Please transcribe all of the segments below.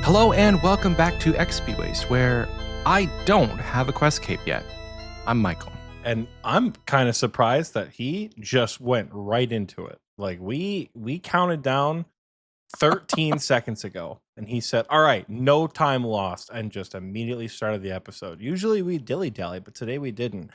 Hello and welcome back to Xpwaste, where I don't have a quest cape yet. I'm Michael. And I'm kind of surprised that he just went right into it. Like we counted down 13 seconds ago and he said, "All right, no time lost," and just immediately started the episode. Usually we dilly-dally, but today we didn't.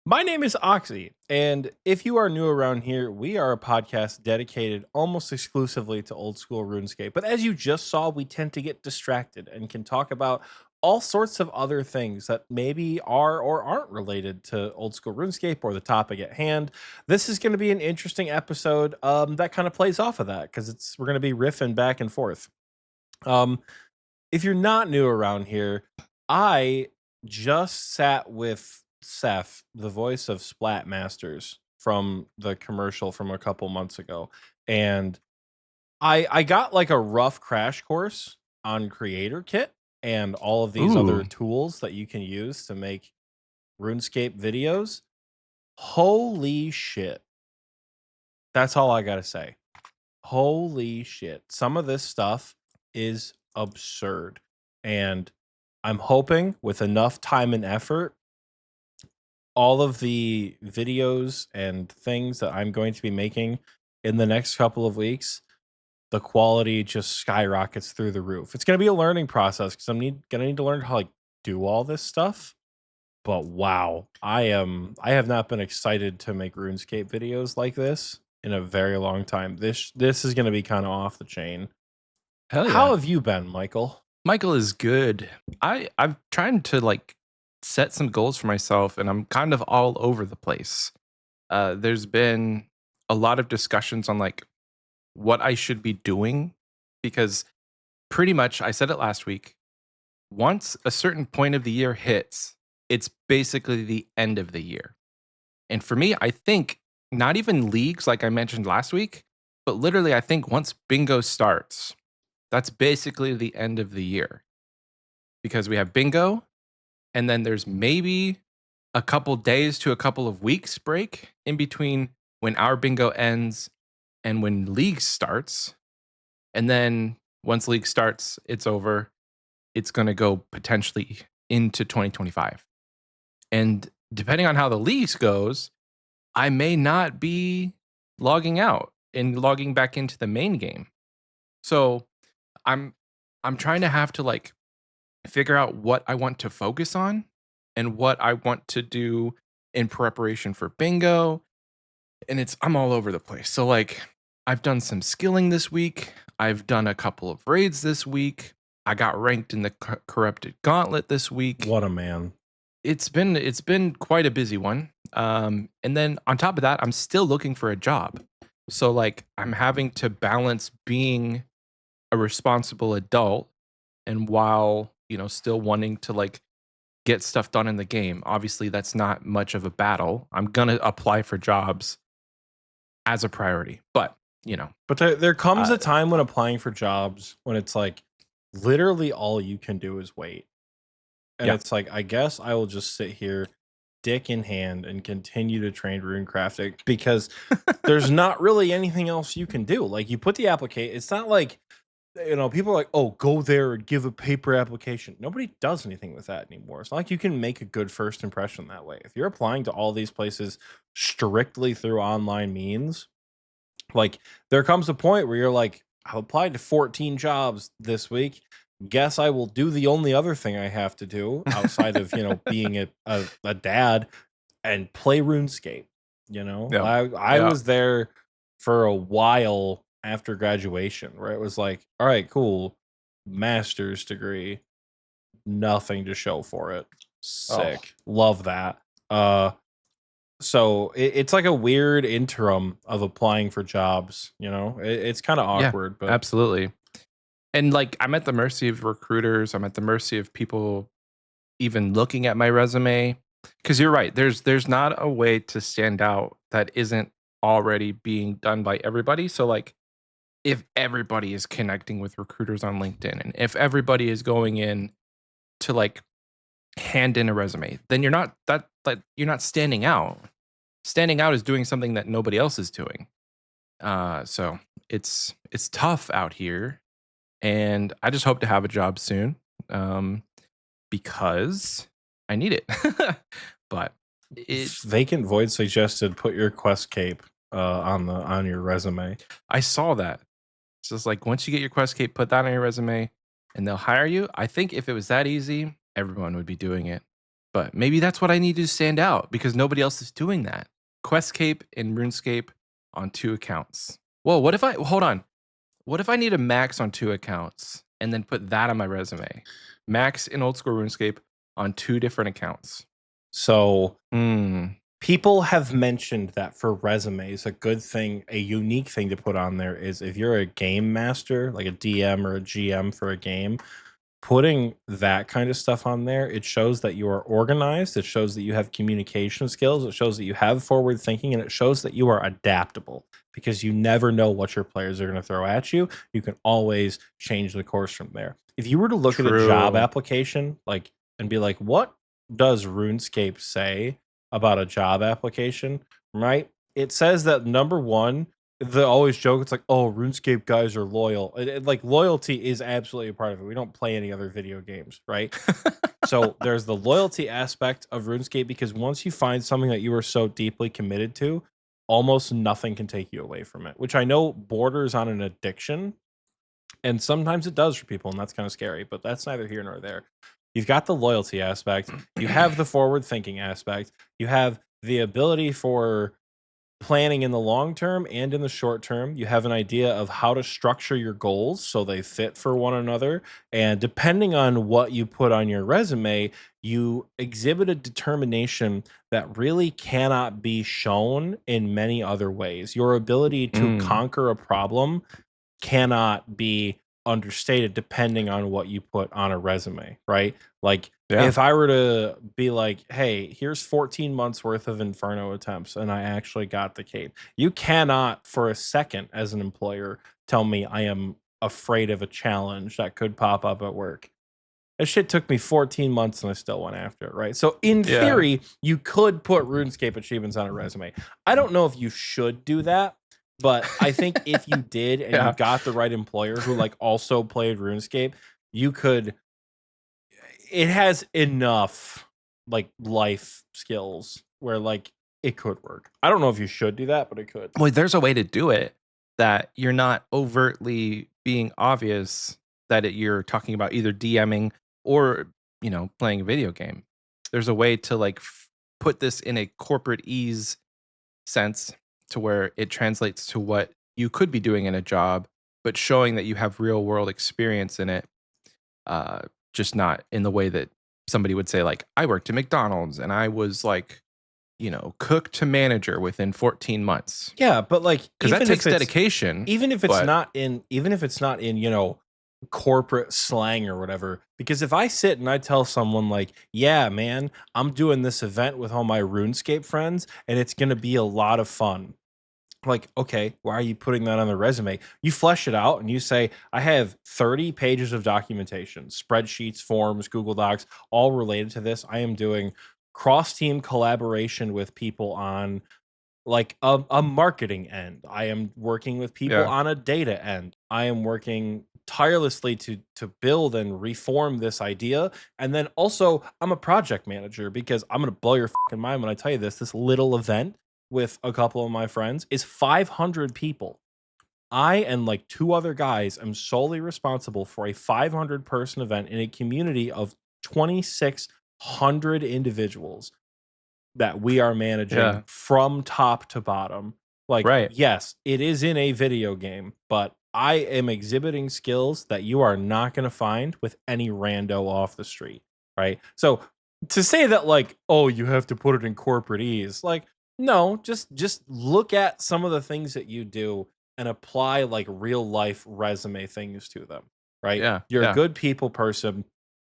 My name is Oxie, and if you are new around here, we are a podcast dedicated almost exclusively to old school RuneScape. But as you just saw, we tend to get distracted and can talk about all sorts of other things that maybe are or aren't related to old school RuneScape or the topic at hand. This is going to be an interesting episode that kind of plays off of that because we're going to be riffing back and forth. Um, if you're not new around here, I just sat with Seth, the voice of Splat Masters from the commercial from a couple months ago, and I got like a rough crash course on Creator Kit and all of these other Ooh, tools that you can use to make RuneScape videos. Holy shit. That's all I got to say. Holy shit. Some of this stuff is absurd. And I'm hoping with enough time and effort, all of the videos and things that I'm going to be making in the next couple of weeks, the quality just skyrockets through the roof. It's going to be a learning process because going to need to learn how to like do all this stuff. But wow, I have not been excited to make RuneScape videos like this in a very long time. This is going to be kind of off the chain. hell How yeah. have you been, Michael? Michael is good. I'm trying to like set some goals for myself and I'm kind of all over the place. There's been a lot of discussions on like what I should be doing because pretty much I said it last week. Once a certain point of the year hits, it's basically the end of the year. And for me, I think not even leagues like I mentioned last week, but literally, I think once bingo starts, that's basically the end of the year because we have bingo and then there's maybe a couple days to a couple of weeks break in between when our bingo ends and when league starts. And then once league starts, it's over. It's going to go potentially into 2025. And depending on how the leagues goes, I may not be logging out and logging back into the main game. So I'm I'm trying to have to like figure out what I want to focus on and what I want to do in preparation for bingo. And I'm all over the place. So like I've done some skilling this week. I've done a couple of raids this week. I got ranked in the corrupted gauntlet this week. What a man. It's been quite a busy one. And then on top of that, I'm still looking for a job. So like I'm having to balance being a responsible adult and while, still wanting to like get stuff done in the game. Obviously, that's not much of a battle. I'm going to apply for jobs as a priority. But, But there comes uh, a time when applying for jobs when it's like literally all you can do is wait. And yeah. it's like, I guess I will just sit here, dick in hand, and continue to train runecrafting because there's not really anything else you can do. Like you put the application, it's not like people are like, oh, go there and give a paper application. Nobody does anything with that anymore. It's not like you can make a good first impression that way. If you're applying to all these places strictly through online means, like there comes a point where you're like, I've applied to 14 jobs this week. Guess I will do the only other thing I have to do outside of, being a dad and play RuneScape. Yeah. I Yeah. was there for a while after graduation where it was like, all right, cool, master's degree, nothing to show for it. Oh, Sick. Love that. So it's like a weird interim of applying for jobs, it's kind of yeah, awkward, but absolutely. And like I'm at the mercy of recruiters. I'm at the mercy of people even looking at my resume. Because you're right, there's not a way to stand out that isn't already being done by everybody. So like if everybody is connecting with recruiters on LinkedIn and if everybody is going in to like hand in a resume, then you're not standing out. Standing out is doing something that nobody else is doing. So it's tough out here. and I just hope to have a job soon, um, because I need it. But it Vacant Void suggested put your quest cape on your resume. I saw that. It's just like once you get your quest cape, put that on your resume and they'll hire you. I think if it was that easy, everyone would be doing it. But maybe that's what I need to stand out because nobody else is doing that. Quest cape and RuneScape on 2 accounts. Whoa, what if I hold on? What if I need a max on 2 accounts and then put that on my resume? Max in Old School RuneScape on 2 different accounts. So Hmm. people have mentioned that for resumes, a good thing, a unique thing to put on there is if you're a game master, like a DM or a GM for a game, putting that kind of stuff on there, it shows that you are organized, it shows that you have communication skills, it shows that you have forward thinking, and it shows that you are adaptable because you never know what your players are going to throw at you. You can always change the course from there. If you were to look at a job True. application like and be like, what does RuneScape say about a job application, right? It says that number one, they always joke, it's like, oh, RuneScape guys are loyal. Like loyalty is absolutely a part of it. We don't play any other video games, right? So there's the loyalty aspect of RuneScape because once you find something that you are so deeply committed to, almost nothing can take you away from it, which I know borders on an addiction. And sometimes it does for people, and that's kind of scary, but that's neither here nor there. You've got the loyalty aspect, you have the forward thinking aspect, you have the ability for planning in the long term and in the short term. You have an idea of how to structure your goals so they fit for one another. And depending on what you put on your resume, you exhibit a determination that really cannot be shown in many other ways. Your ability to Mm. conquer a problem cannot be understated depending on what you put on a resume, right? Like Yeah. if I were to be like, hey, here's 14 months worth of Inferno attempts and I actually got the cape. You cannot for a second as an employer tell me I am afraid of a challenge that could pop up at work. That shit took me 14 months and I still went after it, right? So in Yeah. theory, you could put RuneScape achievements on a resume. I don't know if you should do that, but I think if you did and you Yeah. got the right employer who like also played RuneScape, you could it has enough like life skills where like it could work. I don't know if you should do that, but it could. Well, there's a way to do it that you're not overtly being obvious that you're talking about either DMing or, playing a video game. There's a way to like put this in a corporate ease sense to where it translates to what you could be doing in a job, but showing that you have real world experience in it, uh, just not in the way that somebody would say, like, I worked at McDonald's and I was like, cook to manager within 14 months. Yeah, but like Because that takes dedication, even if it's but not in corporate slang or whatever, because if I sit and I tell someone like, yeah man, I'm doing this event with all my RuneScape friends and it's going to be a lot of fun, like, okay, why are you putting that on the resume? You flesh it out and you say, I have 30 pages of documentation, spreadsheets, forms, Google Docs, all related to this. I am doing cross team collaboration with people on like a marketing end. I am working with people yeah, on a data end. I am working tirelessly to build and reform this idea. And then also I'm a project manager because I'm gonna blow your fucking mind when I tell you this. This little event with a couple of my friends is 500 people. I and like two other guys am solely responsible for a 500 person event in a community of 2,600 individuals that we are managing yeah, from top to bottom. Like, right. yes, it is in a video game, but I am exhibiting skills that you are not going to find with any rando off the street, right? So to say that like, oh, you have to put it in corporate ease, like, no, just look at some of the things that you do and apply like real life resume things to them, right? Yeah, You're a yeah, good people person,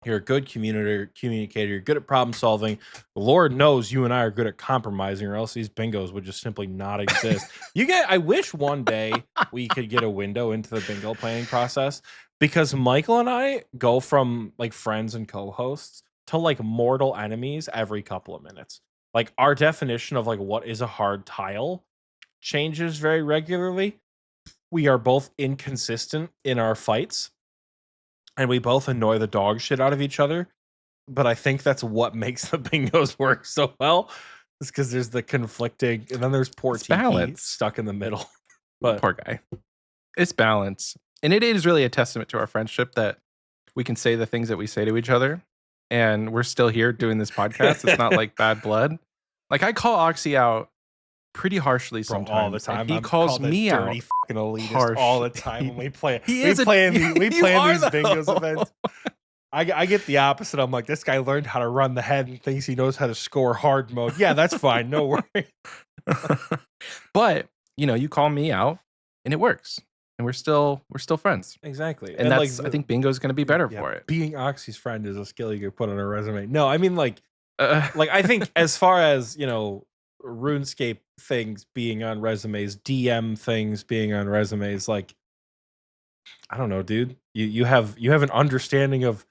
you're a good communicator. You're good at problem solving. The Lord knows you and I are good at compromising, or else these bingos would just simply not exist. I wish one day we could get a window into the bingo planning process because Michael and I go from like friends and co-hosts to like mortal enemies every couple of minutes. Like our definition of like what is a hard tile changes very regularly. We are both inconsistent in our fights and we both annoy the dog shit out of each other. But I think that's what makes the bingos work so well. It's because there's the conflicting, and then there's poor It's Tiki balance. stuck in the middle. But Poor guy. It's balance. And it is really a testament to our friendship that we can say the things that we say to each other, and we're still here doing this podcast. It's not like bad blood. Like, I call Oxie out pretty harshly bro, sometimes. all the time, And he I'm calls called a me out dirty fucking elitist all the time when we play. He we is a- plan these You are, these bingos though. events. I get the opposite. I'm like, this guy learned how to run the head and thinks he knows how to score hard mode. Yeah, that's fine. No worry. But, you know, you call me out and it works. And we're still friends. Exactly. And that's, I think bingo's going to be better for it. Being Oxie's friend is a skill you could put on a resume. No, I mean, like I think as far as, you know, RuneScape things being on resumes, DM things being on resumes, like, I don't know, dude. You have an understanding of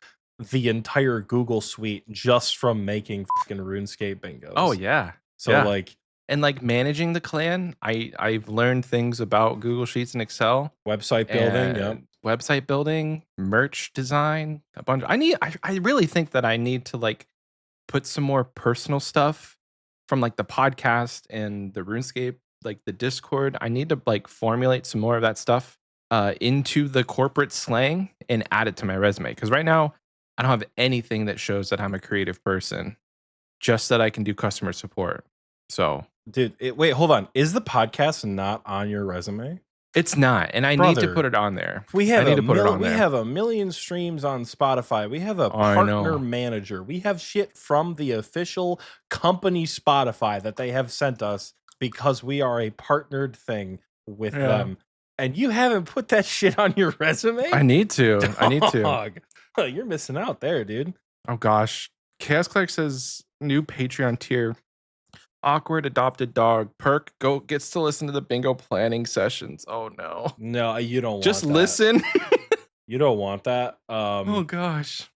the entire Google suite just from making fucking RuneScape bingos. Oh yeah. So yeah. like, and like managing the clan, I've learned things about Google Sheets and Excel, website building, and website building, merch design, a bunch. I really think that I need to like put some more personal stuff from like the podcast and the RuneScape, like the Discord. I need to like formulate some more of that stuff into the corporate slang and add it to my resume. Because right now, I don't have anything that shows that I'm a creative person, just that I can do customer support. So, dude, wait, hold on. Is the podcast not on your resume? it's not, and I need to put it on there. We have I need to put it on there. We have 1 million streams on Spotify. We have a partner manager. We have shit from the official company Spotify that they have sent us because we are a partnered thing with them. And you haven't put that shit on your resume? I need to. I need to. Oh, you're missing out there, dude. Oh gosh. Chaos Cleric says new Patreon tier. Awkward adopted dog. Perk gets to listen to the bingo planning sessions. Oh no. No, you don't want just that. Listen. You don't want that. Oh gosh.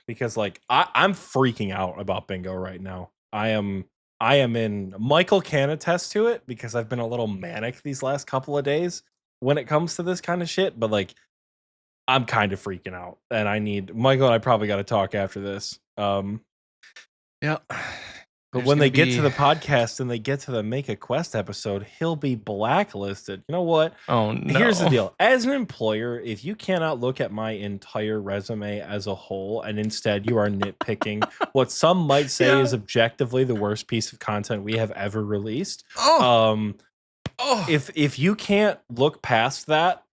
Because like I'm freaking out about bingo right now. I am in. Michael can attest to it because I've been a little manic these last couple of days when it comes to this kind of shit. But like, I'm kind of freaking out, and I need Michael and I probably got to talk after this. Yeah. But when they get to the podcast and they get to the Make a Quest episode, he'll be blacklisted. You know what? Oh no. Here's the deal. As an employer, if you cannot look at my entire resume as a whole and instead you are nitpicking what some might say is objectively the worst piece of content we have ever released. If you can't look past that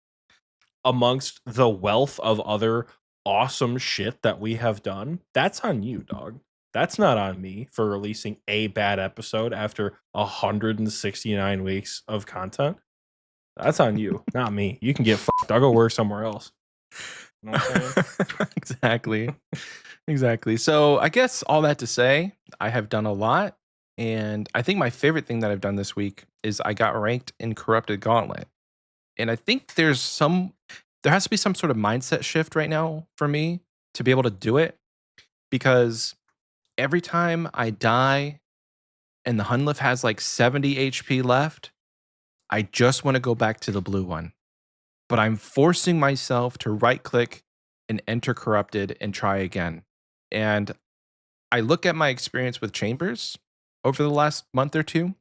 amongst the wealth of other awesome shit that we have done, that's on you, dog. That's not on me for releasing a bad episode after 169 weeks of content. That's on you, not me. You can get fucked. I'll go work somewhere else. You know what I'm saying? Exactly. So I guess all that to say, I have done a lot. And I think my favorite thing that I've done this week is I got ranked in Corrupted Gauntlet. And I think there has to be some sort of mindset shift right now for me to be able to do it. Because every time I die and the Hunlift has like 70 HP left, I just want to go back to the blue one. But I'm forcing myself to right click and enter Corrupted and try again. And I look at my experience with Chambers over the last month or two,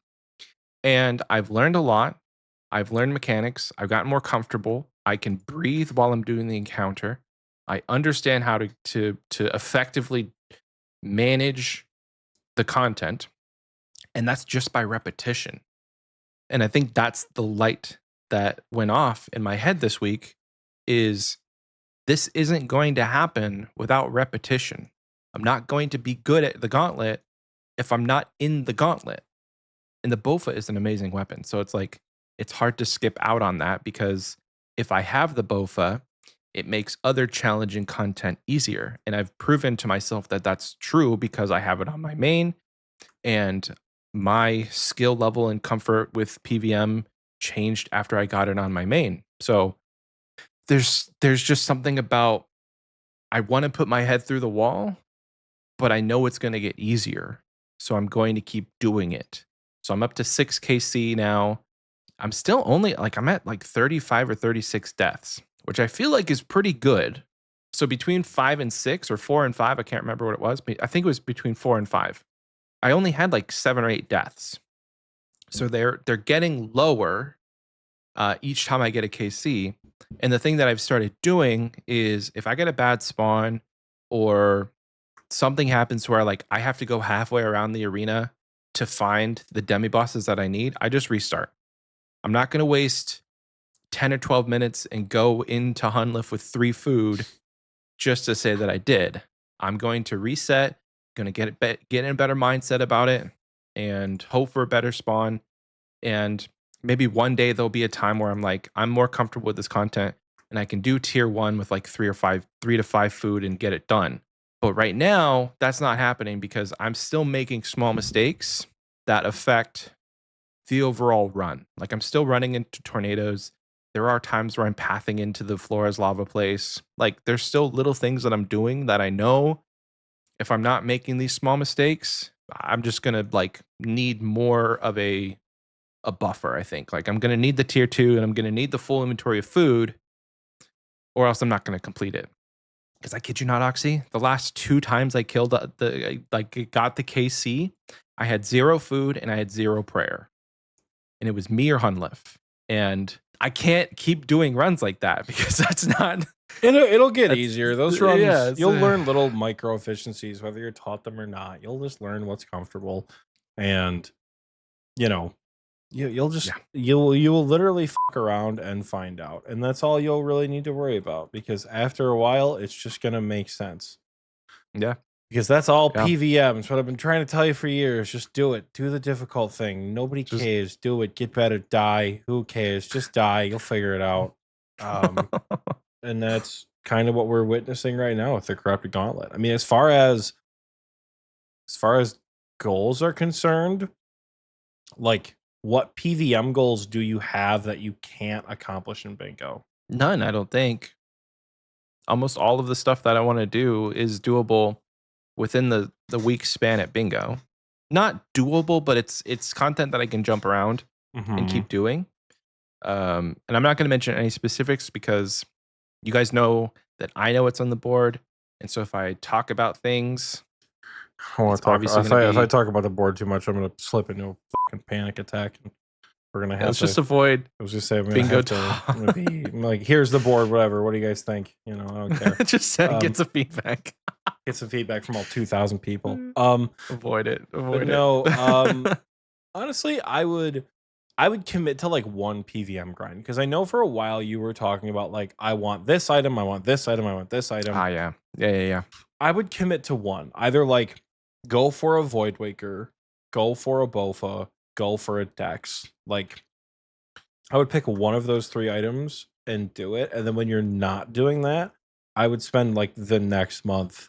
and I've learned a lot. I've learned mechanics. I've gotten more comfortable. I can breathe while I'm doing the encounter. I understand how to effectively manage the content, and that's just by repetition. And I think that's the light that went off in my head this week is this isn't going to happen without repetition. I'm not going to be good at the gauntlet if I'm not in the gauntlet. And the Bofa is an amazing weapon. So it's like, it's hard to skip out on that because if I have the Bofa, it makes other challenging content easier. And I've proven to myself that that's true because I have it on my main and my skill level and comfort with PVM changed after I got it on my main. So there's just something about I want to put my head through the wall, but I know it's going to get easier. So I'm going to keep doing it. So I'm up to 6 KC now. I'm still only I'm at like 35 or 36 deaths, which I feel like is pretty good So between 5 and 6 or 4 and 5, I can't remember what it was, but I think it was between 4 and 5. I only had like 7 or 8 deaths. So they're getting lower each time I get a KC. And the thing that I've started doing is if I get a bad spawn or something happens where like I have to go halfway around the arena to find the demi bosses that I need, I just restart. I'm not going to waste 10 or 12 minutes and go into Hunlift with 3 food just to say that I did. I'm going to reset, going to get in a better mindset about it and hope for a better spawn. And maybe one day there'll be a time where I'm like, I'm more comfortable with this content and I can do tier 1 with like 3 to 5 food and get it done. But right now, that's not happening because I'm still making small mistakes that affect the overall run. Like I'm still running into tornadoes. There are times where I'm pathing into the Flores lava place. Like there's still little things that I'm doing that I know if I'm not making these small mistakes, I'm just gonna like need more of a buffer, I think. Like I'm gonna need the tier 2 and I'm gonna need the full inventory of food, or else I'm not gonna complete it. Because I kid you not, Oxie, the last 2 times I killed got the KC, I had 0 food and I had 0 prayer. And it was me or Hunlift. And I can't keep doing runs like that because that's not. It'll get easier. Those runs, Yeah, you'll learn little micro efficiencies, whether you're taught them or not. You'll just learn what's comfortable, and you know, you'll just you will literally fuck around and find out, and that's all you'll really need to worry about. Because after a while, it's just gonna make sense. Yeah. Because that's all PVMs. What I've been trying to tell you for years. Just do it. Do the difficult thing. Nobody cares. Do it. Get better. Die. Who cares? Just die. You'll figure it out. And that's kind of what we're witnessing right now with the Corrupted Gauntlet. I mean, as far as goals are concerned, like what PVM goals do you have that you can't accomplish in Bingo? None, I don't think. Almost all of the stuff that I want to do is doable within the week span at Bingo. Not doable, but it's content that I can jump around and keep doing. And I'm not going to mention any specifics because you guys know that I know what's on the board. And so if I talk about things, if I talk about the board too much, I'm going to slip into a fucking panic attack. And we're going to have let's just avoid. I was just saying, I'm gonna be like, here's the board, whatever. What do you guys think? You know, I don't care. Just get some feedback. Get some feedback from all 2,000 people. Avoid it. No, honestly, I would commit to like one PVM grind because I know for a while you were talking about like I want this item, I want this item, I want this item. Yeah. I would commit to one. Either like go for a Void Waker, go for a Bofa, go for a Dex. Like I would pick one of those 3 items and do it. And then when you're not doing that, I would spend like the next month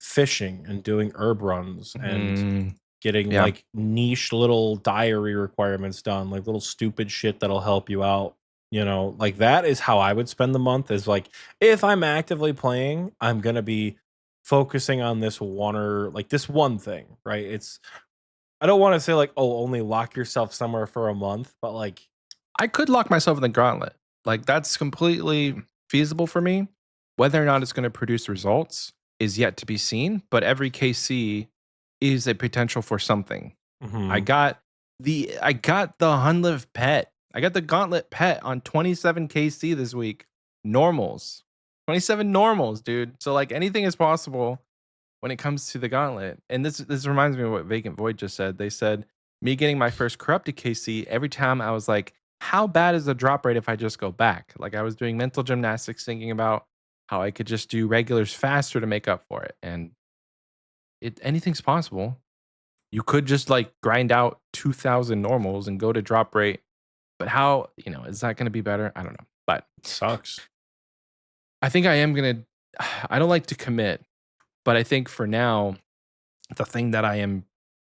fishing and doing herb runs and getting like niche little diary requirements done, like little stupid shit that'll help you out. You know, like that is how I would spend the month. Is like if I'm actively playing, I'm gonna be focusing on this one thing, right? It's I don't want to say like, oh, only lock yourself somewhere for a month, but like I could lock myself in the gauntlet. Like that's completely feasible for me. Whether or not it's going to produce results is yet to be seen, but every KC is a potential for something. I got the Hunlift pet. I got the gauntlet pet on 27 KC this week. Normals. 27 normals, dude. So like anything is possible when it comes to the gauntlet. And this reminds me of what Vacant Void just said. They said me getting my first corrupted KC, every time I was like, how bad is the drop rate if I just go back? Like I was doing mental gymnastics thinking about how I could just do regulars faster to make up for it. And anything's possible. You could just like grind out 2,000 normals and go to drop rate. But how, is that going to be better? I don't know. But it sucks. I think I don't like to commit, but I think for now, the thing that I am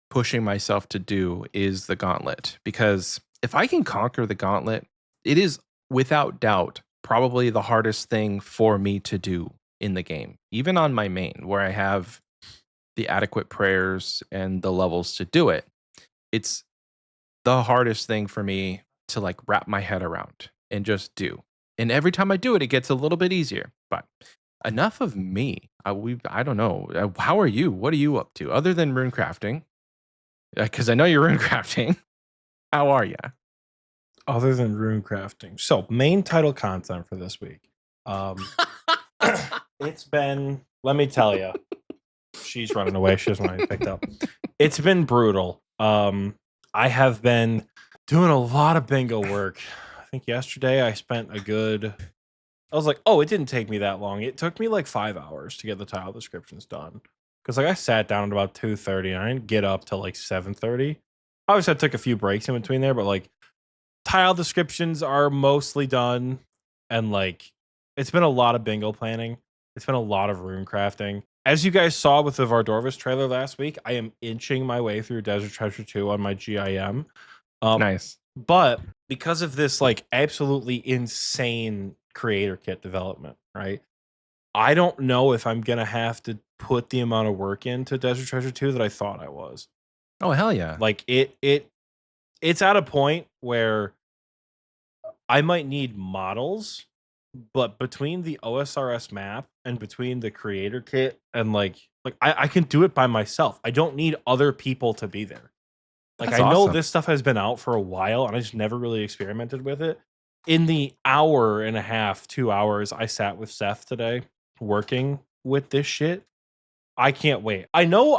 pushing myself to do is the gauntlet. Because if I can conquer the gauntlet, it is without doubt probably the hardest thing for me to do in the game, even on my main where I have the adequate prayers and the levels to do it. It's the hardest thing for me to like wrap my head around and just do. And every time I do it, it gets a little bit easier. But enough of me. I don't know. How are you? What are you up to other than rune crafting? Because I know you're rune crafting. How are you? Other than rune crafting. So main title content for this week. It's been, let me tell you, she's running away. She doesn't want to be picked up. It's been brutal. I have been doing a lot of bingo work. I think yesterday I spent a good, I was like, oh, it didn't take me that long. It took me like 5 hours to get the tile descriptions done. Because like I sat down at about 2:30 and I didn't get up till like 7:30. Obviously I took a few breaks in between there, but like tile descriptions are mostly done. And like it's been a lot of bingo planning. It's been a lot of rune crafting. As you guys saw with the Vardorvis trailer last week, I am inching my way through Desert Treasure 2 on my GIM. Nice. But because of this like absolutely insane creator kit development, right? I don't know if I'm gonna have to put the amount of work into Desert Treasure 2 that I thought I was. Oh hell yeah! Like it's at a point where I might need models, but between the OSRS map and between the creator kit and like I can do it by myself. I don't need other people to be there. Like That's I know awesome. this stuff has been out for a while and I just never really experimented with it. In the hour and a half, 2 hours I sat with Seth today working with this shit, I can't wait. I know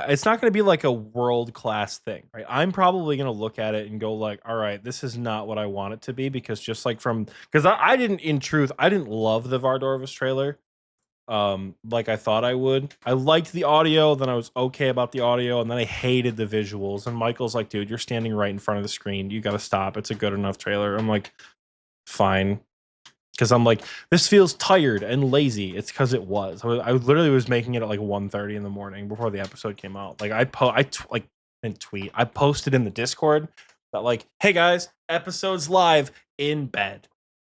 it's not going to be like a world class thing, right? I'm probably going to look at it and go like, all right, this is not what I want it to be because just like because I didn't, in truth, I didn't love the Vardorvis trailer. Like I thought I would. I liked the audio, then I was okay about the audio, and then I hated the visuals. And Michael's like, dude, you're standing right in front of the screen. You got to stop. It's a good enough trailer. I'm like, fine. Because I'm like, this feels tired and lazy. It's because it was. I literally was making it at like 1:30 in the morning before the episode came out. Like I didn't tweet. I posted in the Discord that like, hey guys, episode's live in bed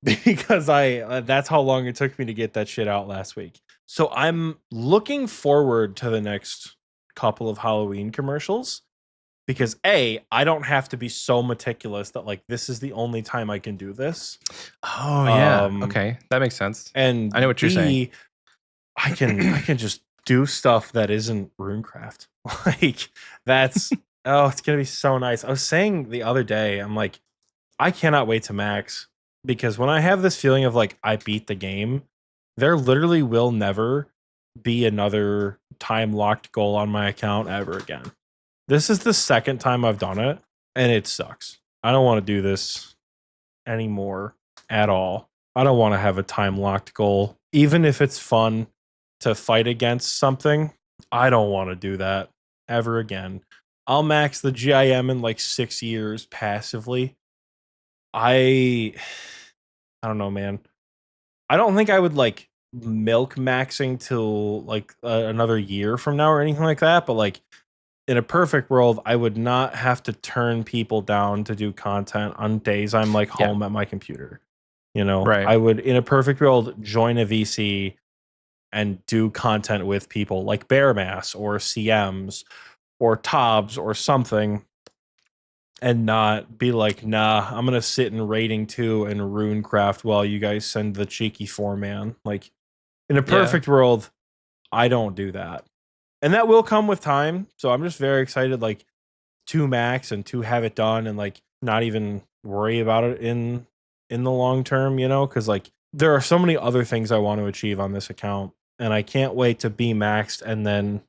because that's how long it took me to get that shit out last week. So I'm looking forward to the next couple of Halloween commercials because I don't have to be so meticulous that like this is the only time I can do this. Oh yeah. Okay, that makes sense. And I know what you're saying. I can just do stuff that isn't runecraft. Like that's it's gonna be so nice. I was saying the other day, I'm like, I cannot wait to max because when I have this feeling of like I beat the game, there literally will never be another time locked goal on my account ever again. This is the second time I've done it, and it sucks. I don't want to do this anymore at all. I don't want to have a time locked goal. Even if it's fun to fight against something, I don't want to do that ever again. I'll max the GIM in like 6 years passively. I don't know, man. I don't think I would like milk maxing till like another year from now or anything like that, but like in a perfect world, I would not have to turn people down to do content on days I'm like Yeah. home at my computer. You know, Right. I would, in a perfect world, join a VC and do content with people like Bearmass or CMs or Tobs or something and not be like, nah, I'm going to sit in rating 2 and runecraft while you guys send the cheeky 4-man. Like, in a perfect world, I don't do that. And that will come with time. So I'm just very excited, like, to max and to have it done and, like, not even worry about it in the long term, you know? Because, like, there are so many other things I want to achieve on this account. And I can't wait to be maxed and then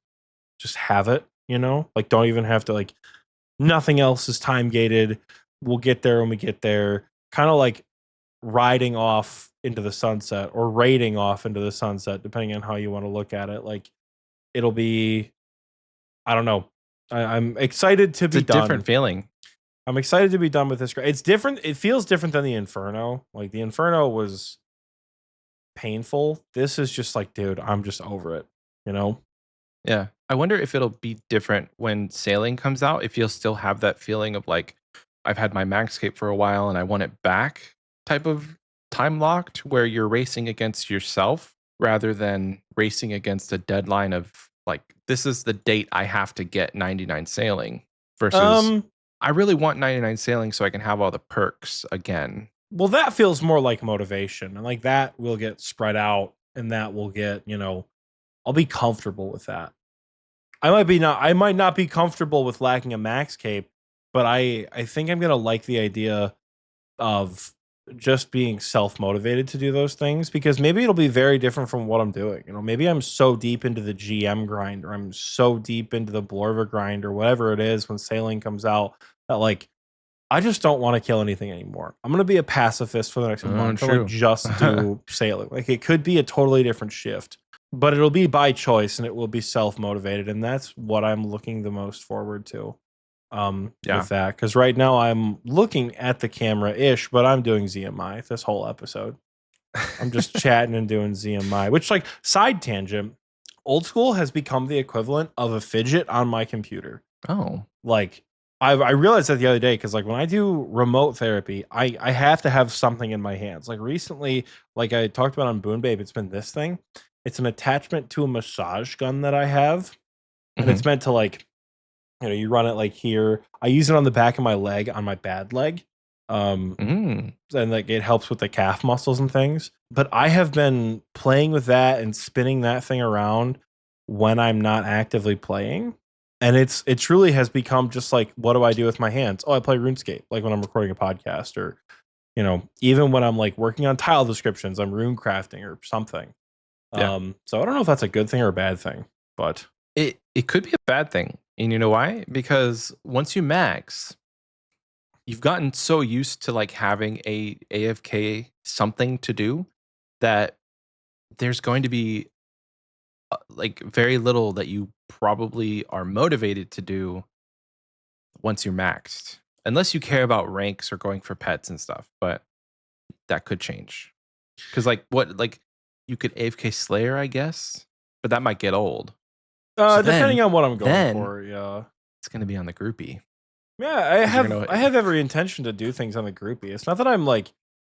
just have it, you know? Like, don't even have to, like, nothing else is time gated. We'll get there when we get there. Kind of like riding off into the sunset or raiding off into the sunset, depending on how you want to look at it. Like it'll be, I don't know. I'm excited to be It's a done. different feeling. I'm excited to be done with this. It's different. It feels different than the Inferno. Like the Inferno was painful. This is just like, dude, I'm just over it, you know? Yeah. I wonder if it'll be different when sailing comes out. If you'll still have that feeling of like, I've had my Maxscape for a while and I want it back type of time locked where you're racing against yourself rather than racing against a deadline of like, this is the date I have to get 99 sailing versus I really want 99 sailing so I can have all the perks again. Well, that feels more like motivation and like that will get spread out and that will get, I'll be comfortable with that. I might not be comfortable with lacking a max cape, but I think I'm gonna like the idea of just being self-motivated to do those things, because maybe it'll be very different from what I'm doing. Maybe I'm so deep into the GM grind, or I'm so deep into the Blorva grind, or whatever it is when sailing comes out, that like I just don't want to kill anything anymore. I'm gonna be a pacifist for the next month and like True. just do sailing. Like it could be a totally different shift, but it'll be by choice and it will be self-motivated, and that's what I'm looking the most forward to. Yeah. With that, because right now I'm looking at the camera ish, but I'm doing ZMI this whole episode. I'm just chatting and doing ZMI, which, like, side tangent, Old School has become the equivalent of a fidget on my computer. Oh. Like, I realized that the other day, because like when I do remote therapy, I have to have something in my hands. Like recently, like I talked about on Boon Babe, it's been this thing. It's an attachment to a massage gun that I have, and Mhm. it's meant to like, you run it like here. I use it on the back of my leg, on my bad leg. Mm. And like it helps with the calf muscles and things. But I have been playing with that and spinning that thing around when I'm not actively playing. And it truly has become just like, what do I do with my hands? Oh, I play RuneScape, like when I'm recording a podcast, or even when I'm like working on tile descriptions, I'm rune crafting or something. Yeah. So I don't know if that's a good thing or a bad thing, but It could be a bad thing. And you know why? Because once you max, you've gotten so used to like having a AFK something to do that there's going to be like very little that you probably are motivated to do once you're maxed. Unless you care about ranks or going for pets and stuff, but that could change. Cuz like you could AFK Slayer, I guess, but that might get old. So depending on what I'm going then for, yeah. it's going to be on the groupie Yeah, cuz you're going I to have every intention to do things on the groupie. It's not that I'm like,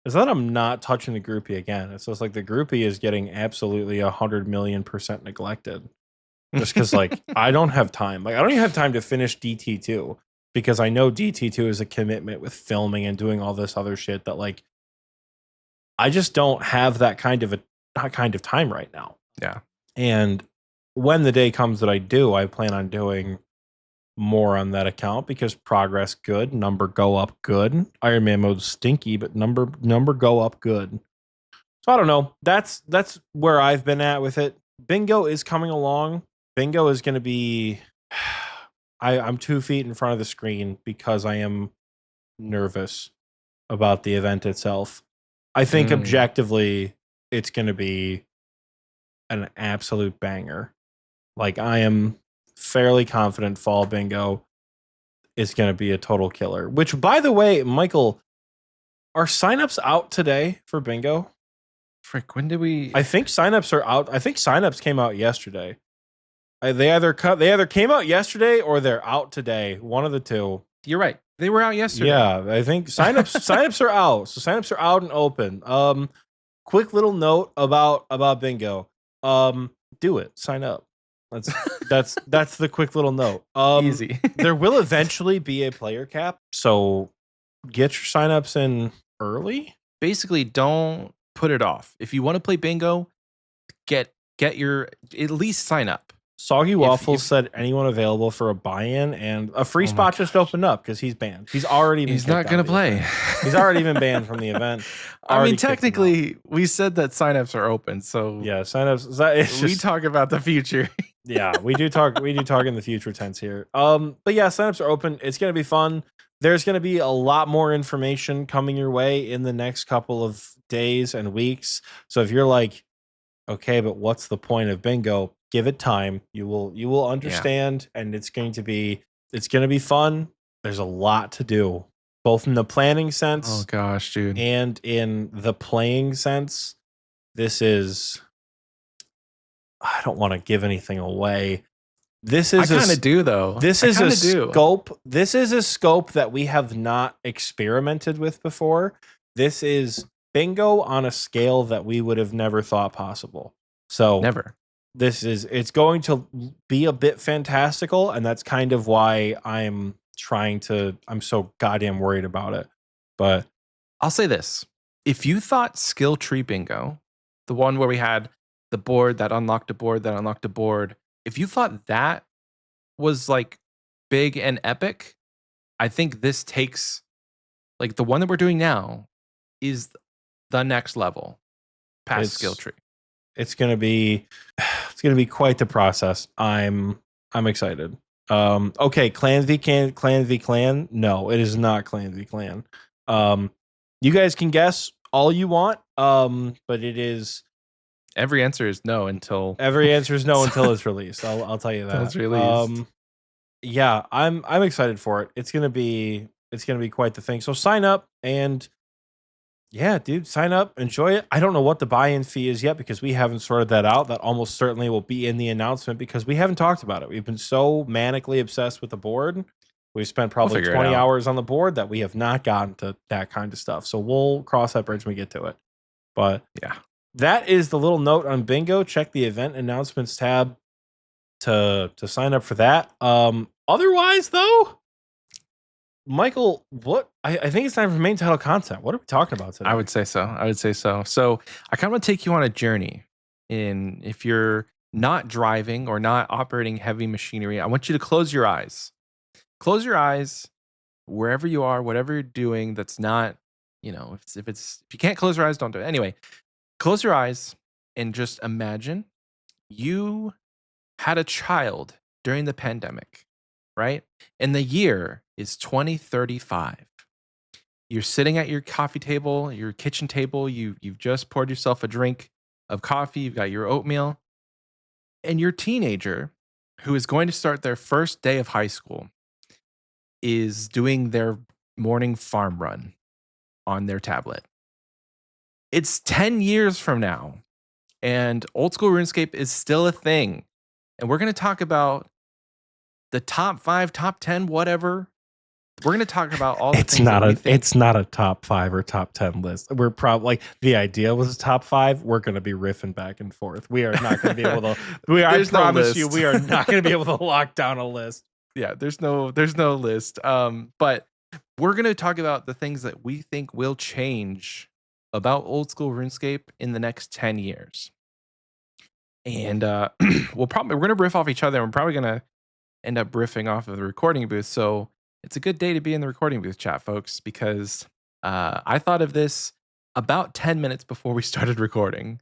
it's not that I'm not touching the groupie again. It's just like the groupie is getting absolutely 100 million% neglected. Just because like I don't have time. Like I don't even have time to finish DT2, because I know DT2 is a commitment with filming and doing all this other shit that like I just don't have that kind of time right now. Yeah. And when the day comes that I do, I plan on doing more on that account, because progress good, number go up good. Iron Man mode stinky, but number go up good. So I don't know. That's where I've been at with it. Bingo is coming along. Bingo is going to be. I'm 2 feet in front of the screen because I am nervous about the event itself. I think Mm. objectively, it's going to be an absolute banger. Like I am fairly confident Fall Bingo is going to be a total killer. Which, by the way, Michael, are signups out today for Bingo? Frick, when did we I think signups are out. I think signups came out yesterday. They either came out yesterday or they're out today. One of the two. You're right. They were out yesterday. Yeah, I think signups are out. So signups are out and open. Quick little note about Bingo. Do it. Sign up. That's the quick little note. Easy. There will eventually be a player cap, so get your signups in early. Basically, don't put it off. If you want to play bingo, get your at least sign up. Soggy Waffles said anyone available for a buy-in, and a free spot just opened up because he's banned. He's already been. He's not gonna play. He's already been banned from the event. I mean, technically, we said that signups are open, so yeah, signups. We talk about the future. Yeah, we do talk. We do talk in the future tense here. But yeah, signups are open. It's gonna be fun. There's gonna be a lot more information coming your way in the next couple of days and weeks. So if you're like, okay, but what's the point of bingo? Give it time. You will understand, and it's going to be fun. There's a lot to do, both in the planning sense. Oh gosh, dude. And in the playing sense. This is, I don't want to give anything away. This is I kind of do though. This is a scope. This is a scope that we have not experimented with before. This is bingo on a scale that we would have never thought possible. So never. It's going to be a bit fantastical, and that's kind of why I'm so goddamn worried about it. But I'll say this. If you thought skill tree bingo, the one where we had the board that unlocked a board that unlocked a board. If you thought that was like big and epic, I think this takes like the one that we're doing now is the next level past skill tree. It's gonna be quite the process. I'm excited. Okay, clan v clan. No, it is not clan v clan. You guys can guess all you want. But it is every answer is no until it's released. I'll tell you that. Until it's released. Yeah, I'm excited for it. It's gonna be quite the thing. So sign up and yeah, dude, sign up, enjoy it. I don't know what the buy-in fee is yet because we haven't sorted that out. That almost certainly will be in the announcement because we haven't talked about it. We've been so manically obsessed with the board. We've spent probably 20 hours on the board that we have not gotten to that kind of stuff. So we'll cross that bridge when we get to it. But yeah, that is the little note on bingo. Check the event announcements tab to sign up for that. Otherwise, though, Michael, what I think it's time for main title content. What are we talking about today? I would say so. So I kind of want to take you on a journey. If you're not driving or not operating heavy machinery, I want you to close your eyes. Close your eyes wherever you are, whatever you're doing. That's not, if you can't close your eyes, don't do it. Anyway, close your eyes and just imagine you had a child during the pandemic, right? And the year is 2035. You're sitting at your coffee table, your kitchen table. You've just poured yourself a drink of coffee. You've got your oatmeal, and your teenager, who is going to start their first day of high school, is doing their morning farm run on their tablet. It's 10 years from now, and Old School RuneScape is still a thing. And we're going to talk about the top 5, top 10, whatever. We're going to talk about all the it's things not that a we think. It's not a top 5 or top 10 list. We're probably like the idea was a top 5. We're going to be riffing back and forth. We are not going to be able to. I promise you, we are not going to be able to lock down a list. Yeah, there's no list. But we're going to talk about the things that we think will change about Old School RuneScape in the next 10 years. And we're going to riff off each other. And we're probably going to end up riffing off of the recording booth. So it's a good day to be in the recording booth chat, folks, because I thought of this about 10 minutes before we started recording.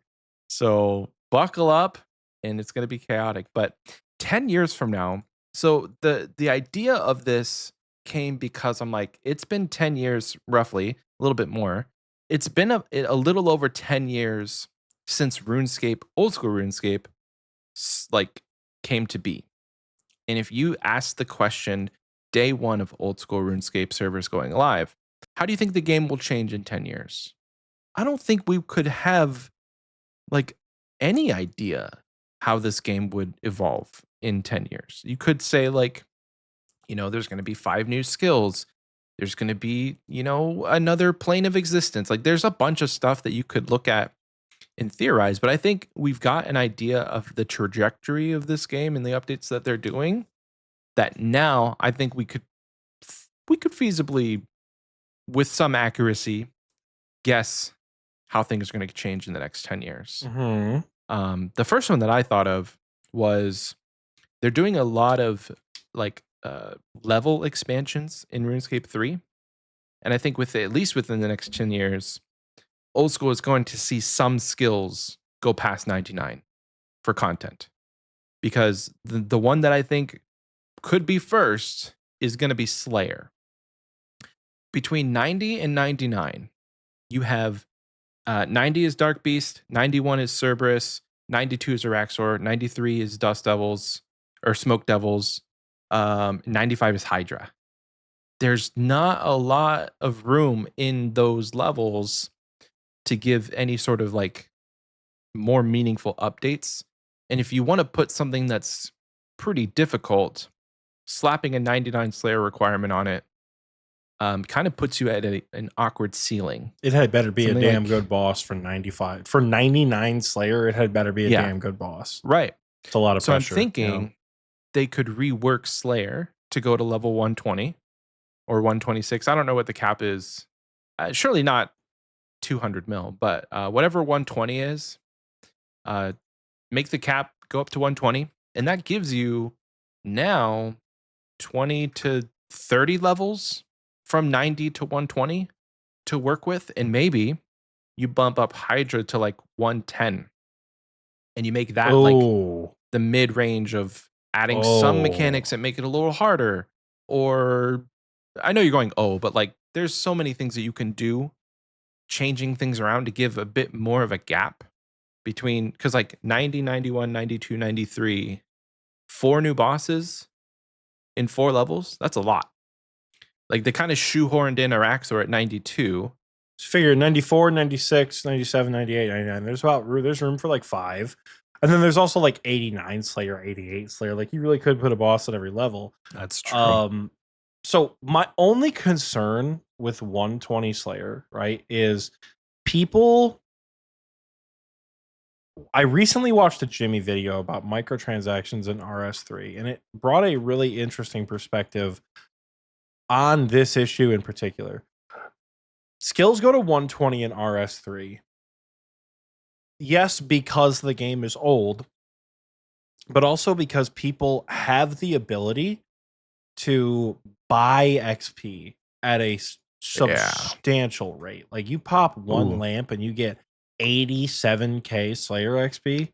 So buckle up, and it's going to be chaotic. But 10 years from now, so the idea of this came because I'm like, it's been 10 years, roughly, a little bit more. It's been a little over 10 years since RuneScape, Old School RuneScape, came to be. And if you ask the question, day one of Old School RuneScape servers going live, how do you think the game will change in 10 years? I don't think we could have any idea how this game would evolve in 10 years. You could say there's going to be 5 new skills. There's going to be, another plane of existence. There's a bunch of stuff that you could look at and theorize, but I think we've got an idea of the trajectory of this game and the updates that they're doing, that now I think we could feasibly, with some accuracy, guess how things are going to change in the next 10 years. Mm-hmm. The first one that I thought of was they're doing a lot of level expansions in RuneScape 3. And I think at least within the next 10 years, Old School is going to see some skills go past 99 for content. Because the one that I think could be first is going to be Slayer. Between 90 and 99, you have 90 is Dark Beast, 91 is Cerberus, 92 is Araxor, 93 is Dust Devils or Smoke Devils, 95 is Hydra. There's not a lot of room in those levels to give any sort of more meaningful updates. And if you want to put something that's pretty difficult, slapping a 99 Slayer requirement on it kind of puts you at an awkward ceiling. It had better be something a damn good boss for 95. For 99 Slayer, it had better be a damn good boss. Right. It's a lot of pressure. So I'm thinking they could rework Slayer to go to level 120 or 126. I don't know what the cap is. Surely not 200 mil, but whatever 120 is, make the cap go up to 120, and that gives you now 20 to 30 levels from 90 to 120 to work with, and maybe you bump up Hydra to like 110, and you make that like Oh, the mid range of adding some oh, mechanics that make it a little harder. Or I know you're going, oh, but like there's so many things that you can do, changing things around to give a bit more of a gap between, because like 90, 91, 92, 93, 4 new bosses in 4 levels, that's a lot. Like they kind of shoehorned in Araxor at 92. just figure 94, 96, 97, 98, 99. There's room for like 5. And then there's also like 89 Slayer, 88 Slayer. Like you really could put a boss at every level. That's true. So my only concern with 120 Slayer, right, is people. I recently watched a Jimmy video about microtransactions in RS3, and it brought a really interesting perspective on this issue in particular. Skills go to 120 in RS3. Yes, because the game is old, but also because people have the ability to buy XP at a Yeah. substantial rate. Like you pop one Ooh. lamp and you get 87k Slayer XP.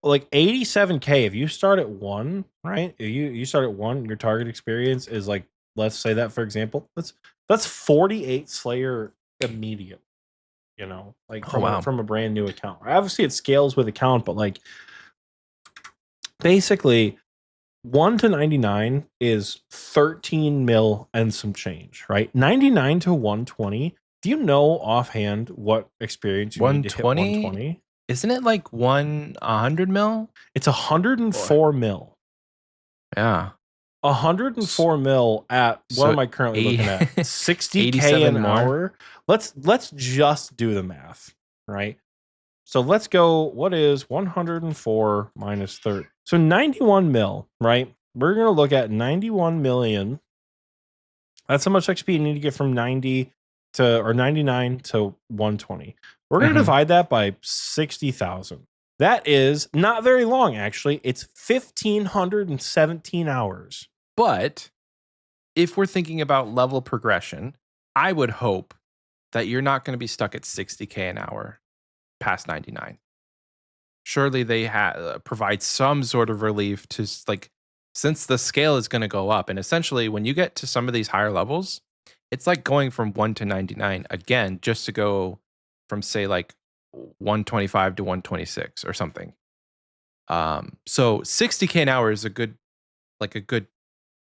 Like 87k, if you start at 1, right? If you start at 1, your target experience is like, let's say that for example, that's 48 Slayer immediate. You know, like Oh, wow. from a brand new account. Obviously, it scales with account, but like basically 1 to 99 is 13 mil and some change, right? 99 to 120. Do you know offhand what experience you need to hit 120? 120? Isn't it like 100 mil? It's 104 mil. Yeah. 104 mil at what So am I currently looking at? 60k 87 an more. hour. Let's just do the math, right? So let's go. What is 104 minus 30? So 91 mil, right? We're gonna look at 91 million. That's how much XP you need to get from 90 to or 99 to 120. We're gonna Mhm. divide that by 60,000. That is not very long, actually. It's 1,517 hours. But if we're thinking about level progression, I would hope that you're not going to be stuck at 60k an hour past 99. Surely they provide some sort of relief to like, since the scale is going to go up, and essentially when you get to some of these higher levels, it's like going from 1 to 99 again, just to go from say like 125 to 126 or something. So 60k an hour is a good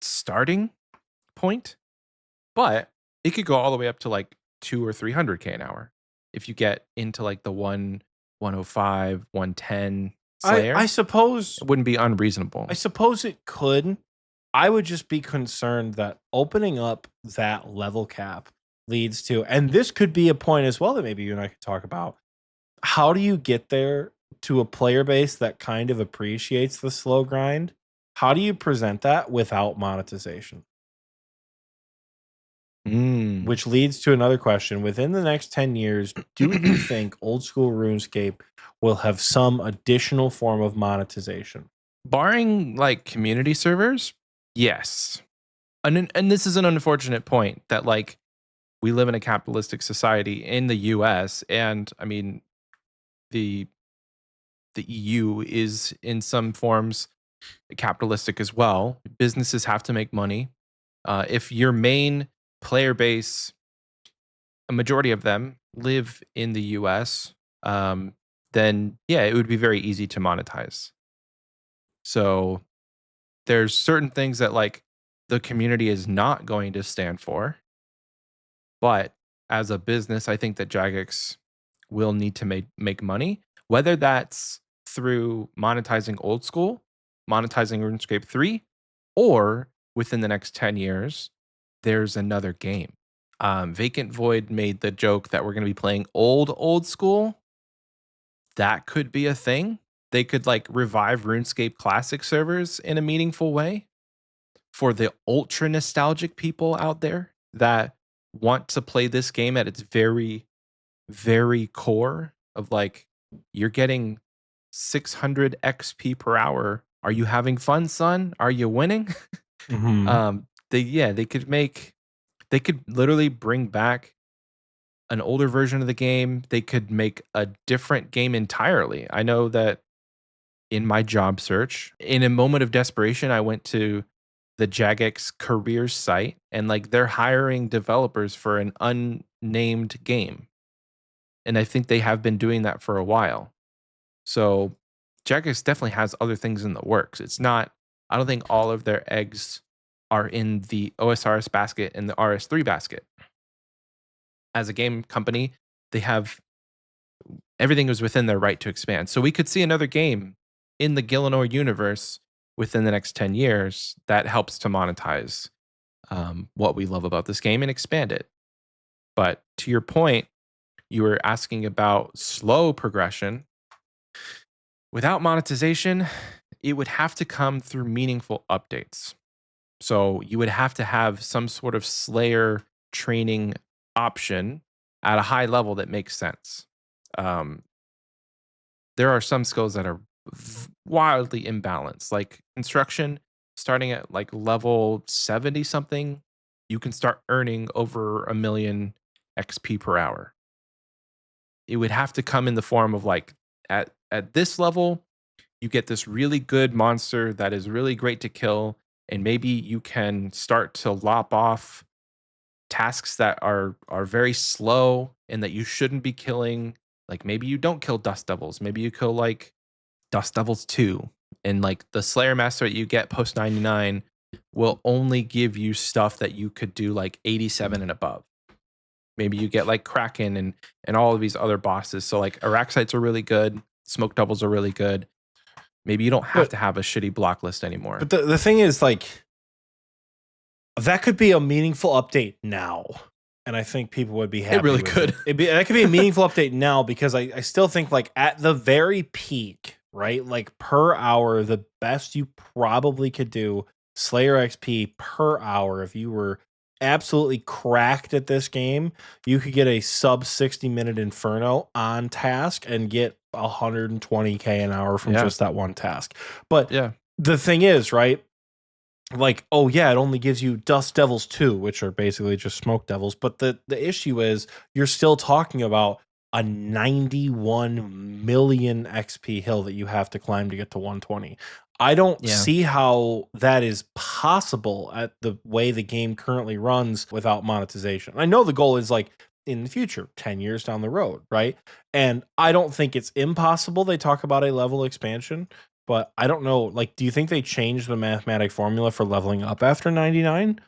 starting point, but it could go all the way up to like 2 or 300k an hour if you get into like the 105, 110 Slayer. I suppose It wouldn't be unreasonable. I suppose it could. I would just be concerned that opening up that level cap leads to, and this could be a point as well that maybe you and I could talk about. How do you get there to a player base that kind of appreciates the slow grind? How do you present that without monetization? Which leads to another question. Within the next 10 years, do you think Old School RuneScape will have some additional form of monetization? Barring like community servers, yes. And this is an unfortunate point that like we live in a capitalistic society in the US, and I mean the EU is in some forms capitalistic as well. Businesses have to make money. If your main player base, a majority of them live in the US, then yeah, it would be very easy to monetize. So there's certain things that like the community is not going to stand for, but as a business, I think that Jagex will need to make money, whether that's through monetizing Old School, monetizing RuneScape 3, or within the next 10 years, there's another game. Vacant Void made the joke that we're going to be playing Old School. That could be a thing. They could like revive RuneScape Classic servers in a meaningful way for the ultra nostalgic people out there that want to play this game at its very, very core of like, you're getting 600 XP per hour. Are you having fun, son? Are you winning? Mhm. They could literally bring back an older version of the game. They could make a different game entirely. I know that in my job search, in a moment of desperation, I went to the Jagex careers site, and like they're hiring developers for an unnamed game. And I think they have been doing that for a while. So Jagex definitely has other things in the works. It's not, I don't think all of their eggs are in the OSRS basket and the RS3 basket. As a game company, they have everything is within their right to expand. So we could see another game in the Gillinor universe within the next 10 years that helps to monetize what we love about this game and expand it. But to your point, you were asking about slow progression. Without monetization, it would have to come through meaningful updates. So you would have to have some sort of Slayer training option at a high level that makes sense. Um, there are some skills that are wildly imbalanced, like construction. Starting at like level 70 something, you can start earning over 1 million XP per hour. It would have to come in the form of like at this level, you get this really good monster that is really great to kill, and maybe you can start to lop off tasks that are very slow and that you shouldn't be killing. Like maybe you don't kill dust devils, maybe you kill like Dust Devils 2, and like the Slayer Master that you get post 99 will only give you stuff that you could do like 87 and above. Maybe you get like Kraken and all of these other bosses. So like Araxites are really good, Smoke Devils are really good. Maybe you don't have But to have a shitty block list anymore. but the thing is, like, that could be a meaningful update now, and I think people would be happy. really with could. That could be a meaningful update now, because I still think, like, at the very peak, right? Like, per hour, the best you probably could do Slayer XP per hour, if you were absolutely cracked at this game, you could get a sub 60-minute Inferno on task and get 120k an hour from Yeah. just that one task. But Yeah. the thing is, right? Like, oh yeah, it only gives you Dust Devils 2, which are basically just Smoke Devils. But the issue is you're still talking about a 91 million XP hill that you have to climb to get to 120. I don't Yeah. see how that is possible at the way the game currently runs without monetization. I know the goal is like in the future, 10 years down the road, right? And I don't think it's impossible. They talk about a level expansion, but I don't know. Like, do you think they changed the mathematic formula for leveling up after 99?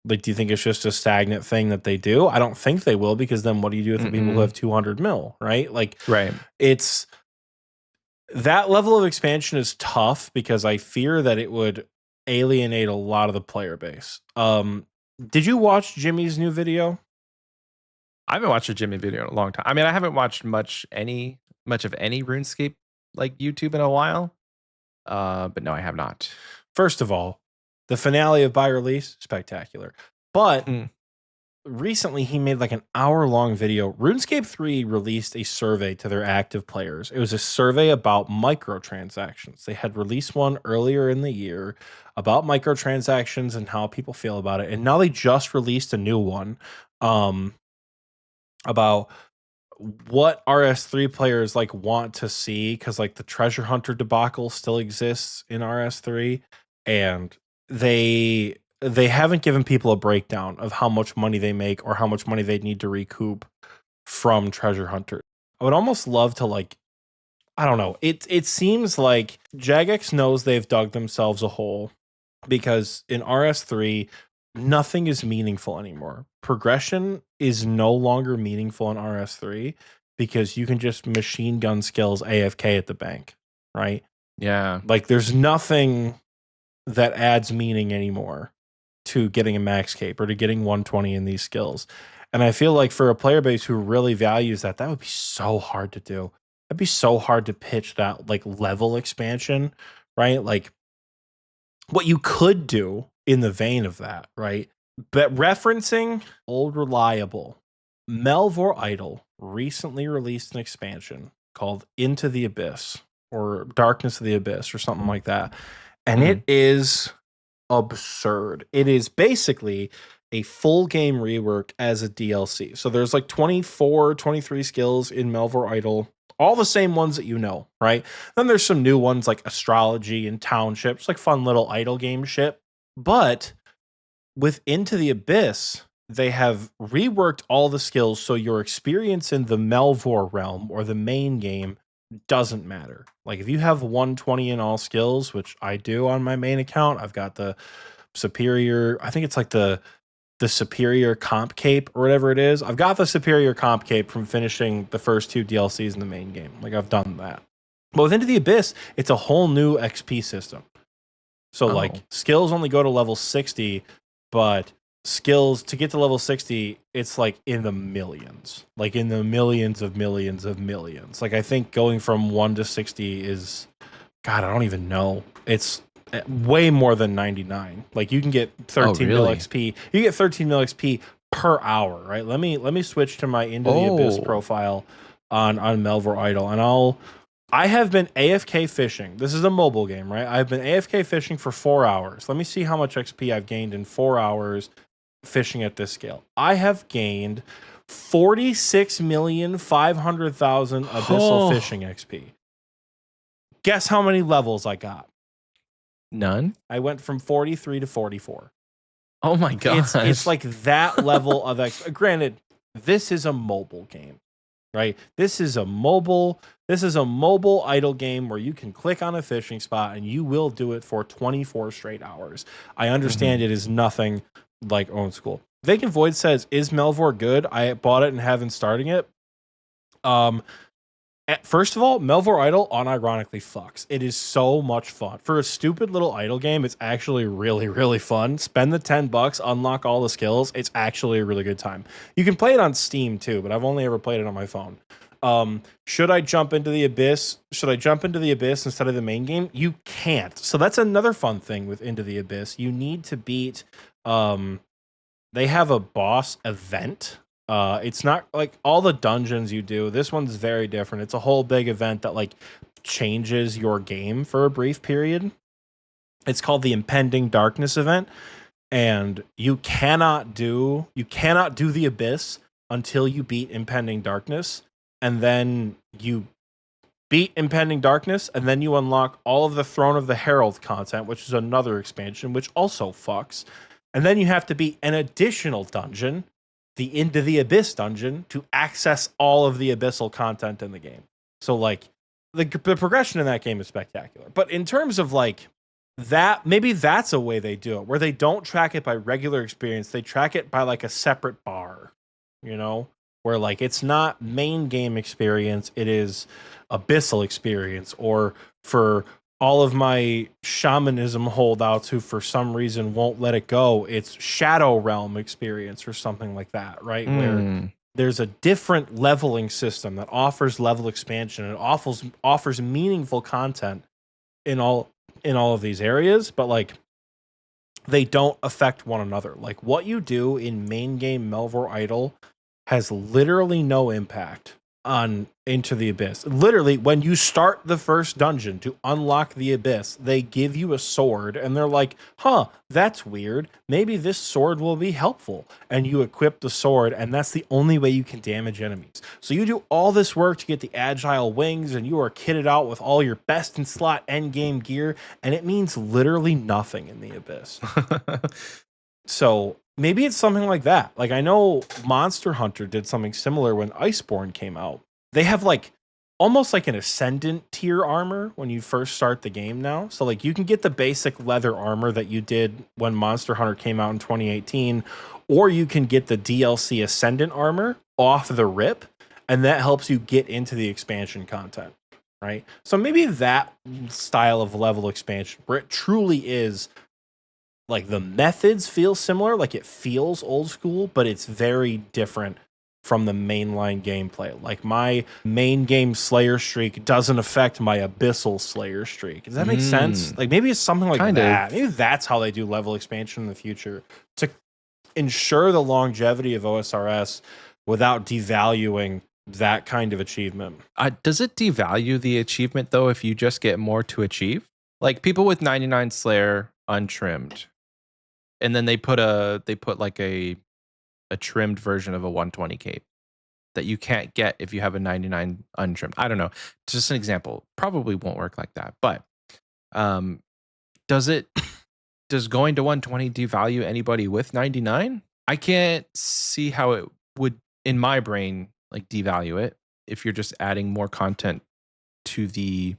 Like, do you think it's just a stagnant thing that they do? I don't think they will, because then what do you do with the people who have 200 mil, right? Like, Right. it's that level of expansion is tough because I fear that it would alienate a lot of the player base. Did you watch Jimmy's new video? I haven't watched a Jimmy video in a long time. I mean, I haven't watched much of any RuneScape like YouTube in a while. But no, I have not. First of all, the finale of by release, spectacular. But Mm. recently he made like an hour-long video. RuneScape 3 released a survey to their active players. It was a survey about microtransactions. They had released one earlier in the year about microtransactions and how people feel about it. And now they just released a new one about what RS3 players like want to see, because like the treasure hunter debacle still exists in RS3, and they haven't given people a breakdown of how much money they make or how much money they need to recoup from treasure hunters. I would almost love to, like, I don't know. It seems like Jagex knows they've dug themselves a hole, because in RS3 nothing is meaningful anymore. Progression is no longer meaningful in RS3 because you can just machine gun skills AFK at the bank, right? Yeah. Like, there's nothing that adds meaning anymore to getting a max cape or to getting 120 in these skills. And I feel like for a player base who really values that, that would be so hard to do. That'd be so hard to pitch that like level expansion, right? Like, what you could do in the vein of that, right? But referencing Old Reliable, Melvor Idol recently released an expansion called Into the Abyss, or Darkness of the Abyss or something like that. And Mhm. it is absurd. It is basically a full game rework as a DLC. So there's like 24, 23 skills in Melvor Idol, all the same ones that you know, right? Then there's some new ones like Astrology and Townships, like fun little idle game shit. But with Into the Abyss, they have reworked all the skills so your experience in the Melvor realm or the main game doesn't matter. Like if you have 120 in all skills, which I do on my main account, I've got the superior, I think it's like the superior comp cape or whatever it is. I've got the superior comp cape from finishing the first 2 DLCs in the main game. Like I've done that. But with Into the Abyss, it's a whole new XP system. So like skills only go to level 60, but skills to get to level 60, it's like in the millions. Like in the millions of millions of millions. Like I think going from 1 to 60 is, God, I don't even know. It's way more than 99. Like you can get 13 mil XP. You get 13 mil XP per hour, right? Let me switch to my Into the Abyss profile on Melvor Idol, and I have been AFK fishing. This is a mobile game, right? I've been AFK fishing for 4 hours. Let me see how much XP I've gained in 4 hours fishing at this scale. I have gained 46,500,000 abyssal fishing XP. Guess how many levels I got? None. I went from 43 to 44. Oh my god! It's like that level of XP. Granted, this is a mobile game, right? This is a mobile idle game where you can click on a fishing spot and you will do it for 24 straight hours. I understand it is nothing like Old School. Vacant Void says, "Is Melvor good? I bought it and haven't started it." First of all, Melvor Idol unironically fucks. It is so much fun. For a stupid little idle game, it's actually really, really fun. Spend the $10, unlock all the skills. It's actually a really good time. You can play it on Steam too, but I've only ever played it on my phone. Should I jump into the Abyss? Should I jump into the Abyss instead of the main game? You can't. So that's another fun thing with Into the Abyss. You need to beat, they have a boss event. It's not like all the dungeons you do. This one's very different. It's a whole big event that like changes your game for a brief period. It's called the Impending Darkness event, and you cannot do the Abyss until you beat Impending Darkness, and then you beat Impending Darkness, and then you unlock all of the Throne of the Herald content, which is another expansion, which also fucks. And then you have to beat an additional dungeon, the Into the Abyss dungeon, to access all of the abyssal content in the game. So like the progression in that game is spectacular. But in terms of like that, maybe that's a way they do it, where they don't track it by regular experience. They track it by like a separate bar, you know, where like it's not main game experience. It is abyssal experience. Or for all of my shamanism holdouts who for some reason won't let it go, it's Shadow Realm experience or something like that, right? Where there's a different leveling system that offers level expansion and offers meaningful content in all of these areas, but like they don't affect one another. Like what you do in main game Melvor Idol has literally no impact on Into the Abyss. Literally, when you start the first dungeon to unlock the Abyss, they give you a sword and they're like, huh, that's weird. Maybe this sword will be helpful. And you equip the sword, and that's the only way you can damage enemies. So you do all this work to get the agile wings, and you are kitted out with all your best in slot endgame gear, and it means literally nothing in the Abyss. So maybe it's something like that. Like I know Monster Hunter did something similar when Iceborne came out. They have like almost like an ascendant tier armor when you first start the game now. So like you can get the basic leather armor that you did when Monster Hunter came out in 2018, or you can get the DLC ascendant armor off the rip, and that helps you get into the expansion content, right? So maybe that style of level expansion where it truly is like the methods feel similar, like it feels old school, but it's very different from the mainline gameplay. Like my main game Slayer streak doesn't affect my abyssal Slayer streak. Does that make sense? Like maybe it's something like that. Maybe that's how they do level expansion in the future to ensure the longevity of OSRS without devaluing that kind of achievement. Does it devalue the achievement though if you just get more to achieve? Like people with 99 Slayer untrimmed, and then they put like a trimmed version of a 120 cape that you can't get if you have a 99 untrimmed. I don't know. Just an example. Probably won't work like that. But does going to 120 devalue anybody with 99? I can't see how it would in my brain like devalue it if you're just adding more content to the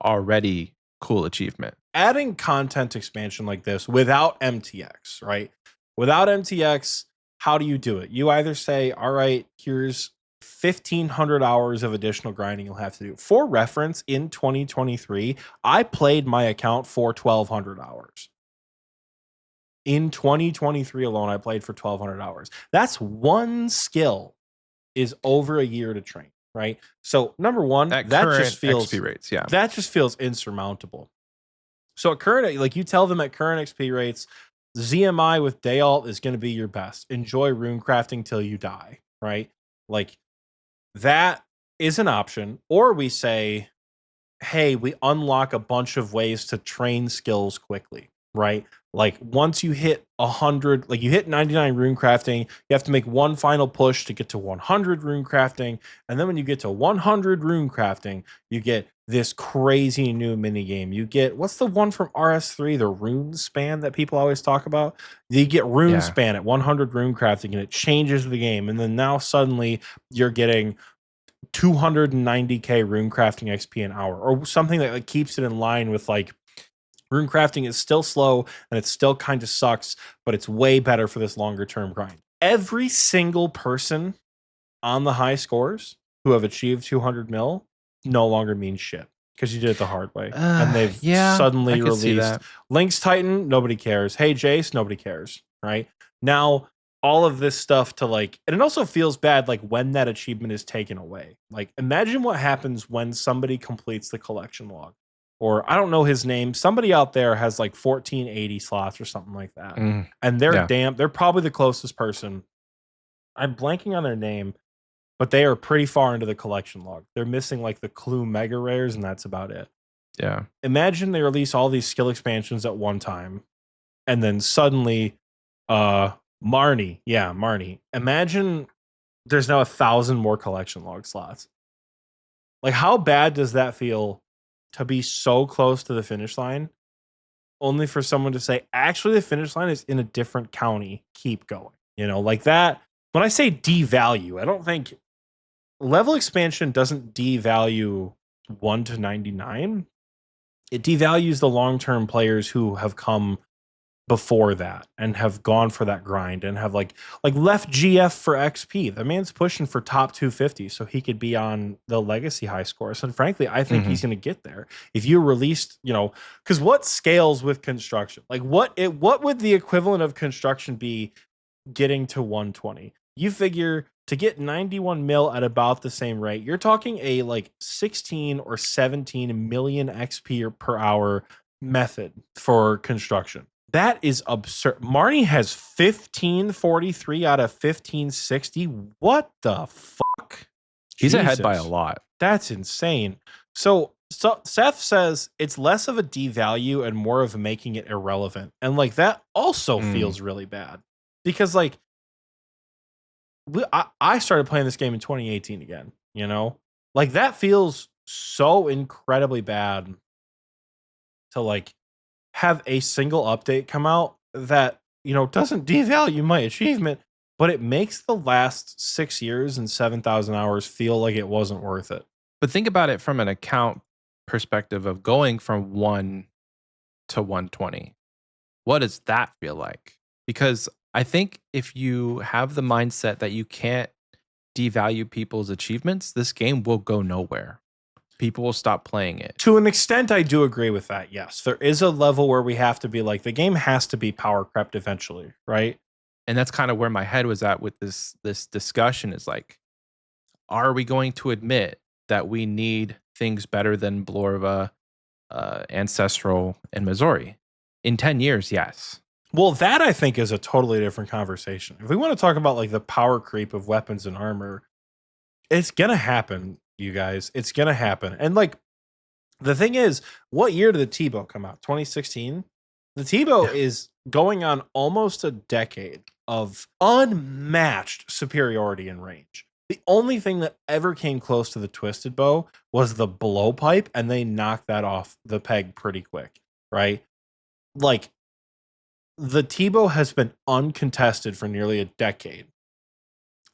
already cool achievement. Adding content expansion like this without MTX, right? Without MTX, how do you do it? You either say, all right, here's 1,500 hours of additional grinding you'll have to do. For reference, in 2023, I played my account for 1,200 hours. In 2023 alone, I played for 1,200 hours. That's one skill is over a year to train, right? So number one, that just feels XP rates, yeah. That just feels insurmountable. So at current, like you tell them at current XP rates, ZMI with day alt is going to be your best. Enjoy rune crafting till you die, right? Like that is an option. Or we say, hey, we unlock a bunch of ways to train skills quickly, right? Like once you hit 100, like you hit 99 rune crafting, you have to make one final push to get to 100 rune crafting. And then when you get to 100 rune crafting, you get this crazy new mini game. You get, what's the one from RS3, the rune span that people always talk about? You get rune span at 100 rune crafting and it changes the game. And then now suddenly you're getting 290k rune crafting XP an hour or something that like keeps it in line with like rune crafting is still slow and it still kind of sucks, but it's way better for this longer term grind. Every single person on the high scores who have achieved 200 mil no longer means shit because you did it the hard way. And they've suddenly released Link's Titan, nobody cares. Hey Jace, nobody cares, right? Now all of this stuff to like, and it also feels bad like when that achievement is taken away. Like imagine what happens when somebody completes the collection log. Or I don't know his name. Somebody out there has like 1480 slots or something like that. And they're they're probably the closest person. I'm blanking on their name, but they are pretty far into the collection log. They're missing like the clue mega rares, and that's about it. Yeah. Imagine they release all these skill expansions at one time, and then suddenly Marnie. Yeah, Marnie. Imagine there's now 1,000 more collection log slots. Like, how bad does that feel to be so close to the finish line, only for someone to say, actually, the finish line is in a different county. Keep going. You know, like that. When I say devalue, I don't think level expansion doesn't devalue 1 to 99. It devalues the long-term players who have come before that and have gone for that grind and have like left GF for XP. The man's pushing for top 250 so he could be on the legacy high scores. And frankly, I think he's going to get there. If you released, you know, because what scales with construction? Like what would the equivalent of construction be getting to 120? You figure to get 91 mil at about the same rate, you're talking a like 16 or 17 million XP per hour method for construction. That is absurd. Marnie has 1543 out of 1560. What the fuck? He's ahead by a lot. That's insane. So Seth says it's less of a devalue and more of making it irrelevant. And like that also feels really bad. Because like I started playing this game in 2018 again, you know? Like that feels so incredibly bad to like have a single update come out that, you know, doesn't devalue my achievement, but it makes the last 6 years and 7,000 hours feel like it wasn't worth it. But think about it from an account perspective of going from 1 to 120. What does that feel like? Because I think if you have the mindset that you can't devalue people's achievements, this game will go nowhere. People will stop playing it. To an extent, I do agree with that. Yes, there is a level where we have to be like, the game has to be power crept eventually, right? And that's kind of where my head was at with this discussion is like, are we going to admit that we need things better than Blorva, Ancestral, and Missouri? In 10 years, yes. Well, that I think is a totally different conversation. If we want to talk about like the power creep of weapons and armor, It's gonna happen, you guys. It's gonna happen. And like the thing is, what year did the Tebow come out? 2016. The Tebow Yeah. is going on almost a decade of unmatched superiority in range. The only thing that ever came close to the twisted bow was the blowpipe, and they knocked that off the peg pretty quick, right? Like the Tebow has been uncontested for nearly a decade.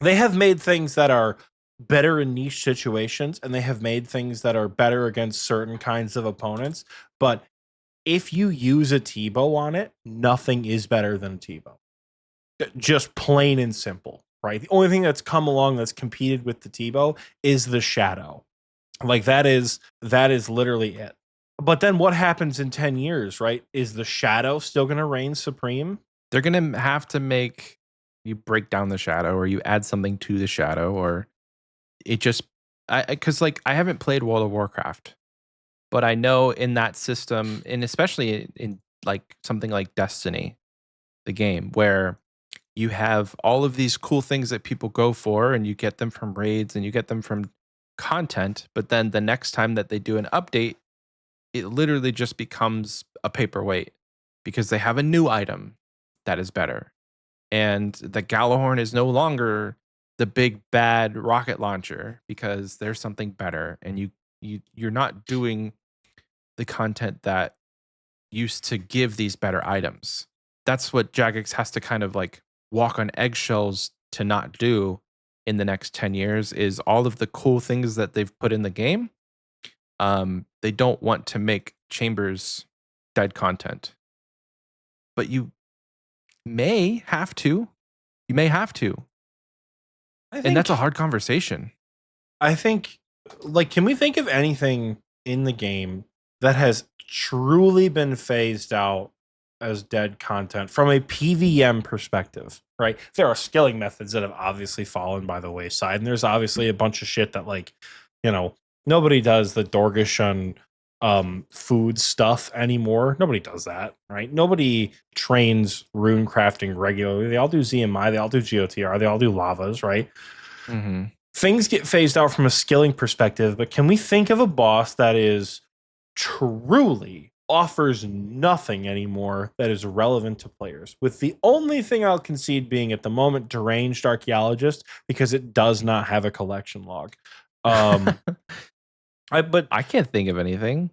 They have made things that are better in niche situations, and they have made things that are better against certain kinds of opponents. But if you use a Tebow on it, nothing is better than a Tebow. Just plain and simple, right? The only thing that's come along that's competed with the Tebow is the Shadow. Like that is literally it. But then what happens in 10 years, right? Is the Shadow still going to reign supreme? They're gonna have to make you break down the shadow, or you add something to the shadow, or it just because like I haven't played World of Warcraft, but I know in that system, and especially in like something like Destiny, the game, where you have all of these cool things that people go for, and you get them from raids and you get them from content, but then the next time that they do an update, it literally just becomes a paperweight because they have a new item that is better. And the Galahorn is no longer the big bad rocket launcher because there's something better, and you're not doing the content that used to give these better items. That's what Jagex has to kind of like walk on eggshells to not do in the next 10 years is all of the cool things that they've put in the game. They don't want to make Chambers dead content. But you may have to. You may have to. And that's a hard conversation. I think, like, can we think of anything in the game that has truly been phased out as dead content from a PVM perspective, right? There are skilling methods that have obviously fallen by the wayside, and there's obviously a bunch of shit that, like, nobody does the Dorgish on food stuff anymore. Nobody does that, right? Nobody trains rune crafting regularly. They all do ZMI, they all do GOTR, they all do lavas, right? Mm-hmm. Things get phased out from a skilling perspective, but can we think of a boss that is truly offers nothing anymore that is relevant to players? With the only thing I'll concede being at the moment Deranged Archaeologist, because it does not have a collection log. I can't think of anything.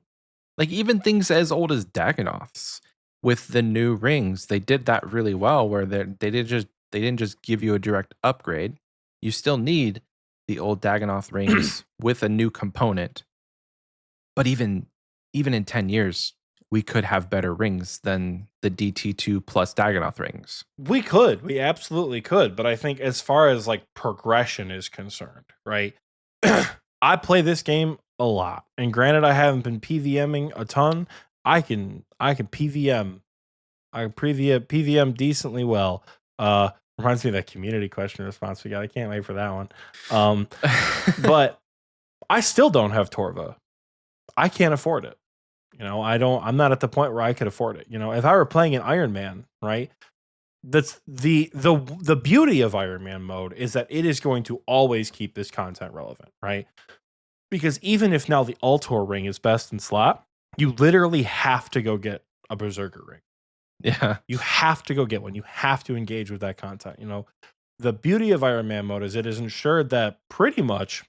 Like even things as old as Dagonoths with the new rings, they did that really well where they didn't just give you a direct upgrade. You still need the old Dagonoth rings with a new component. But even in 10 years, we could have better rings than the DT2 plus Dagonoth rings. We absolutely could, but I think as far as like progression is concerned, right? I play this game a lot, and granted, I haven't been PVMing a ton. I can PVM. I can PVM decently well. Reminds me of that community question response we got. I can't wait for that one. But I still don't have Torva. I can't afford it. I'm not at the point where I could afford it. If I were playing an Iron Man, right? That's the beauty of Iron Man mode is that it is going to always keep this content relevant, right? Because even if now the Altor ring is best in slot, you literally have to go get a Berserker ring. Yeah. You have to go get one. You have to engage with that content. The beauty of Iron Man mode is it is ensured that pretty much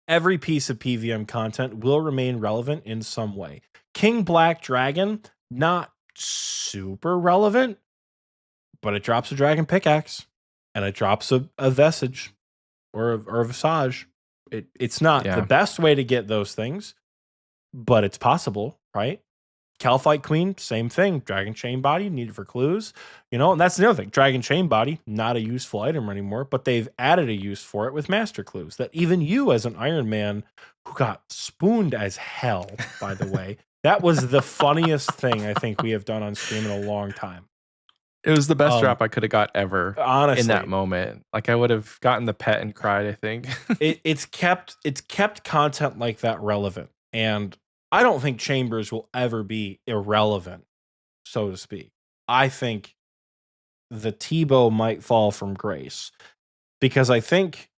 every piece of PVM content will remain relevant in some way. King Black Dragon, not super relevant, but it drops a dragon pickaxe and it drops a Vestige or a Visage. It's not the best way to get those things, but it's possible, right? Calphite Queen, same thing. Dragon Chain Body, needed for clues. And that's the other thing. Dragon Chain Body, not a useful item anymore, but they've added a use for it with Master Clues that even you as an Iron Man who got spooned as hell, by the way, that was the funniest thing I think we have done on stream in a long time. It was the best drop I could have got ever. Honestly, in that moment. Like I would have gotten the pet and cried, I think. it's kept content like that relevant. And I don't think Chambers will ever be irrelevant, so to speak. I think the Tebow might fall from grace because I think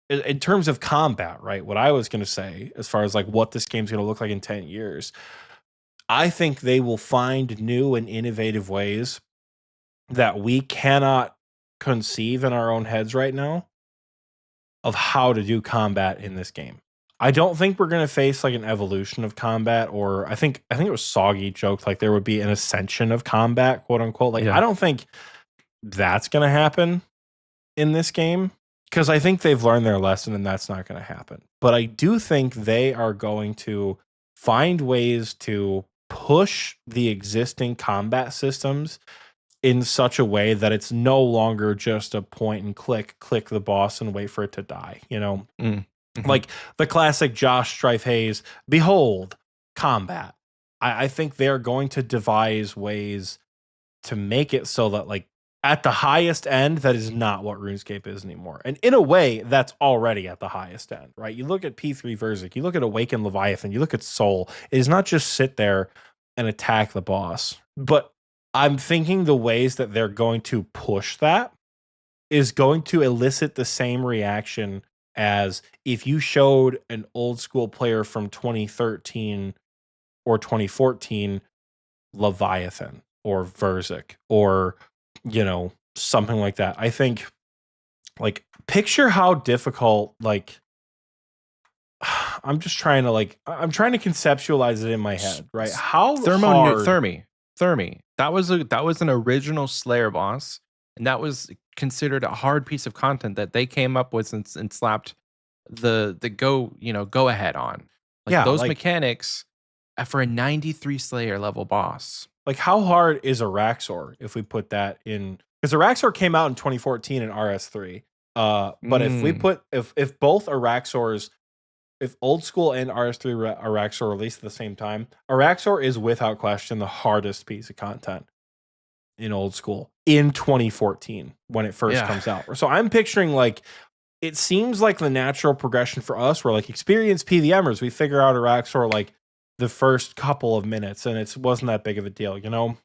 in terms of combat, right? What I was going to say, as far as like what this game's going to look like in 10 years, I think they will find new and innovative ways that we cannot conceive in our own heads right now of how to do combat in this game. I don't think we're going to face like an evolution of combat, or I think it was Soggy joked like there would be an ascension of combat, quote unquote. Like I don't think that's going to happen in this game, because I think they've learned their lesson and that's not going to happen. But I do think they are going to find ways to push the existing combat systems in such a way that it's no longer just a point and click the boss and wait for it to die, you know? Like the classic Josh Strife Hayes, behold, combat. I think they're going to devise ways to make it so that, like, at the highest end, that is not what RuneScape is anymore. And in a way, that's already at the highest end, right? You look at P3 Verzik, you look at Awakened Leviathan, you look at Soul. It is not just sit there and attack the boss. But I'm thinking the ways that they're going to push that is going to elicit the same reaction as if you showed an old school player from 2013 or 2014 Leviathan or Verzik or, you know, something like that. I think, like, picture how difficult, like, I'm trying to conceptualize it in my head, right? How Thermi. That was an original Slayer boss, and that was considered a hard piece of content that they came up with and slapped the go ahead on. Like, yeah, those like, mechanics for a 93 Slayer level boss. Like, how hard is Araxor if we put that in? Because Araxor came out in 2014 in RS3. But if both Araxors, if Old School and RS3 Araxor released at the same time, Araxor is without question the hardest piece of content in Old School in 2014 when it first comes out. So I'm picturing, like, it seems like the natural progression for us, where, like, experienced PVMers, we figure out Araxor like the first couple of minutes, and it wasn't that big of a deal, you know?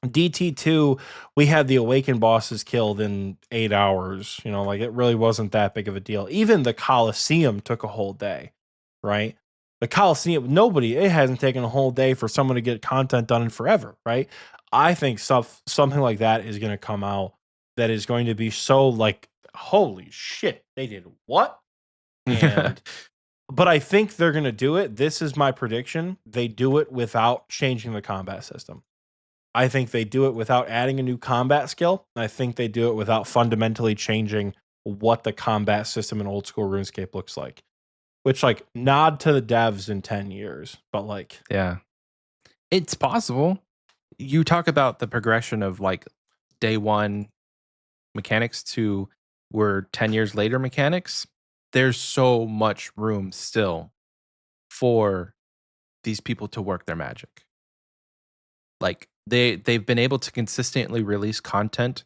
DT2, we had the Awakened bosses killed in 8 hours, you know, like, it really wasn't that big of a deal. Even the Coliseum took a whole day, right? The Coliseum, it hasn't taken a whole day for someone to get content done in forever, right? I think something like that is going to come out that is going to be so, like, holy shit, they did what? And but I think they're going to do it. This is my prediction. They do it without changing the combat system. I think they do it without adding a new combat skill. I think they do it without fundamentally changing what the combat system in Old School RuneScape looks like. Which, like, nod to the devs in 10 years. But, like, yeah, it's possible. You talk about the progression of, like, day one mechanics to we're 10 years later mechanics. There's so much room still for these people to work their magic. Like, they've been able to consistently release content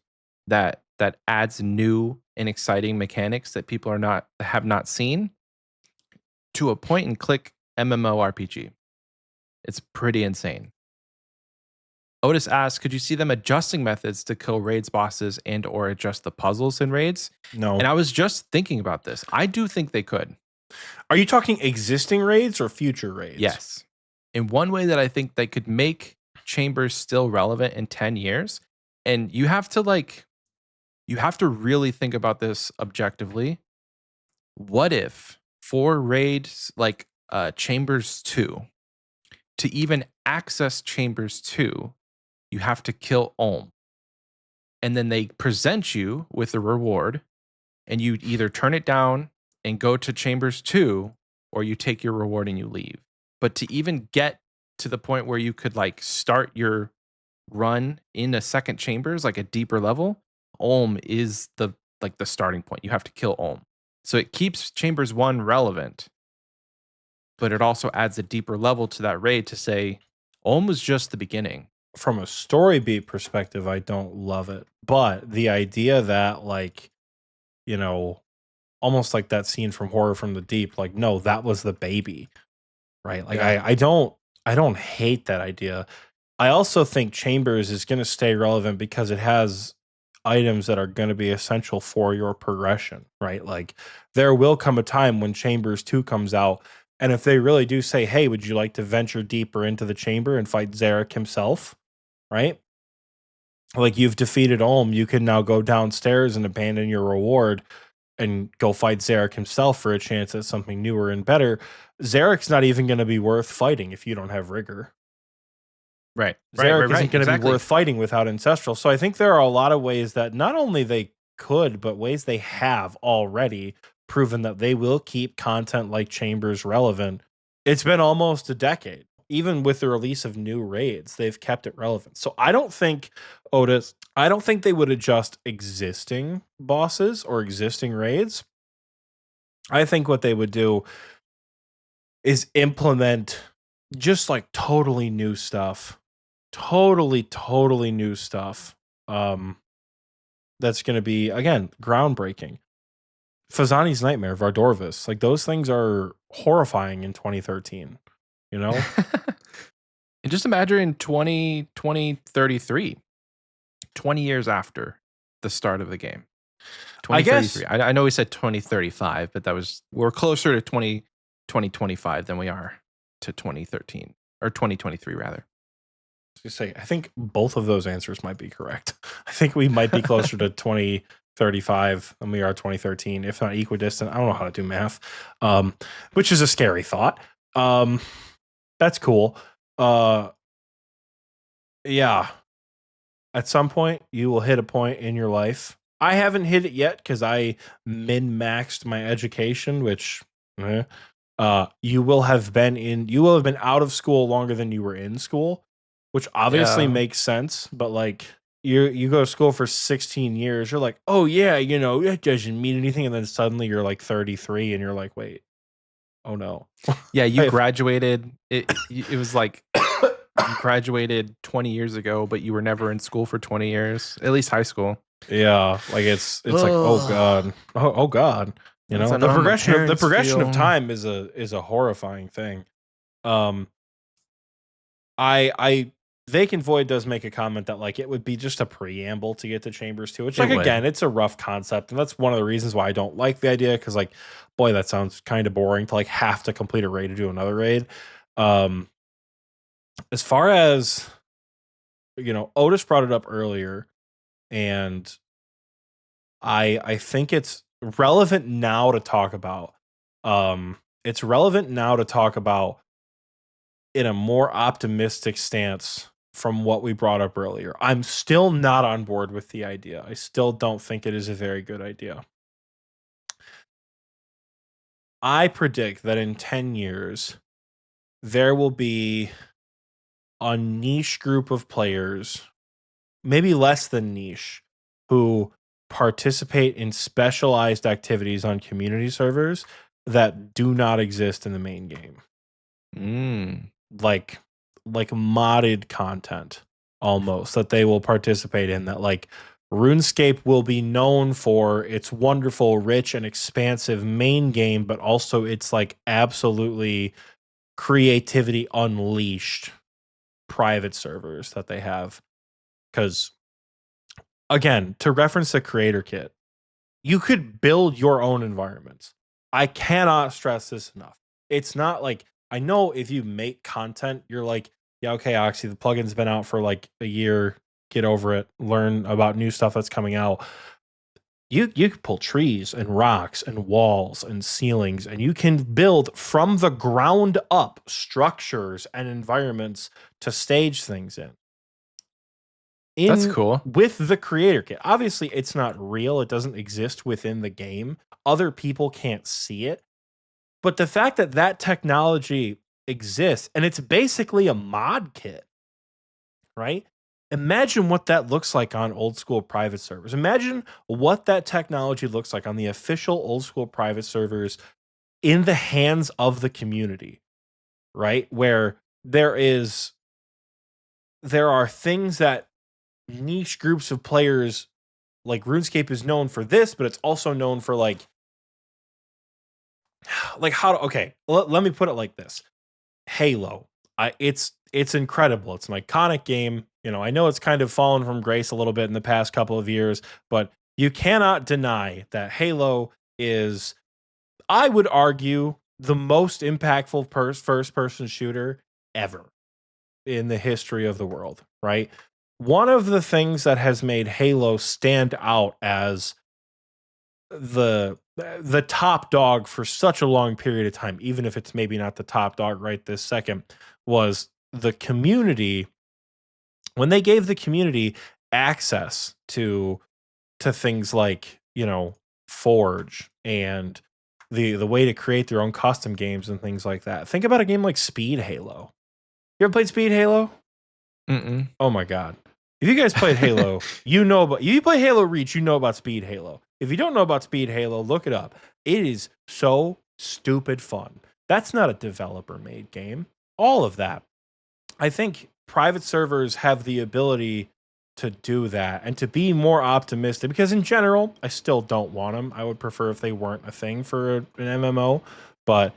that adds new and exciting mechanics that people have not seen to a point and click MMORPG. It's pretty insane. Otis asks, could you see them adjusting methods to kill raids bosses and or adjust the puzzles in raids? No. And I was just thinking about this. I do think they could. Are you talking existing raids or future raids? Yes. In one way that I think they could make chambers still relevant in 10 years, and you have to really think about this objectively. What if for raids like Chambers 2, to even access Chambers 2, you have to kill Olm. And then they present you with a reward, and you either turn it down and go to Chambers 2, or you take your reward and you leave. But to even get to the point where you could, like, start your run in a second Chambers, like a deeper level, Olm is the starting point. You have to kill Olm. So it keeps Chambers 1 relevant, but it also adds a deeper level to that raid to say Olm was just the beginning. From a story beat perspective, I don't love it. But the idea that, like, you know, almost like that scene from Horror from the Deep, like, no, that was the baby, right? Like, yeah. I don't hate that idea. I also think Chambers is going to stay relevant because it has items that are going to be essential for your progression, right? Like there will come a time when Chambers 2 comes out, and if they really do say, hey, would you like to venture deeper into the chamber and fight Zarek himself, right? Like you've defeated Ulm, you can now go downstairs and abandon your reward and go fight Zarek himself for a chance at something newer and better. Zarek's not even going to be worth fighting if you don't have rigor. Right. Zarek isn't going to Exactly. be worth fighting without Ancestral. So I think there are a lot of ways that not only they could, but ways they have already proven that they will keep content like Chambers relevant. It's been almost a decade. Even with the release of new raids, they've kept it relevant. So I don't think, Otis, I don't think they would adjust existing bosses or existing raids. I think what they would do is implement just like totally new stuff. Totally new stuff. That's going to be, again, groundbreaking. Fazani's Nightmare, Vardorvis, like those things are horrifying in 2013, you know? And just imagine 2033, 20 years after the start of the game. 2033. I know we said 2035, but we're closer to 2025 than we are to 2013 or 2023 rather. I think both of those answers might be correct. I think we might be closer to 2035 than we are 2013, if not equidistant. I don't know how to do math, which is a scary thought. That's cool. Yeah. At some point, you will hit a point in your life. I haven't hit it yet because I min-maxed my education, which you will have been out of school longer than you were in school, which obviously makes sense. But like you go to school for 16 years, you're like, oh yeah, it doesn't mean anything, and then suddenly you're like 33, and you're like, wait, oh no. Yeah, you graduated. It was like you graduated 20 years ago, but you were never in school for 20 years, at least high school. Yeah, like it's like, oh god, oh god. The progression of time is a horrifying thing. Vacant Void does make a comment that like it would be just a preamble to get to Chambers 2, which again, it's a rough concept, and that's one of the reasons why I don't like the idea, because like, boy, that sounds kind of boring to like have to complete a raid to do another raid. As far as Otis brought it up earlier, and I think it's relevant now to talk about. It's relevant now to talk about in a more optimistic stance from what we brought up earlier. I'm still not on board with the idea. I still don't think it is a very good idea. I predict that in 10 years, there will be a niche group of players, maybe less than niche, who participate in specialized activities on community servers that do not exist in the main game. Like modded content almost that they will participate in, that like RuneScape will be known for its wonderful, rich, and expansive main game, but also it's like absolutely creativity unleashed private servers that they have. Because again, to reference the creator kit, you could build your own environments. I cannot stress this enough. It's not like, I know if you make content, you're like, yeah, okay, Oxie, the plugin's been out for like a year. Get over it. Learn about new stuff that's coming out. You can pull trees and rocks and walls and ceilings, and you can build from the ground up structures and environments to stage things in. That's cool. With the creator kit. Obviously, it's not real. It doesn't exist within the game. Other people can't see it. But the fact that that technology exists, and it's basically a mod kit, right? Imagine what that looks like on old school private servers. Imagine what that technology looks like on the official old school private servers in the hands of the community, right? Where there are things that niche groups of players, like RuneScape is known for this, but it's also known for like how to, okay, let me put it like this. Halo, it's it's incredible. It's an iconic game. I know it's kind of fallen from grace a little bit in the past couple of years, but you cannot deny that Halo is, I would argue, the most impactful first person shooter ever in the history of the world, right? One of the things that has made Halo stand out as the top dog for such a long period of time, even if it's maybe not the top dog right this second, was the community. When they gave the community access to things like, Forge and the way to create their own custom games and things like that. Think about a game like Speed Halo. You ever played Speed Halo? Mm-mm. Oh my god. If you guys played Halo, you play Halo Reach, you know about Speed Halo. If you don't know about Speed Halo, look it up. It is so stupid fun. That's not a developer made game. All of that. I think private servers have the ability to do that and to be more optimistic, because in general, I still don't want them. I would prefer if they weren't a thing for an MMO, but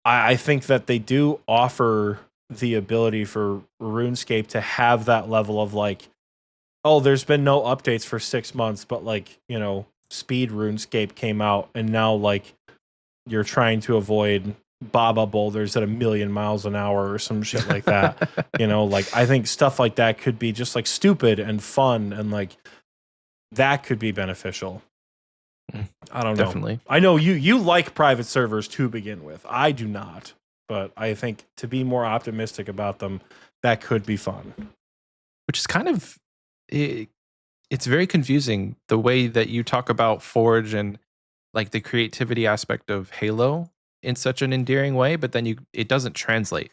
I think that they do offer the ability for RuneScape to have that level of like, oh, there's been no updates for 6 months, but like, Speed RuneScape came out and now like you're trying to avoid Baba boulders at 1,000,000 miles an hour or some shit like that. Like I think stuff like that could be just like stupid and fun, and like that could be beneficial. I don't know. Definitely. I know you like private servers to begin with. I do not, but I think to be more optimistic about them, that could be fun. Which is kind of it's very confusing the way that you talk about Forge and like the creativity aspect of Halo in such an endearing way, but then it doesn't translate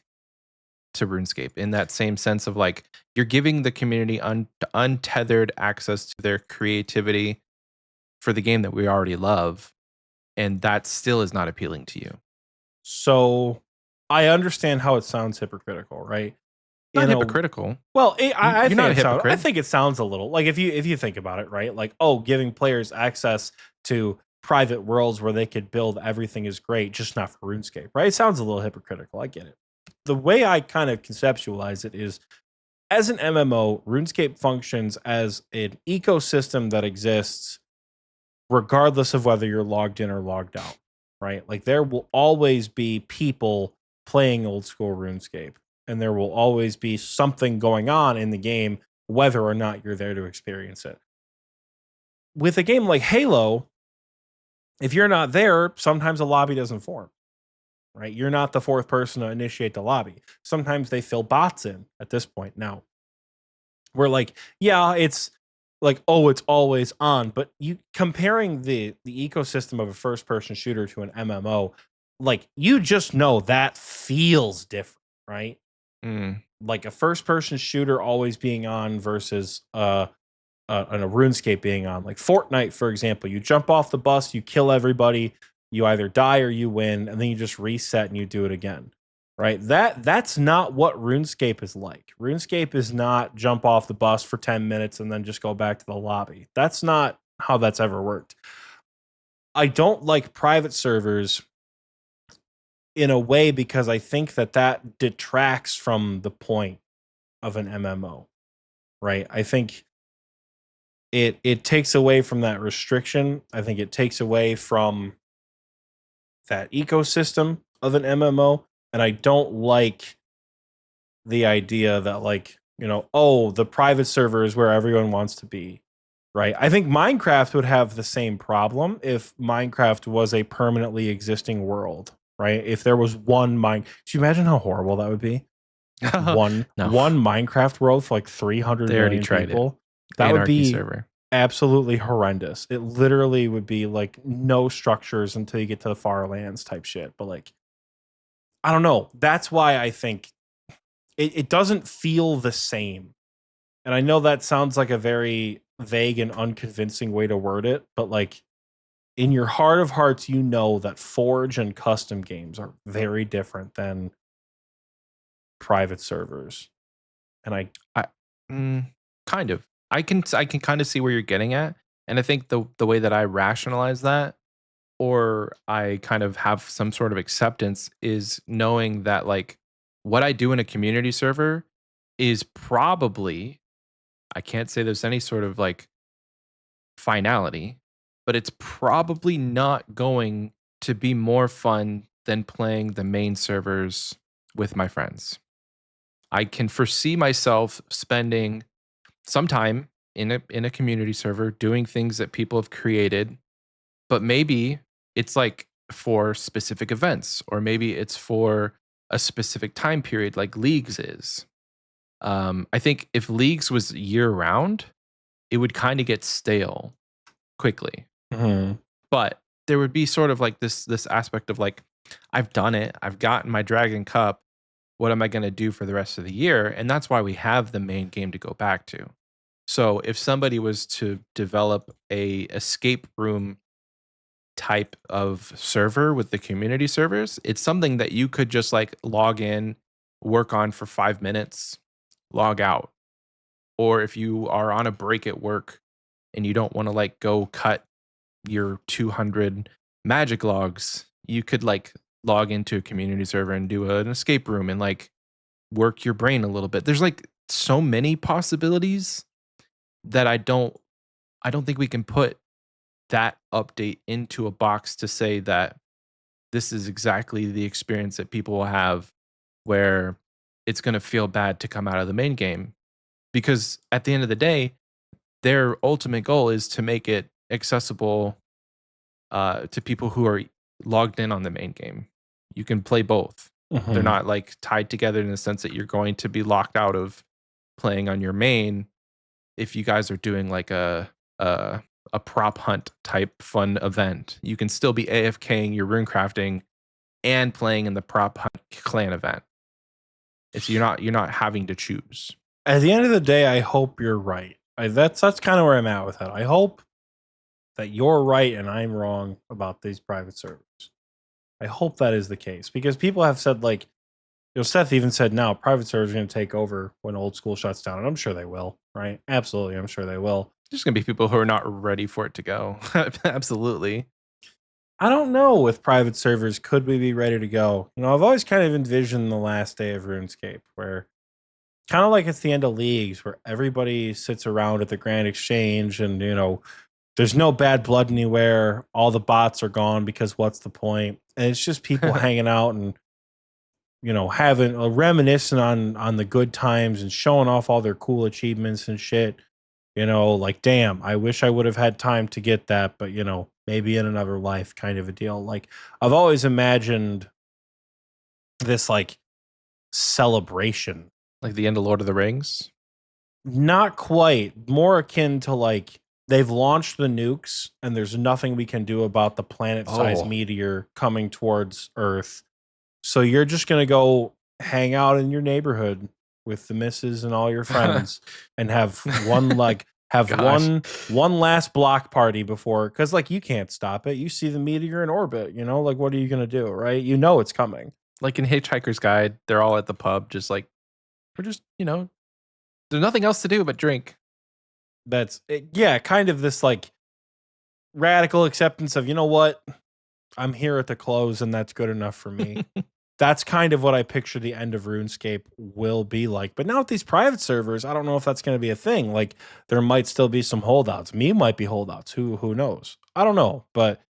to RuneScape in that same sense of like you're giving the community untethered access to their creativity for the game that we already love, and that still is not appealing to you. So I understand how it sounds hypocritical, right? Not hypocritical. Well, You're not a hypocrite. I think it sounds a little like, if you think about it, right? Like, oh, giving players access to private worlds where they could build everything is great, just not for RuneScape, right? It sounds a little hypocritical. I get it. The way I kind of conceptualize it is, as an MMO, RuneScape functions as an ecosystem that exists regardless of whether you're logged in or logged out, right? Like there will always be people playing old school RuneScape, and there will always be something going on in the game, whether or not you're there to experience it. With a game like Halo, if you're not there, sometimes a lobby doesn't form, right? You're not the fourth person to initiate the lobby. Sometimes they fill bots in at this point. Now, we're like, yeah, it's like, oh, it's always on. But you comparing the ecosystem of a first person shooter to an MMO, like you just know that feels different, right? Like a first person shooter always being on versus a RuneScape being on. Like Fortnite, for example, you jump off the bus, you kill everybody, you either die or you win, and then you just reset and you do it again. Right? That's not what RuneScape is like. RuneScape is not jump off the bus for 10 minutes and then just go back to the lobby. That's not how that's ever worked. I don't like private servers in a way because I think that detracts from the point of an MMO. Right? I think it takes away from that restriction. I think it takes away from that ecosystem of an MMO. And I don't like the idea that like, oh, the private server is where everyone wants to be, right? I think Minecraft would have the same problem if Minecraft was a permanently existing world, right? If there was one could you imagine how horrible that would be? One Minecraft world for like 300 million people. That would be server. Absolutely horrendous. It literally would be like no structures until you get to the far lands type shit. But like, I don't know. That's why I think it doesn't feel the same. And I know that sounds like a very vague and unconvincing way to word it, but like in your heart of hearts, you know that Forge and custom games are very different than private servers. And I kind of. I can kind of see where you're getting at. And I think the way that I rationalize that, or I kind of have some sort of acceptance, is knowing that like what I do in a community server is probably, I can't say there's any sort of like finality, but it's probably not going to be more fun than playing the main servers with my friends. I can foresee myself spending some time in a community server doing things that people have created, but maybe it's like for specific events, or maybe it's for a specific time period like Leagues is. I think if Leagues was year round, it would kind of get stale quickly. Mhm. But there would be sort of like this aspect of like, I've done it, I've gotten my Dragon Cup. What am I going to do for the rest of the year? And that's why we have the main game to go back to. So if somebody was to develop a escape room type of server with the community servers, it's something that you could just like log in, work on for 5 minutes, log out. Or if you are on a break at work and you don't want to like go cut your 200 magic logs, you could like log into a community server and do an escape room and like work your brain a little bit. There's like so many possibilities that I don't think we can put that update into a box to say that this is exactly the experience that people will have, where it's going to feel bad to come out of the main game, because at the end of the day their ultimate goal is to make it accessible to people who are logged in on the main game. You can play both. They're Mhm. not like tied together in the sense that you're going to be locked out of playing on your main if you guys are doing like a a prop hunt type fun event. You can still be AFKing your rune crafting and playing in the prop hunt clan event. It's you're not having to choose. At the end of the day, I hope you're right. That's kind of where I'm at with that. I hope that you're right and I'm wrong about these private servers. I hope that is the case because people have said like, Seth even said now private servers are going to take over when Old School shuts down, and I'm sure they will. Right? Absolutely, I'm sure they will. There's gonna be people who are not ready for it to go. Absolutely. I don't know with private servers, could we be ready to go? I've always kind of envisioned the last day of RuneScape where kind of like it's the end of Leagues where everybody sits around at the Grand Exchange and, there's no bad blood anywhere. All the bots are gone because what's the point? And it's just people hanging out and, having reminiscing on the good times and showing off all their cool achievements and shit. Like, damn, I wish I would have had time to get that, but maybe in another life kind of a deal. Like, I've always imagined this like celebration. Like the end of Lord of the Rings. Not quite, more akin to like they've launched the nukes and there's nothing we can do about the planet-sized Oh. meteor coming towards Earth. So you're just going to go hang out in your neighborhood with the missus and all your friends and have one like have Gosh. one last block party before, cuz like you can't stop it. You see the meteor in orbit, like what are you going to do, right? It's coming. Like in Hitchhiker's Guide, they're all at the pub, just like, we're just, there's nothing else to do but drink. That's it, yeah, kind of this like radical acceptance of, what? I'm here at the close and that's good enough for me. That's kind of what I picture the end of RuneScape will be like. But now with these private servers, I don't know if that's going to be a thing. Like there might still be some holdouts. Me might be holdouts. Who knows? I don't know, but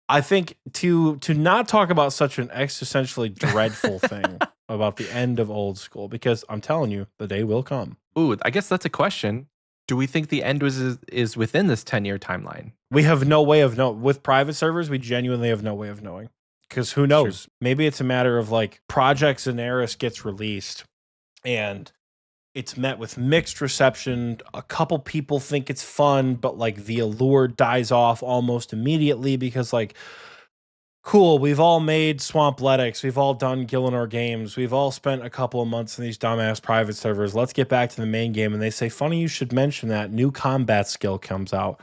I think to not talk about such an existentially dreadful thing about the end of Old School, because I'm telling you, the day will come. Ooh, I guess that's a question. Do we think the end is within this 10-year timeline? We have no way of knowing. With private servers, we genuinely have no way of knowing. Because who True. knows? Maybe it's a matter of like Project Zenaris gets released and it's met with mixed reception. A couple people think it's fun, but like the allure dies off almost immediately because like, cool, we've all made Swampletics, we've all done Gillinor games, we've all spent a couple of months in these dumbass private servers. Let's get back to the main game. And they say, funny you should mention that, new combat skill comes out.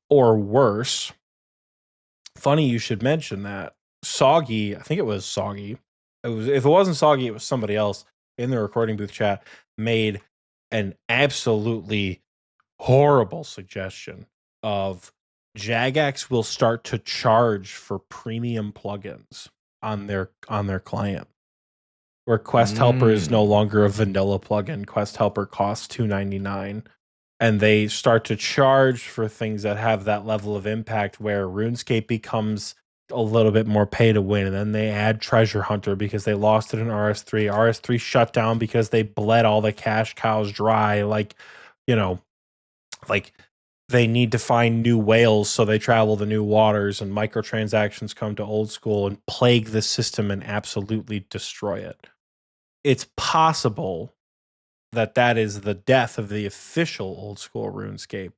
Or worse, funny you should mention that. Soggy, I think it was Soggy. If it wasn't Soggy, it was somebody else in the recording booth chat made an absolutely horrible suggestion of Jagex will start to charge for premium plugins on their client. where Quest Helper is no longer a vanilla plugin. Quest Helper costs $2.99, and they start to charge for things that have that level of impact, where RuneScape becomes a little bit more pay to win. And then they add Treasure Hunter because they lost it in RS3. RS3 shut down because they bled all the cash cows dry. Like, you know, like they need to find new whales, so they travel the new waters, and microtransactions come to Old School and plague the system and absolutely destroy it. It's possible that that is the death of the official Old School RuneScape.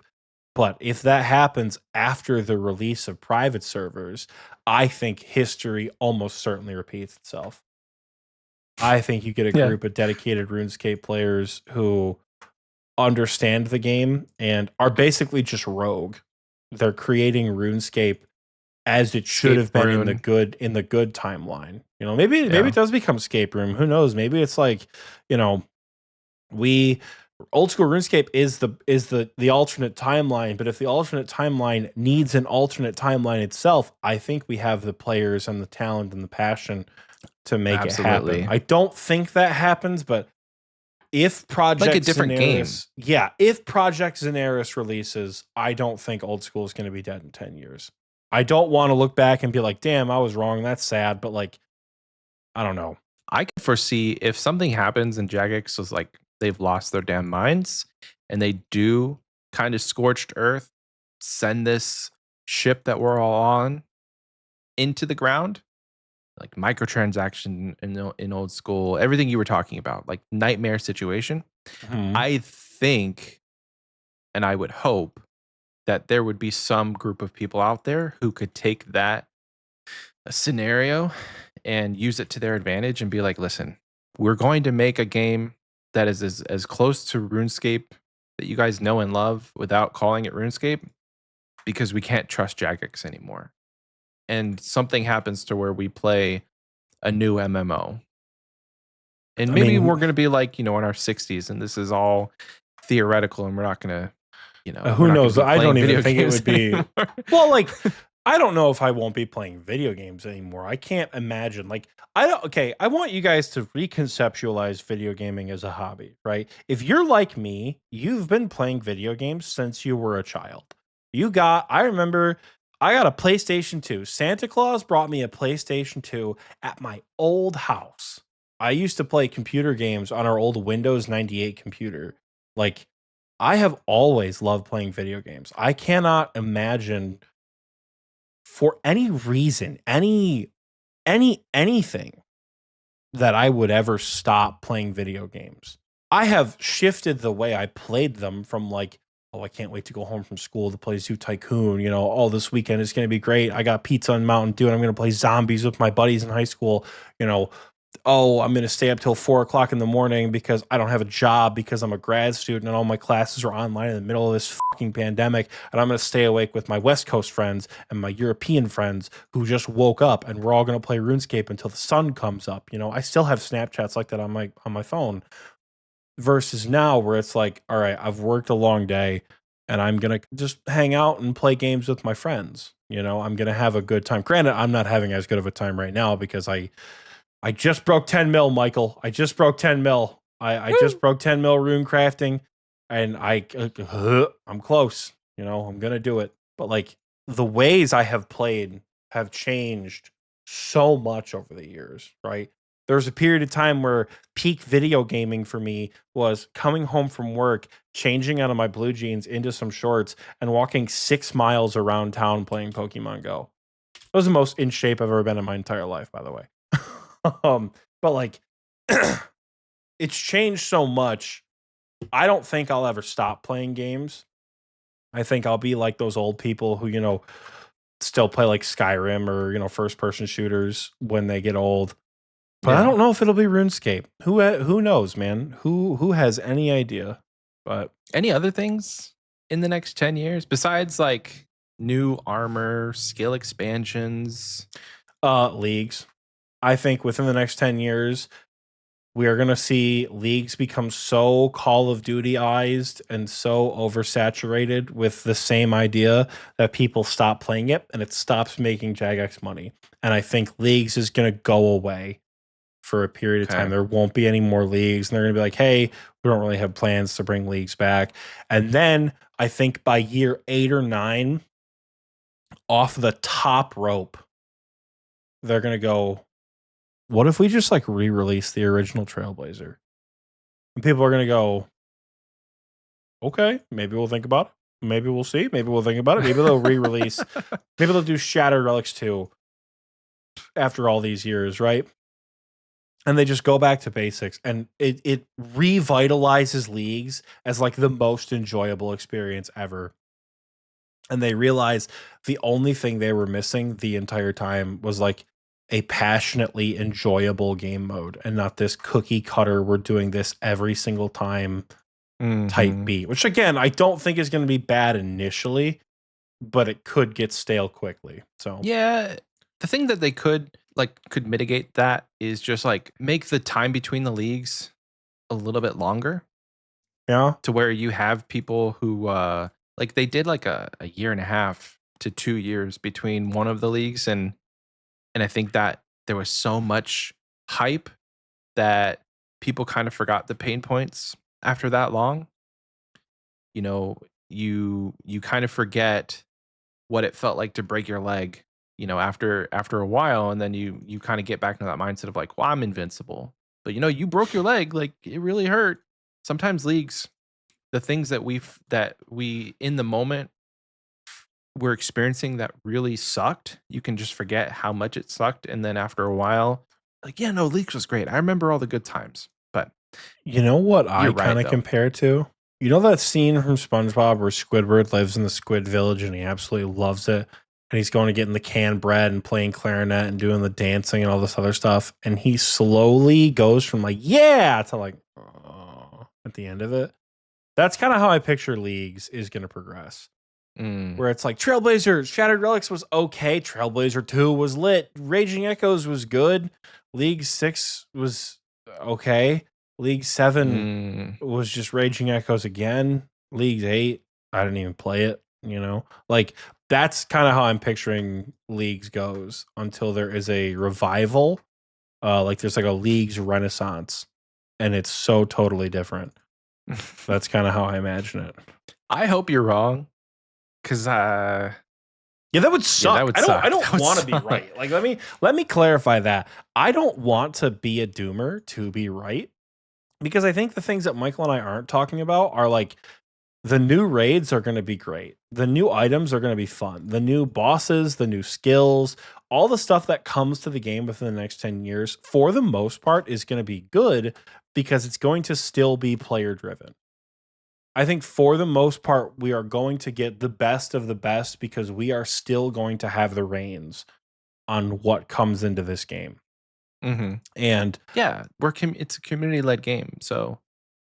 But if that happens after the release of private servers, I think history almost certainly repeats itself. I think you get a group of dedicated RuneScape players who understand the game and are basically just rogue. They're creating RuneScape as it should have been in the good timeline. You know, maybe it does become Escape Room. Who knows? Maybe it's like, you know, Old School RuneScape is the alternate timeline, but if the alternate timeline needs an alternate timeline itself, I think we have the players and the talent and the passion to make it happen. I don't think that happens, but if Project like a different Xenaris, if Project Xenaris releases, I don't think Old School is going to be dead in 10 years. I don't want to look back and be like, damn, I was wrong. That's sad. But like, I don't know. I can foresee if something happens and Jagex was like, they've lost their damn minds and they do kind of scorched earth, send this ship that we're all on into the ground, like microtransaction in Old School, everything you were talking about, like nightmare situation. I think, and I would hope that there would be some group of people out there who could take that scenario and use it to their advantage and be like, listen, we're going to make a game that is as close to RuneScape that you guys know and love without calling it RuneScape, because we can't trust Jagex anymore. And something happens to where we play a new MMO. And maybe we're going to be like, you know, in our 60s and this is all theoretical and we're not going to, you know, who knows? I don't even think it would be. Well, like, I don't know if I won't be playing video games anymore. I can't imagine. Like, I want you guys to reconceptualize video gaming as a hobby, right? If you're like me, you've been playing video games since you were a child. I remember I got a PlayStation 2. Santa Claus brought me a PlayStation 2 at my old house. I used to play computer games on our old Windows 98 computer. Like, I have always loved playing video games. I cannot imagine, for any reason, anything, that I would ever stop playing video games. I have shifted the way I played them from like, oh, I can't wait to go home from school to play Zoo Tycoon. You know, oh, this weekend is going to be great. I got pizza and Mountain Dew and I'm going to play zombies with my buddies in high school. You know, oh, I'm going to stay up till 4 o'clock in the morning because I don't have a job because I'm a grad student and all my classes are online in the middle of this fucking pandemic. And I'm going to stay awake with my West Coast friends and my European friends who just woke up, and we're all going to play RuneScape until the sun comes up. You know, I still have Snapchats like that on my phone. Versus now where it's like, all right, I've worked a long day and I'm going to just hang out and play games with my friends. You know, I'm going to have a good time. Granted, I'm not having as good of a time right now because I just broke 10 mil, Michael. I just broke 10 mil. I just broke 10 mil rune crafting, and I'm close. You know, I'm going to do it. But like, the ways I have played have changed so much over the years, right? There was a period of time where peak video gaming for me was coming home from work, changing out of my blue jeans into some shorts, and walking 6 miles around town playing Pokemon Go. It was the most in shape I've ever been in my entire life, by the way. But like, it's changed so much. I don't think I'll ever stop playing games. I think I'll be like those old people who, you know, still play like Skyrim or, you know, first person shooters when they get old. But I don't know if it'll be RuneScape. Who knows, man? Who has any idea? But any other things in the next 10 years besides like new armor, skill expansions? Leagues. I think within the next 10 years, we are going to see leagues become so Call of Duty-ized and so oversaturated with the same idea that people stop playing it and it stops making Jagex money. And I think leagues is going to go away for a period of time. Okay. There won't be any more leagues, and they're going to be like, hey, we don't really have plans to bring leagues back. And then I think by year 8 or 9, off the top rope, they're going to go, what if we just like re-release the original Trailblazer? And people are going to go, okay, maybe we'll think about it. Maybe we'll see. Maybe we'll think about it. Maybe they'll re-release. Maybe they'll do Shattered Relics 2 after all these years, right? And they just go back to basics, and it revitalizes leagues as like the most enjoyable experience ever. And they realize the only thing they were missing the entire time was like a passionately enjoyable game mode, and not this cookie cutter, we're doing this every single time type Mhm. beat, which again, I don't think is going to be bad initially, but it could get stale quickly. So Yeah, the thing that they could mitigate that is just like make the time between the leagues a little bit longer yeah, to where you have people who like they did like a year and a half to 2 years between one of the leagues, and I think that there was so much hype that people kind of forgot the pain points after that long. You know, you kind of forget what it felt like to break your leg, after a while, and then you kind of get back into that mindset of like, well, I'm invincible. But you broke your leg, like it really hurt. Sometimes leagues, the things that we in the moment we're experiencing that really sucked, you can just forget how much it sucked, and then after a while, like, yeah, no, leagues was great. I remember all the good times. But you know what you're I kind right of though. compare to? You know that scene from SpongeBob where Squidward lives in the Squid Village and he absolutely loves it, and he's going to getting the canned bread and playing clarinet and doing the dancing and all this other stuff, and he slowly goes from like yeah to like oh, at the end of it. That's kind of how I picture leagues is going to progress. Mm, Where it's like Trailblazer, Shattered Relics was okay. Trailblazer 2 was lit. Raging Echoes was good. League 6 was okay. League 7 mm. was just Raging Echoes again. League 8, I didn't even play it, you know? Like that's kind of how I'm picturing leagues goes until there is a revival. Like there's like a league's renaissance, and it's so totally different. That's kind of how I imagine it. I hope you're wrong, because Yeah, that would yeah, that suck. would I suck. don't That would want to be suck. right. Like let me clarify that. I don't want to be a doomer to be right, because I think the things that Michael and I aren't talking about are like the new raids are going to be great. The new items are going to be fun. The new bosses, the new skills, all the stuff that comes to the game within the next 10 years for the most part is going to be good because it's going to still be player driven. I think for the most part, we are going to get the best of the best because we are still going to have the reins on what comes into this game. Hmm. And Yeah, it's a community led game, so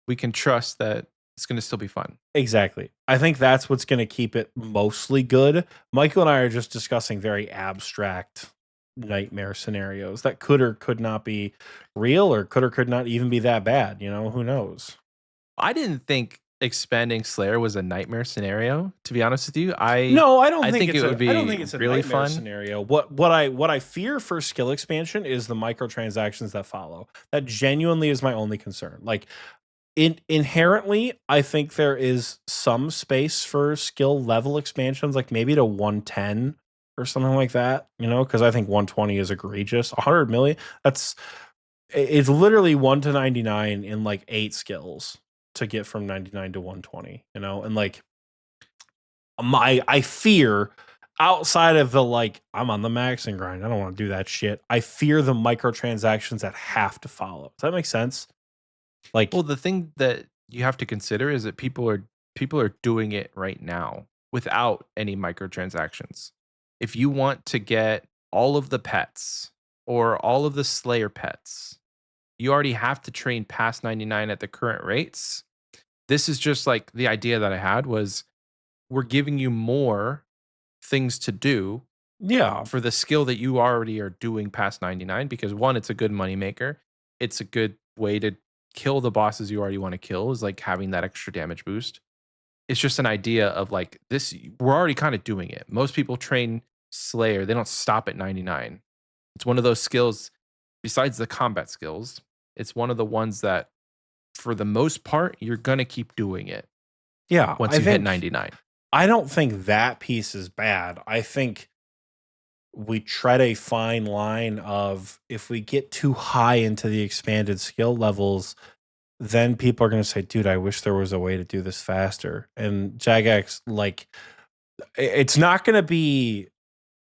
we can trust that it's going to still be fun. exactly, I think that's what's going to keep it mostly good. Michael and I are just discussing very abstract nightmare scenarios that could or could not be real or could not even be that bad. You know, who knows? I didn't think expanding Slayer was a nightmare scenario. To be honest with you, I No, I think it would I don't be think it's a really nightmare fun. scenario. What I fear for skill expansion is the microtransactions that follow. That genuinely is my only concern. Like inherently, I think there is some space for skill level expansions, like maybe to 110 or something like that, you know, because I think 120 is egregious. 100 million, that's it's literally 1 to 99 in like 8 skills to get from 99 to 120, you know, and like I fear outside of the like I'm on the max and grind. I don't want to do that shit. I fear the microtransactions that have to follow. Does that make sense? Well, Like, the thing that you have to consider is that people are doing it right now without any microtransactions. If you want to get all of the pets or all of the Slayer pets, you already have to train past 99 at the current rates. This is just like the idea that I had was we're giving you more things to do yeah, for the skill that you already are doing past 99, because one, it's a good money maker. It's a good way to kill the bosses you already want to kill, is like having that extra damage boost. It's just an idea of like this, we're already kind of doing it. Most people train Slayer, they don't stop at 99. It's one of those skills. besides the combat skills, it's one of the ones that, for the most part, you're gonna keep doing it Yeah, once you hit 99. I don't think that piece is bad. I think we tread a fine line of, if we get too high into the expanded skill levels, then people are going to say, dude, I wish there was a way to do this faster. And Jagex, like, it's not going to be,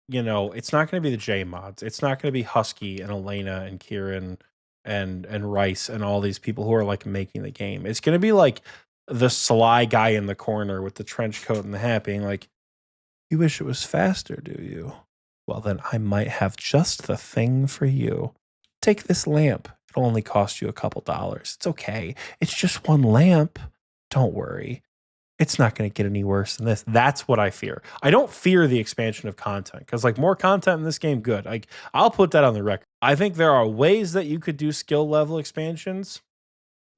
it's not going to be the J mods. It's not going to be Husky and Elena and Kieran and Rice and all these people who are like making the game. It's going to be like the sly guy in the corner with the trench coat and the hat being like, you wish it was faster, do you? Well, then I might have just the thing for you. Take this lamp. It'll only cost you a couple dollars. It's okay. It's just one lamp. Don't worry. It's not going to get any worse than this. That's what I fear. I don't fear the expansion of content, because like more content in this game, good. Like, I'll put that on the record. I think there are ways that you could do skill level expansions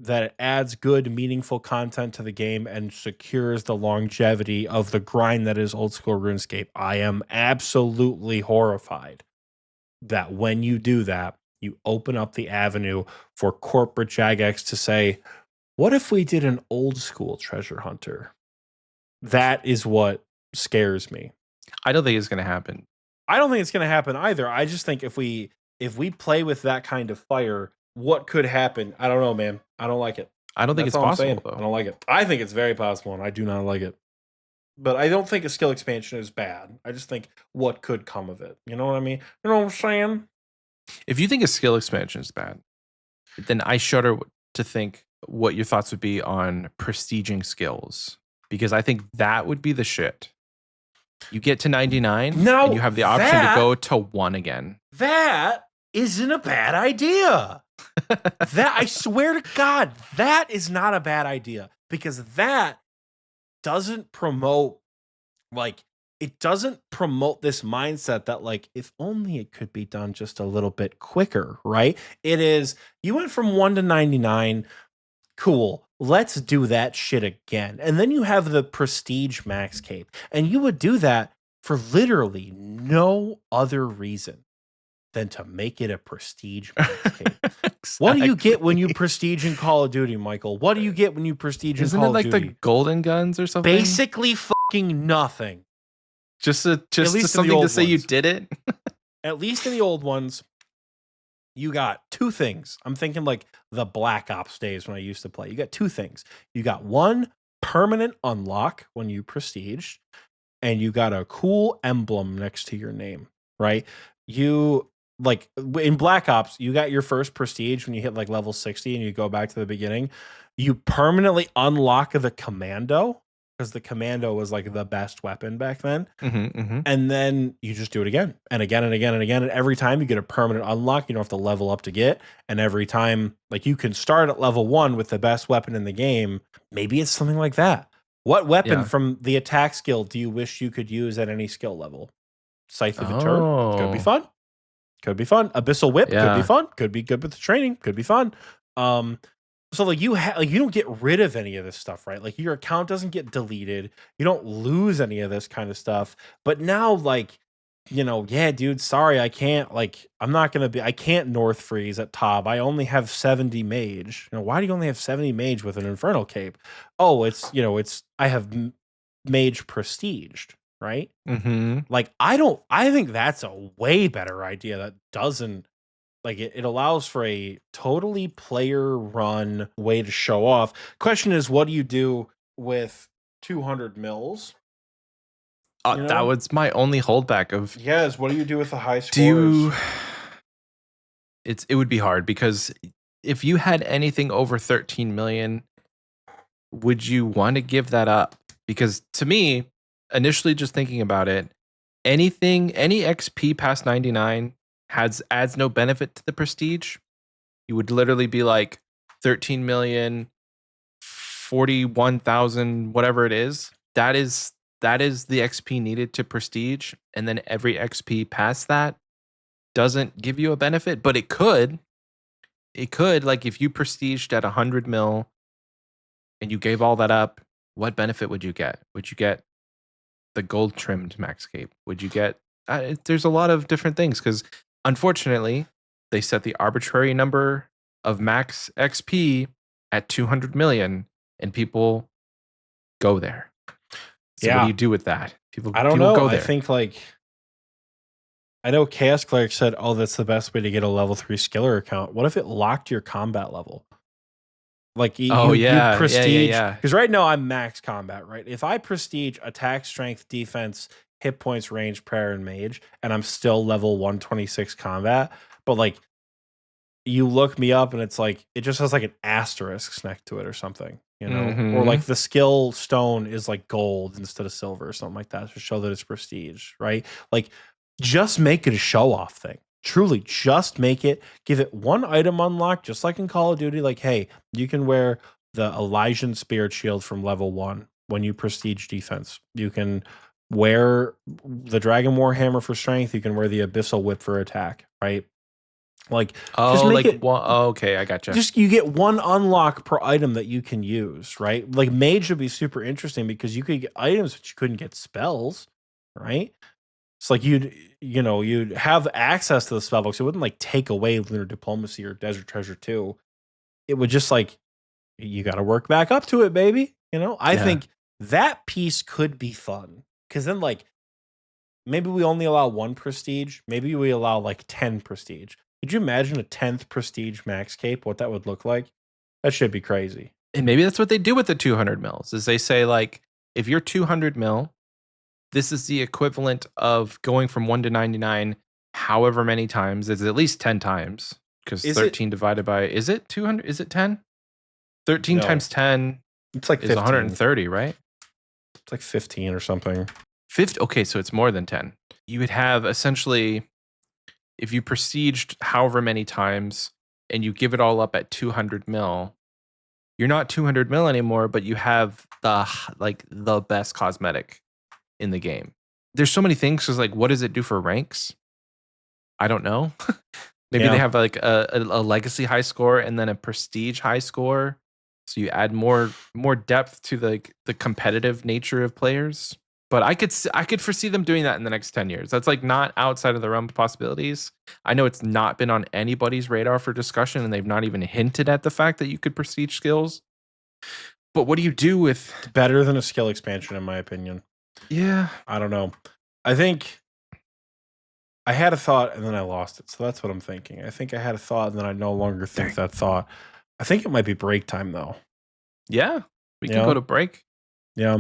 that adds good, meaningful content to the game and secures the longevity of the grind that is Old School RuneScape. I am absolutely horrified that when you do that, you open up the avenue for corporate Jagex to say, what if we did an old school treasure hunter? That is what scares me. I don't think it's going to happen. I don't think it's going to happen either. I just think if we play with that kind of fire, what could happen? I don't know, man. I don't like it. I don't think it's possible, though. I don't like it. I think it's very possible, and I do not like it. But I don't think a skill expansion is bad. I just think what could come of it. You know what I mean? You know what I'm saying? If you think a skill expansion is bad, then I shudder to think what your thoughts would be on prestiging skills, because I think that would be the shit. You get to 99, and you have the option to go to 1 again. That isn't a bad idea. That, I swear to God, that is not a bad idea, because that doesn't promote, like, it doesn't promote this mindset that, like, if only it could be done just a little bit quicker, right? It is, you went from 1 to 99, cool, let's do that shit again. And then you have the prestige max cape, and you would do that for literally no other reason than to make it a prestige max cape. Exactly. What do you get when you prestige in Call of Duty, Michael? What do you get when you prestige in Call of Duty? Isn't it like the golden guns or something? Basically fucking nothing. Just something to say you did it? At least in the old ones, you got 2 things. I'm thinking like the Black Ops days when I used to play. You got 2 things. You got 1 permanent unlock when you prestige, and you got a cool emblem next to your name, right? You, like, in Black Ops, you got your first prestige when you hit like level 60 and you go back to the beginning. You permanently unlock the commando, because the commando was like the best weapon back then. And then you just do it again and again and again and again. And every time you get a permanent unlock, you don't have to level up to get. And every time, like, you can start at level 1 with the best weapon in the game. Maybe it's something like that. What weapon from the attack skill do you wish you could use at any skill level? Scythe of Eter could be fun. Could be fun. Abyssal Whip could be fun. Could be good with the training. Could be fun. So like you don't get rid of any of this stuff, right? Like, your account doesn't get deleted. You don't lose any of this kind of stuff. But now, like, yeah, dude, sorry, I can't, like, I can't North Freeze at Tob. I only have 70 mage. Why do you only have 70 mage with an Infernal Cape? Oh, it's, I have mage prestiged, right? Like, I think that's a way better idea that doesn't, like, it allows for a totally player run way to show off. Question is, what do you do with 200 mils? That was my only holdback of. Yes, what do you do with the high scores? It would be hard, because if you had anything over 13 million, would you want to give that up? Because to me, initially just thinking about it, any XP past 99 adds no benefit to the prestige. You would literally be like 13 million, 41,000, whatever it is. That is the XP needed to prestige, and then every XP past that doesn't give you a benefit, but it could. Like, if you prestiged at 100 mil and you gave all that up, what benefit would you get? Would you get the gold trimmed max cape? Would you get there's a lot of different things, because unfortunately they set the arbitrary number of max XP at 200 million, and people go there. So what do Yeah. you do with that? I don't People know. go I there. think like I know Chaos Cleric said, "Oh, that's the best way to get a level 3 skiller account." What if it locked your combat level? Like Oh you yeah, prestige, yeah. because right now I'm max combat, right? If I prestige attack, strength, defense, hit points, range, prayer, and mage, and I'm still level 126 combat, but like you look me up and it's like it just has like an asterisk next to it or something, you know? Or Mm-hmm. like the skill stone is like gold instead of silver or something like that to show that it's prestige, right? Like just make it a show off thing. Truly, just make it, give it one item unlock, just like in Call of Duty. Like, hey, you can wear the Elysian Spirit Shield from level 1 when you prestige defense. You can wear the Dragon Warhammer for strength. You can wear the Abyssal Whip for attack, right? Like, just Oh, make like it. okay, I gotcha. Just you get one unlock per item that you can use, right? Like mage would be super interesting because you could get items, but you couldn't get spells, right? It's like you'd have access to the spell books. It wouldn't like take away Lunar Diplomacy or Desert Treasure 2. It would just like you got to work back up to it, baby. I Yeah. think that piece could be fun because then like maybe we only allow 1 prestige, maybe we allow like 10 prestige. Could you imagine a 10th prestige max cape? What that would look like? That should be crazy. And maybe that's what they do with the 200 mils is they say like, if you're 200 mil, this is the equivalent of going from 1 to 99 however many times. It's at least 10 times because 13 divided by, is it 200? Is it 10? 13 No. times 10 It's like is 15. 130, right? It's like 15 or something. 50. Okay, so it's more than 10. You would have essentially, if you prestiged however many times and you give it all up at 200 mil, you're not 200 mil anymore, but you have the best cosmetic in the game. There's so many things because like, what does it do for ranks? I don't know. Maybe they have like a legacy high score and then a prestige high score. So you add more depth to the competitive nature of players. But I could foresee them doing that in the next 10 years. That's like not outside of the realm of possibilities. I know it's not been on anybody's radar for discussion, and they've not even hinted at the fact that you could prestige skills. But what do you do with? It's better than a skill expansion, in my opinion. Yeah. I don't know. I think I had a thought and then I lost it. So that's what I'm thinking. I think I had a thought and then I no longer think that thought. I think it might be break time though. Yeah. We can go to break. Yeah.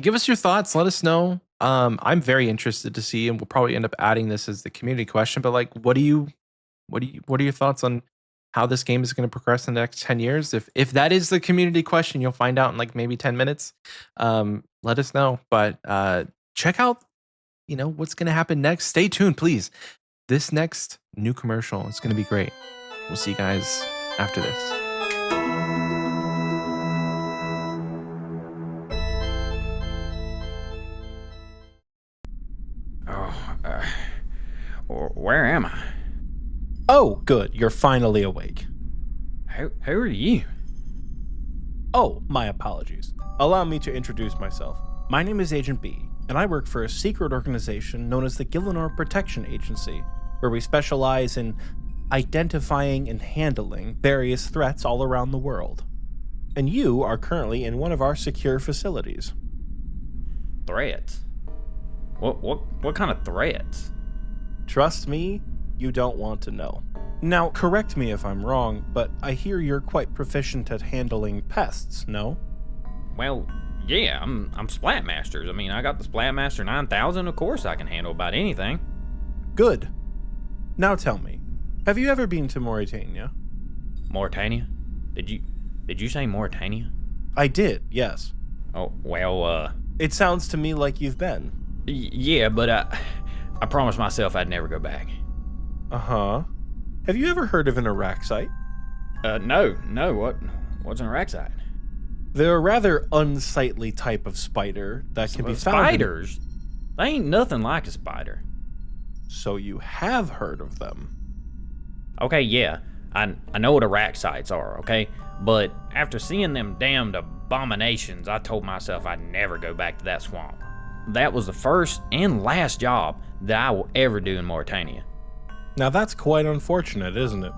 Give us your thoughts. Let us know. I'm very interested to see, and we'll probably end up adding this as the community question. But like, what are your thoughts on how this game is going to progress in the next 10 years? If that is the community question, you'll find out in like maybe 10 minutes. Let us know. But check out, what's going to happen next. Stay tuned, please. This next new commercial is going to be great. We'll see you guys after this. Where am I? Oh, good. You're finally awake. Who are you? Oh, my apologies. Allow me to introduce myself. My name is Agent B, and I work for a secret organization known as the Gillinor Protection Agency, where we specialize in identifying and handling various threats all around the world. And you are currently in one of our secure facilities. Threats? What kind of threats? Trust me, you don't want to know. Now, correct me if I'm wrong, but I hear you're quite proficient at handling pests, no? Well, yeah, I'm Splatmasters. I mean, I got the Splatmaster 9000. Of course I can handle about anything. Good. Now tell me, have you ever been to Mauritania? Mauritania? Did you say Mauritania? I did, yes. Oh, well, It sounds to me like you've been. Yeah, but I promised myself I'd never go back. Uh-huh. Have you ever heard of an Araxite? No. What's an Araxite? They're a rather unsightly type of spider that can be found. Spiders? They ain't nothing like a spider. So you have heard of them. Okay, yeah, I know what Araxites are, okay? But after seeing them damned abominations, I told myself I'd never go back to that swamp. That was the first and last job that I will ever do in Mauritania. Now that's quite unfortunate, isn't it?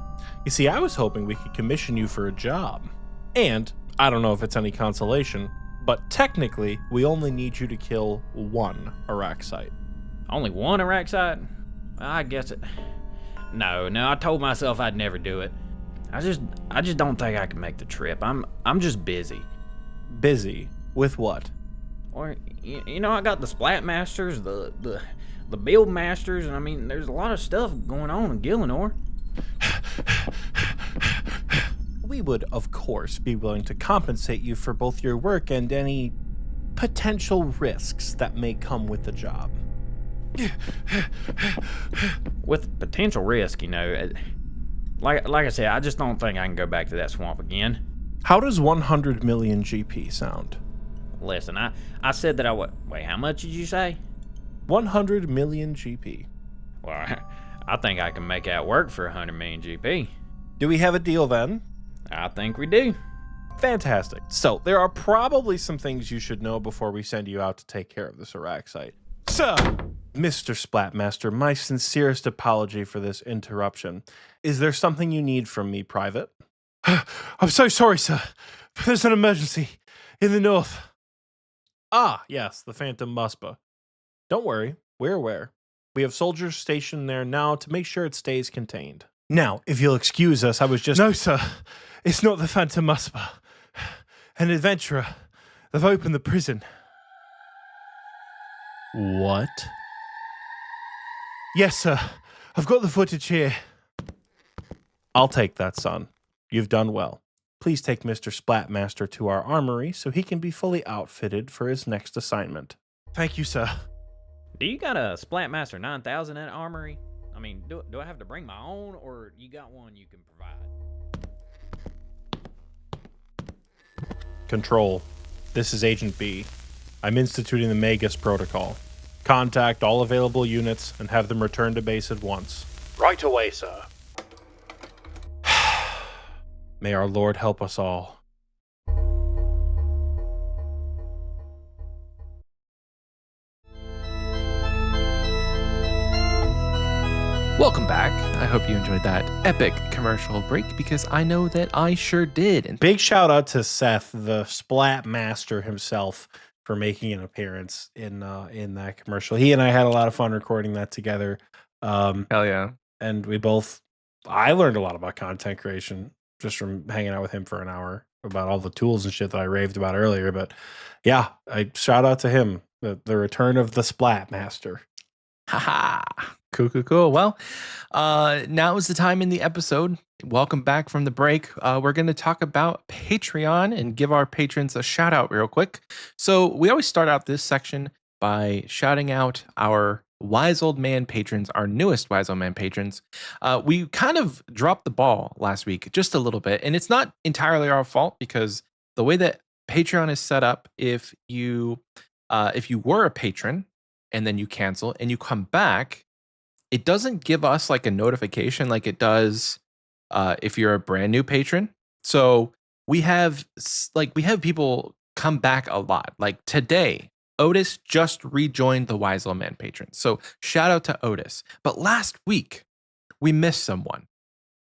You see, I was hoping we could commission you for a job. And, I don't know if it's any consolation, but technically, we only need you to kill one Araxite. Only one Araxite? I guess it. No, I told myself I'd never do it. I just don't think I can make the trip. I'm just busy. Busy? With what? Or you know, I got the Splat Masters, the Build Masters, and I mean, there's a lot of stuff going on in Gillinor. We would, of course, be willing to compensate you for both your work and any potential risks that may come with the job. With potential risk, you know, like I said, I just don't think I can go back to that swamp again. How does 100 million GP sound? Listen, I said that I would. Wait, how much did you say? 100 million GP. Well, I think I can make out work for 100 million GP. Do we have a deal then? I think we do. Fantastic. So, there are probably some things you should know before we send you out to take care of this Araxite. So, Mr. Splatmaster, my sincerest apology for this interruption. Is there something you need from me, Private? I'm so sorry, sir. There's an emergency in the north. Ah, yes, the Phantom Muspa. Don't worry, we're aware. We have soldiers stationed there now to make sure it stays contained. Now, if you'll excuse us, I was just... No, sir. It's not the Phantom Muspa. An adventurer. They've opened the prison. What? Yes, sir. I've got the footage here. I'll take that, son. You've done well. Please take Mr. Splatmaster to our armory so he can be fully outfitted for his next assignment. Thank you, sir. Do you got a Splatmaster 9000 at Armory? I mean, do I have to bring my own, or you got one you can provide? Control. This is Agent B. I'm instituting the Magus Protocol. Contact all available units and have them return to base at once. Right away, sir. May our Lord help us all. Welcome back. I hope you enjoyed that epic commercial break because I know that I sure did. And big shout out to Seth, the Splat Master himself, for making an appearance in that commercial. He and I had a lot of fun recording that together. Hell yeah. And I learned a lot about content creation just from hanging out with him for an hour about all the tools and shit that I raved about earlier. But yeah, I shout out to him, the return of the Splat Master. Haha. Cool. Well, now is the time in the episode. Welcome back from the break. We're going to talk about Patreon and give our patrons a shout out real quick. So we always start out this section by shouting out our Wise Old Man patrons, our newest Wise Old Man patrons. We kind of dropped the ball last week just a little bit, and it's not entirely our fault because the way that Patreon is set up, if you were a patron and then you cancel and you come back, it doesn't give us like a notification like it does if you're a brand new patron. So we have people come back a lot. Like today, Otis just rejoined the Wise Old Man patron. So shout out to Otis. But last week, we missed someone.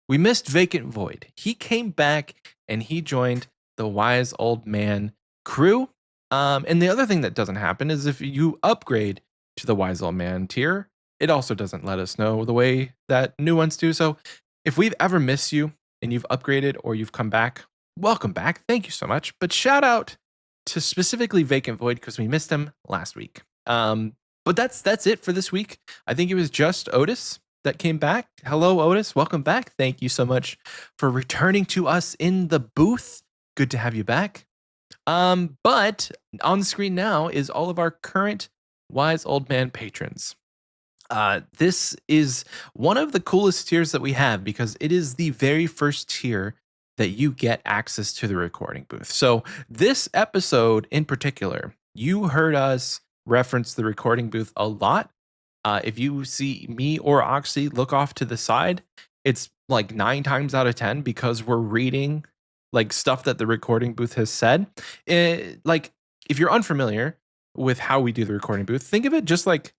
We missed Vacant Void. He came back and he joined the Wise Old Man crew. And the other thing that doesn't happen is if you upgrade to the Wise Old Man tier, it also doesn't let us know the way that new ones do. So if we've ever missed you and you've upgraded or you've come back, welcome back. Thank you so much. But shout out to specifically Vacant Void because we missed him last week. But that's it for this week. I think it was just Otis that came back. Hello, Otis. Welcome back. Thank you so much for returning to us in the booth. Good to have you back. But on the screen now is all of our current Wise Old Man patrons. This is one of the coolest tiers that we have because it is the very first tier that you get access to the recording booth. So this episode in particular, you heard us reference the recording booth a lot. If you see me or Oxie look off to the side, it's like 9 times out of 10 because we're reading like stuff that the recording booth has said. Like if you're unfamiliar with how we do the recording booth, think of it just like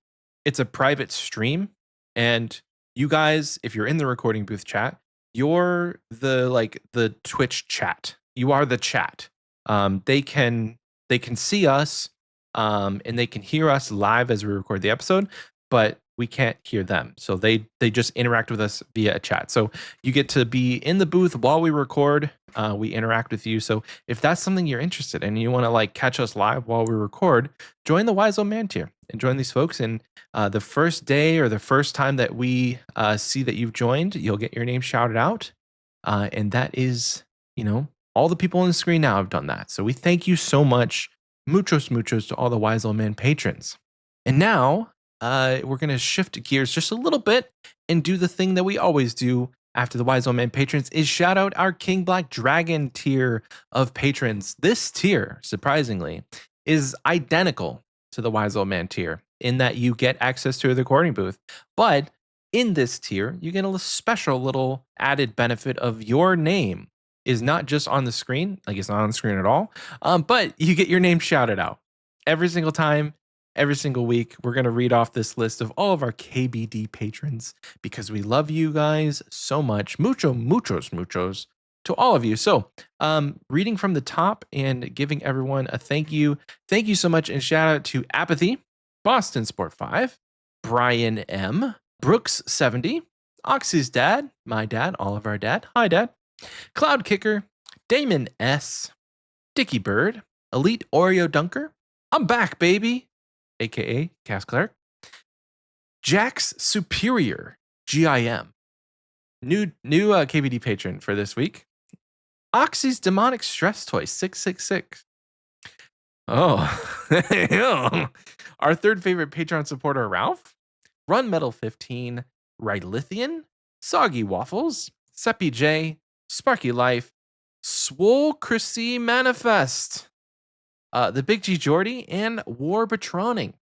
it's a private stream and you guys, if you're in the recording booth chat, you're the Twitch chat. You are the chat. They can see us, and they can hear us live as we record the episode, but we can't hear them. So they just interact with us via a chat. So you get to be in the booth while we record. We interact with you. So if that's something you're interested in, and you want to like catch us live while we record, join the Wise Old Man tier and join these folks. And the first day or the first time that we see that you've joined, you'll get your name shouted out. And that is, all the people on the screen now have done that. So we thank you so much. Muchos, muchos to all the Wise Old Man patrons. And now we're going to shift gears just a little bit and do the thing that we always do after the Wise Old Man patrons is shout out our King Black Dragon tier of patrons. This tier, surprisingly, is identical to the Wise Old Man tier in that you get access to the recording booth. But in this tier, you get a special little added benefit of your name is not just on the screen, like it's not on the screen at all, but you get your name shouted out every single time. Every single week, we're going to read off this list of all of our KBD patrons because we love you guys so much. Muchos to all of you. So, reading from the top and giving everyone a thank you. Thank you so much, and shout out to Apathy, Boston Sport 5, Brian M, Brooks 70, Oxie's dad, my dad, all of our dad. Hi, Dad. Cloud Kicker, Damon S, Dicky Bird, Elite Oreo Dunker. I'm back, baby. AKA Cass Cleric, Jack's Superior GIM, new KBD patron for this week, Oxie's Demonic Stress Toy 666. Oh, our third favorite Patreon supporter Ralph, Run Metal 15, Rylithian, Soggy Waffles, Seppi J, Sparky Life, Swole Chrissy Manifest, the Big G Jordy, and War Patroning.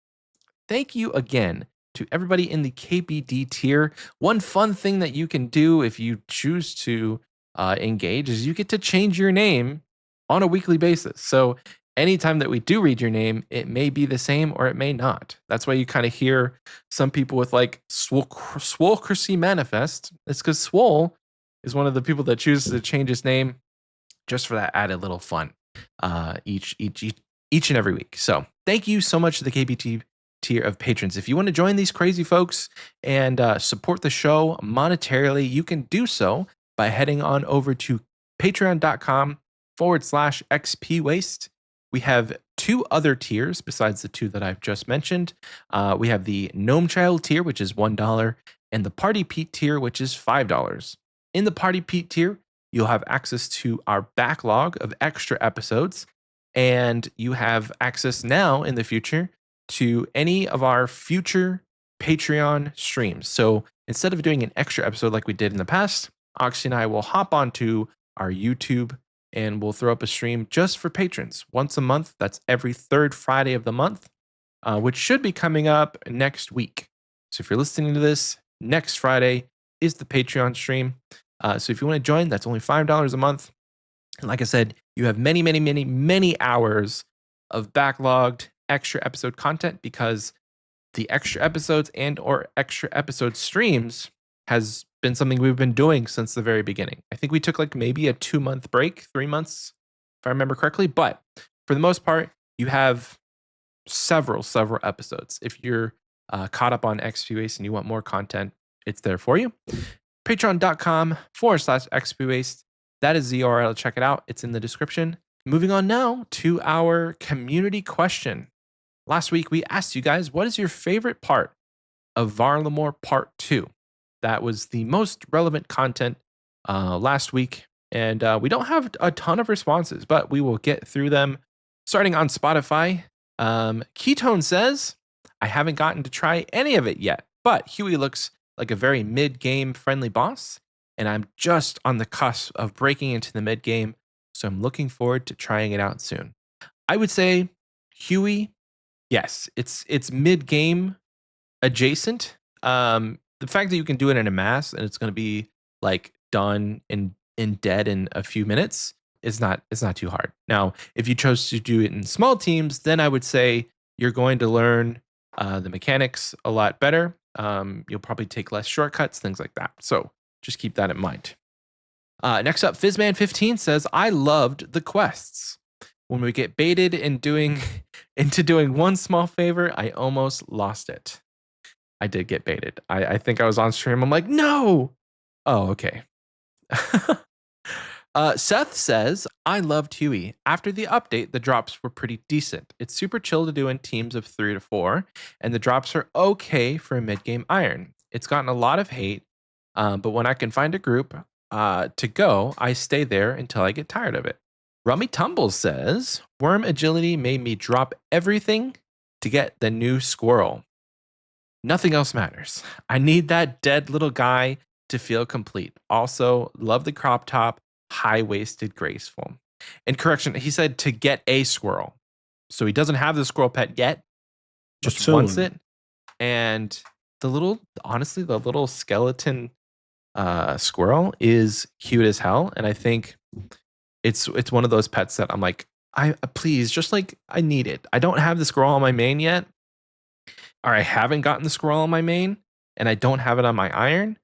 Thank you again to everybody in the KBD tier. One fun thing that you can do if you choose to engage is you get to change your name on a weekly basis. So anytime that we do read your name, it may be the same or it may not. That's why you kind of hear some people with like Swole Chrissy Manifest. It's because Swole is one of the people that chooses to change his name just for that added little fun. Each and every week. So thank you so much to the KBT tier of patrons. If you want to join these crazy folks and support the show monetarily, you can do so by heading on over to patreon.com/XPWaste. We have two other tiers besides the two that I've just mentioned. We have the Gnome Child tier, which is $1, and the Party Pete tier, which is $5. In the Party Pete tier, you'll have access to our backlog of extra episodes, and you have access now in the future to any of our future Patreon streams. So instead of doing an extra episode like we did in the past, Oxie and I will hop onto our YouTube and we'll throw up a stream just for patrons once a month. That's every third Friday of the month, which should be coming up next week. So if you're listening to this, next Friday is the Patreon stream. So if you want to join, that's only $5 a month. And like I said, you have many, many, many, many hours of backlogged extra episode content because the extra episodes and or extra episode streams has been something we've been doing since the very beginning. I think we took like maybe a 2-month break, 3 months, if I remember correctly. But for the most part, you have several episodes. If you're caught up on Xpwaste and you want more content, it's there for you. Patreon.com/Xpwaste. That is the URL. Check it out. It's in the description. Moving on now to our community question. Last week, we asked you guys, what is your favorite part of Varlamore Part 2? That was the most relevant content last week. And we don't have a ton of responses, but we will get through them. Starting on Spotify, Ketone says, I haven't gotten to try any of it yet, but Huey looks like a very mid-game friendly boss, and I'm just on the cusp of breaking into the mid-game, so I'm looking forward to trying it out soon. I would say Huey, yes, it's mid-game adjacent. The fact that you can do it in a mass and it's going to be like done in dead in a few minutes is not too hard. Now, if you chose to do it in small teams, then I would say you're going to learn the mechanics a lot better. You'll probably take less shortcuts, things like that. So just keep that in mind. Next up, Fizzman15 says, I loved the quests. When we get baited into doing one small favor, I almost lost it. I did get baited. I think I was on stream. I'm like, no. Oh, okay. Seth says, I loved Huey. After the update, the drops were pretty decent. It's super chill to do in teams of 3 to 4, and the drops are okay for a mid-game iron. It's gotten a lot of hate, but when I can find a group to go, I stay there until I get tired of it. Rummy Tumbles says, Worm Agility made me drop everything to get the new squirrel. Nothing else matters. I need that dead little guy to feel complete. Also, love the crop top, high-waisted, graceful. And correction, he said to get a squirrel. So he doesn't have the squirrel pet yet, just wants it. And the little skeleton squirrel is cute as hell. And I think it's one of those pets that I'm like, please, just like, I need it. I don't have the squirrel on my main yet. Or I haven't gotten the squirrel on my main, and I don't have it on my iron.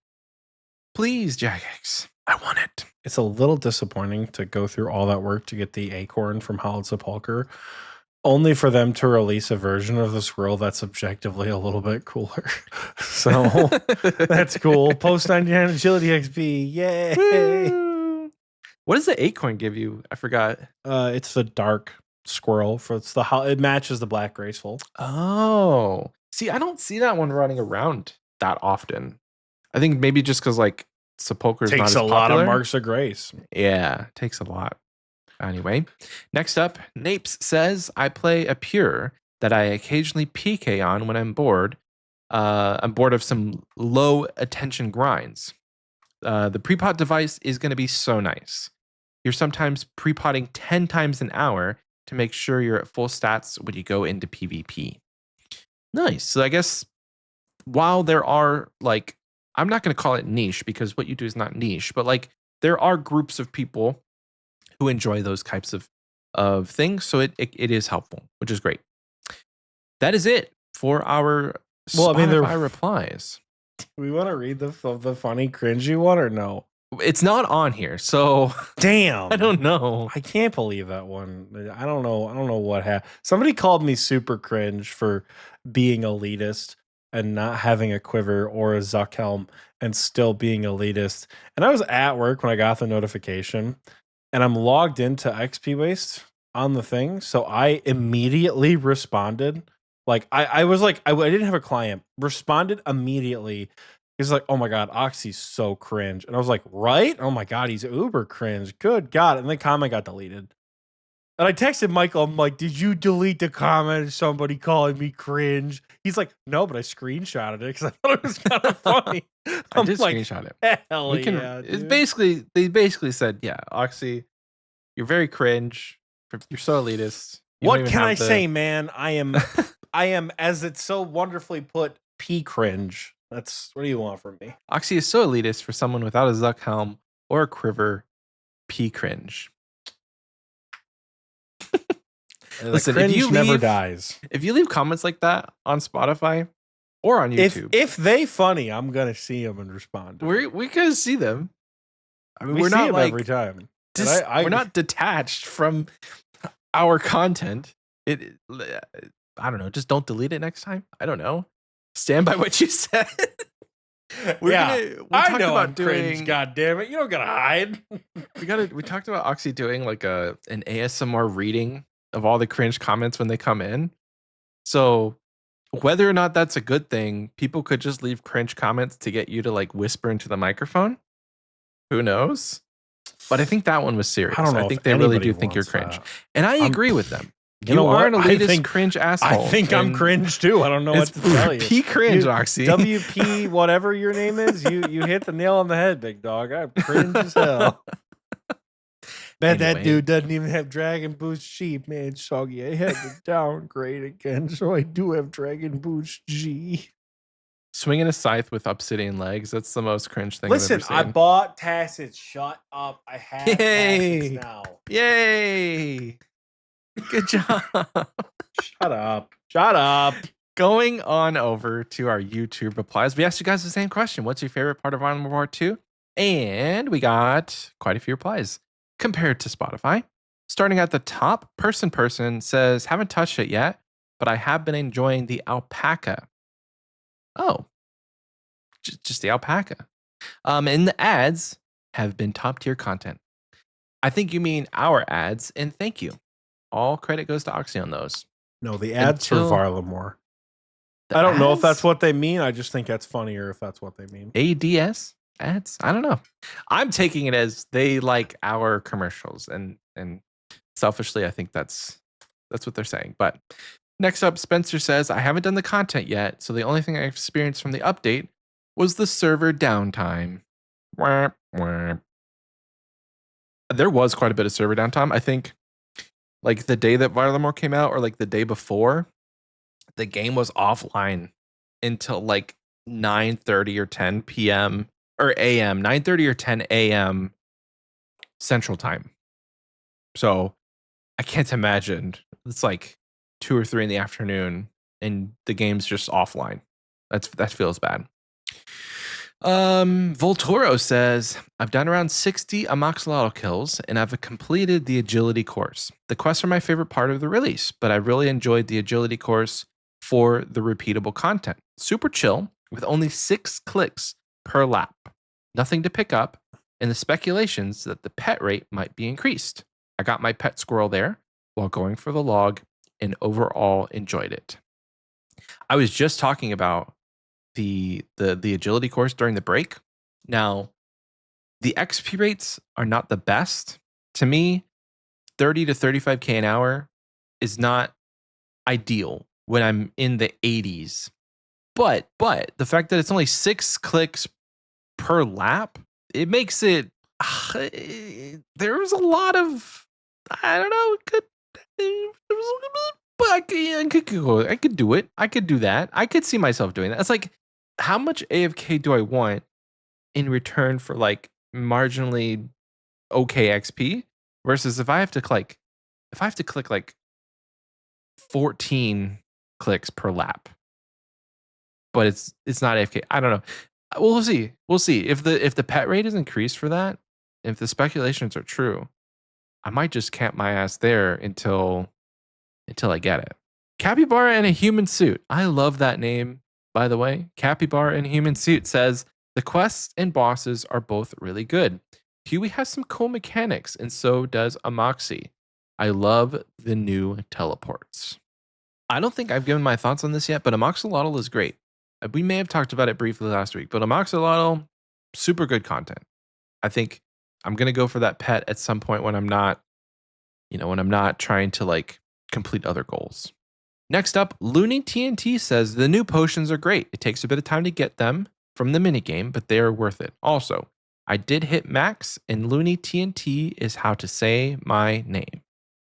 Please, Jagex, I want it. It's a little disappointing to go through all that work to get the acorn from Howled Sepulcher, only for them to release a version of the squirrel that's objectively a little bit cooler. So that's cool. Post 99 agility XP. Yay. Woo. What does the acorn give you? I forgot. It's the dark squirrel. It matches the black graceful. Oh. See, I don't see that one running around that often. I think maybe just because like Sepulcher's not as popular. Takes a lot of marks of grace. Yeah, takes a lot. Anyway, next up, Napes says, I play a pure that I occasionally PK on when I'm bored. I'm bored of some low attention grinds. The pre-pot device is going to be so nice. You're sometimes pre-potting 10 times an hour to make sure you're at full stats when you go into PvP. Nice. So I guess while there are like, I'm not going to call it niche because what you do is not niche, but like there are groups of people who enjoy those types of things. So it is helpful, which is great. That is it for our Spotify replies. We want to read the funny cringy one or no? It's not on here, so damn. I don't know. I can't believe that one. I don't know what happened. Somebody called me super cringe for being elitist and not having a quiver or a Zuck helm and still being elitist. And I was at work when I got the notification, and I'm logged into Xpwaste on the thing, so I immediately responded. Like I was like, I didn't have a client. Responded immediately. He's like, oh my God, Oxie's so cringe. And I was like, right? Oh my God, he's uber cringe. Good God. And the comment got deleted. And I texted Michael, I'm like, did you delete the comment? Somebody calling me cringe. He's like, no, but I screenshotted it because I thought it was kind of funny. I did screenshot it. Hell yeah. It's basically, they basically said, yeah, Oxie, you're very cringe. You're so elitist. What can I say, man? I am, as it's so wonderfully put, P cringe. What do you want from me? Oxie is so elitist for someone without a Zuck helm or a quiver. P cringe. Listen, if you never dies. If you leave comments like that on Spotify or on YouTube, if they funny, I'm gonna see them and respond. We gonna see them. I mean, we're not like every time. We're not detached from our content. I don't know. Just don't delete it next time. I don't know. Stand by what you said. I know I'm cringe. God damn it! You don't gotta hide. We talked about Oxie doing like an ASMR reading of all the cringe comments when they come in. So whether or not that's a good thing, people could just leave cringe comments to get you to like whisper into the microphone. Who knows? But I think that one was serious. I think they really do think you're cringe, and I agree with them. You are an elitist cringe asshole. I think I'm cringe too. I don't know what to tell you. P cringe, Oxie. WP, whatever your name is, you hit the nail on the head, big dog. I'm cringe as hell. Man, that dude doesn't even have Dragon Boost Sheep, man. Soggy, I had to downgrade again, so I do have Dragon Boost G. Swinging a scythe with obsidian legs. That's the most cringe thing Listen, I've ever seen. I bought Tassets. Shut up. I have Tassets now. Yay. Good job. Shut up. Going on over to our YouTube replies, we asked you guys the same question. What's your favorite part of Violent War 2? And we got quite a few replies compared to Spotify. Starting at the top, person says, haven't touched it yet, but I have been enjoying the alpaca. Oh, just the alpaca. And the ads have been top tier content. I think you mean our ads, and thank you. All credit goes to Oxie on those. No, the ads Until- for Varlamore. The I don't know if that's ads? what they mean. I just think that's funnier if that's what they mean. ADS ads. I don't know. I'm taking it as they like our commercials, and selfishly, I think that's what they're saying. But next up, Spencer says, I haven't done the content yet, so the only thing I experienced from the update was the server downtime. Wah, wah. There was quite a bit of server downtime. I think like the day that Varlamore came out, or like the day before, the game was offline until like 9:30 or 10 p.m. or a.m. 9:30 or 10 a.m. Central Time. So I can't imagine it's like 2 or 3 in the afternoon and the game's just offline. That feels bad. Voltoro says, I've done around 60 Amoxolotl kills and I've completed the agility course. The quests are my favorite part of the release, but I really enjoyed the agility course for the repeatable content. Super chill with only 6 clicks per lap. Nothing to pick up, and the speculations that the pet rate might be increased. I got my pet squirrel there while going for the log and overall enjoyed it. I was just talking about the agility course during the break. Now, the XP rates are not the best. To me, 30 to 35k an hour is not ideal when I'm in the 80s. But the fact that it's only 6 clicks per lap, it makes it there's a lot of, I don't know, but I could do it. I could do that. I could see myself doing that. It's like, how much AFK do I want in return for like marginally okay XP versus if I have to click like 14 clicks per lap, but it's not AFK. I don't know. We'll see. We'll see if the pet rate is increased for that. If the speculations are true, I might just camp my ass there until I get it. Capybara in a human suit. I love that name, by the way. Capybara in a human suit says the quests and bosses are both really good. Huey has some cool mechanics, and so does Amoxie. I love the new teleports. I don't think I've given my thoughts on this yet, but Amoxolotl is great. We may have talked about it briefly last week, but Amoxolotl, super good content. I think I'm gonna go for that pet at some point when I'm not trying to like complete other goals. Next up, Looney TNT says the new potions are great. It takes a bit of time to get them from the minigame, but they are worth it. Also, I did hit max, and Looney TNT is how to say my name.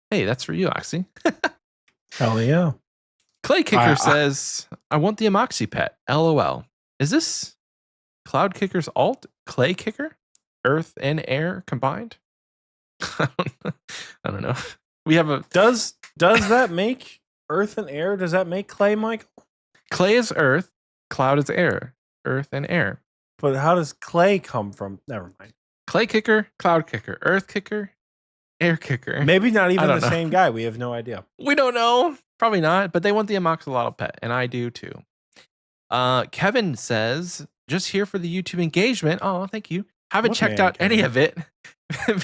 Hey, that's for you, Oxie. Hell yeah. Clay Kicker says, I want the Amoxie pet. LOL. Is this Cloud Kicker's alt? Clay Kicker? Earth and air combined? I don't know. We have a... Does that make earth and air? Does that make clay, Michael? Clay is earth. Cloud is air. Earth and air. But how does clay come from? Never mind. Clay Kicker, Cloud Kicker, Earth Kicker, Air Kicker. Maybe not even the know. same guy. We have no idea. We don't know. Probably not, but they want the Amoxolotl pet, and I do too. Kevin says, just here for the YouTube engagement. Oh, thank you. Haven't checked out any of it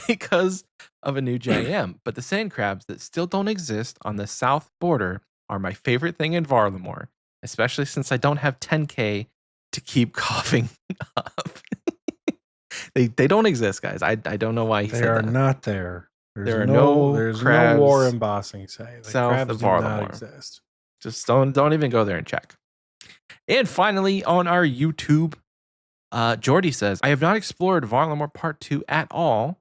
because of a new JM, but the sand crabs that still don't exist on the south border are my favorite thing in Varlamore, especially since I don't have 10k to keep coughing up. They don't exist, guys. I don't know why he said that. They are not there. There's no crabs no war embossing say. The south crabs of do not Varlamore. exist. Just don't even go there and check. And finally, on our YouTube, Jordy says, I have not explored Varlamore Part 2 at all,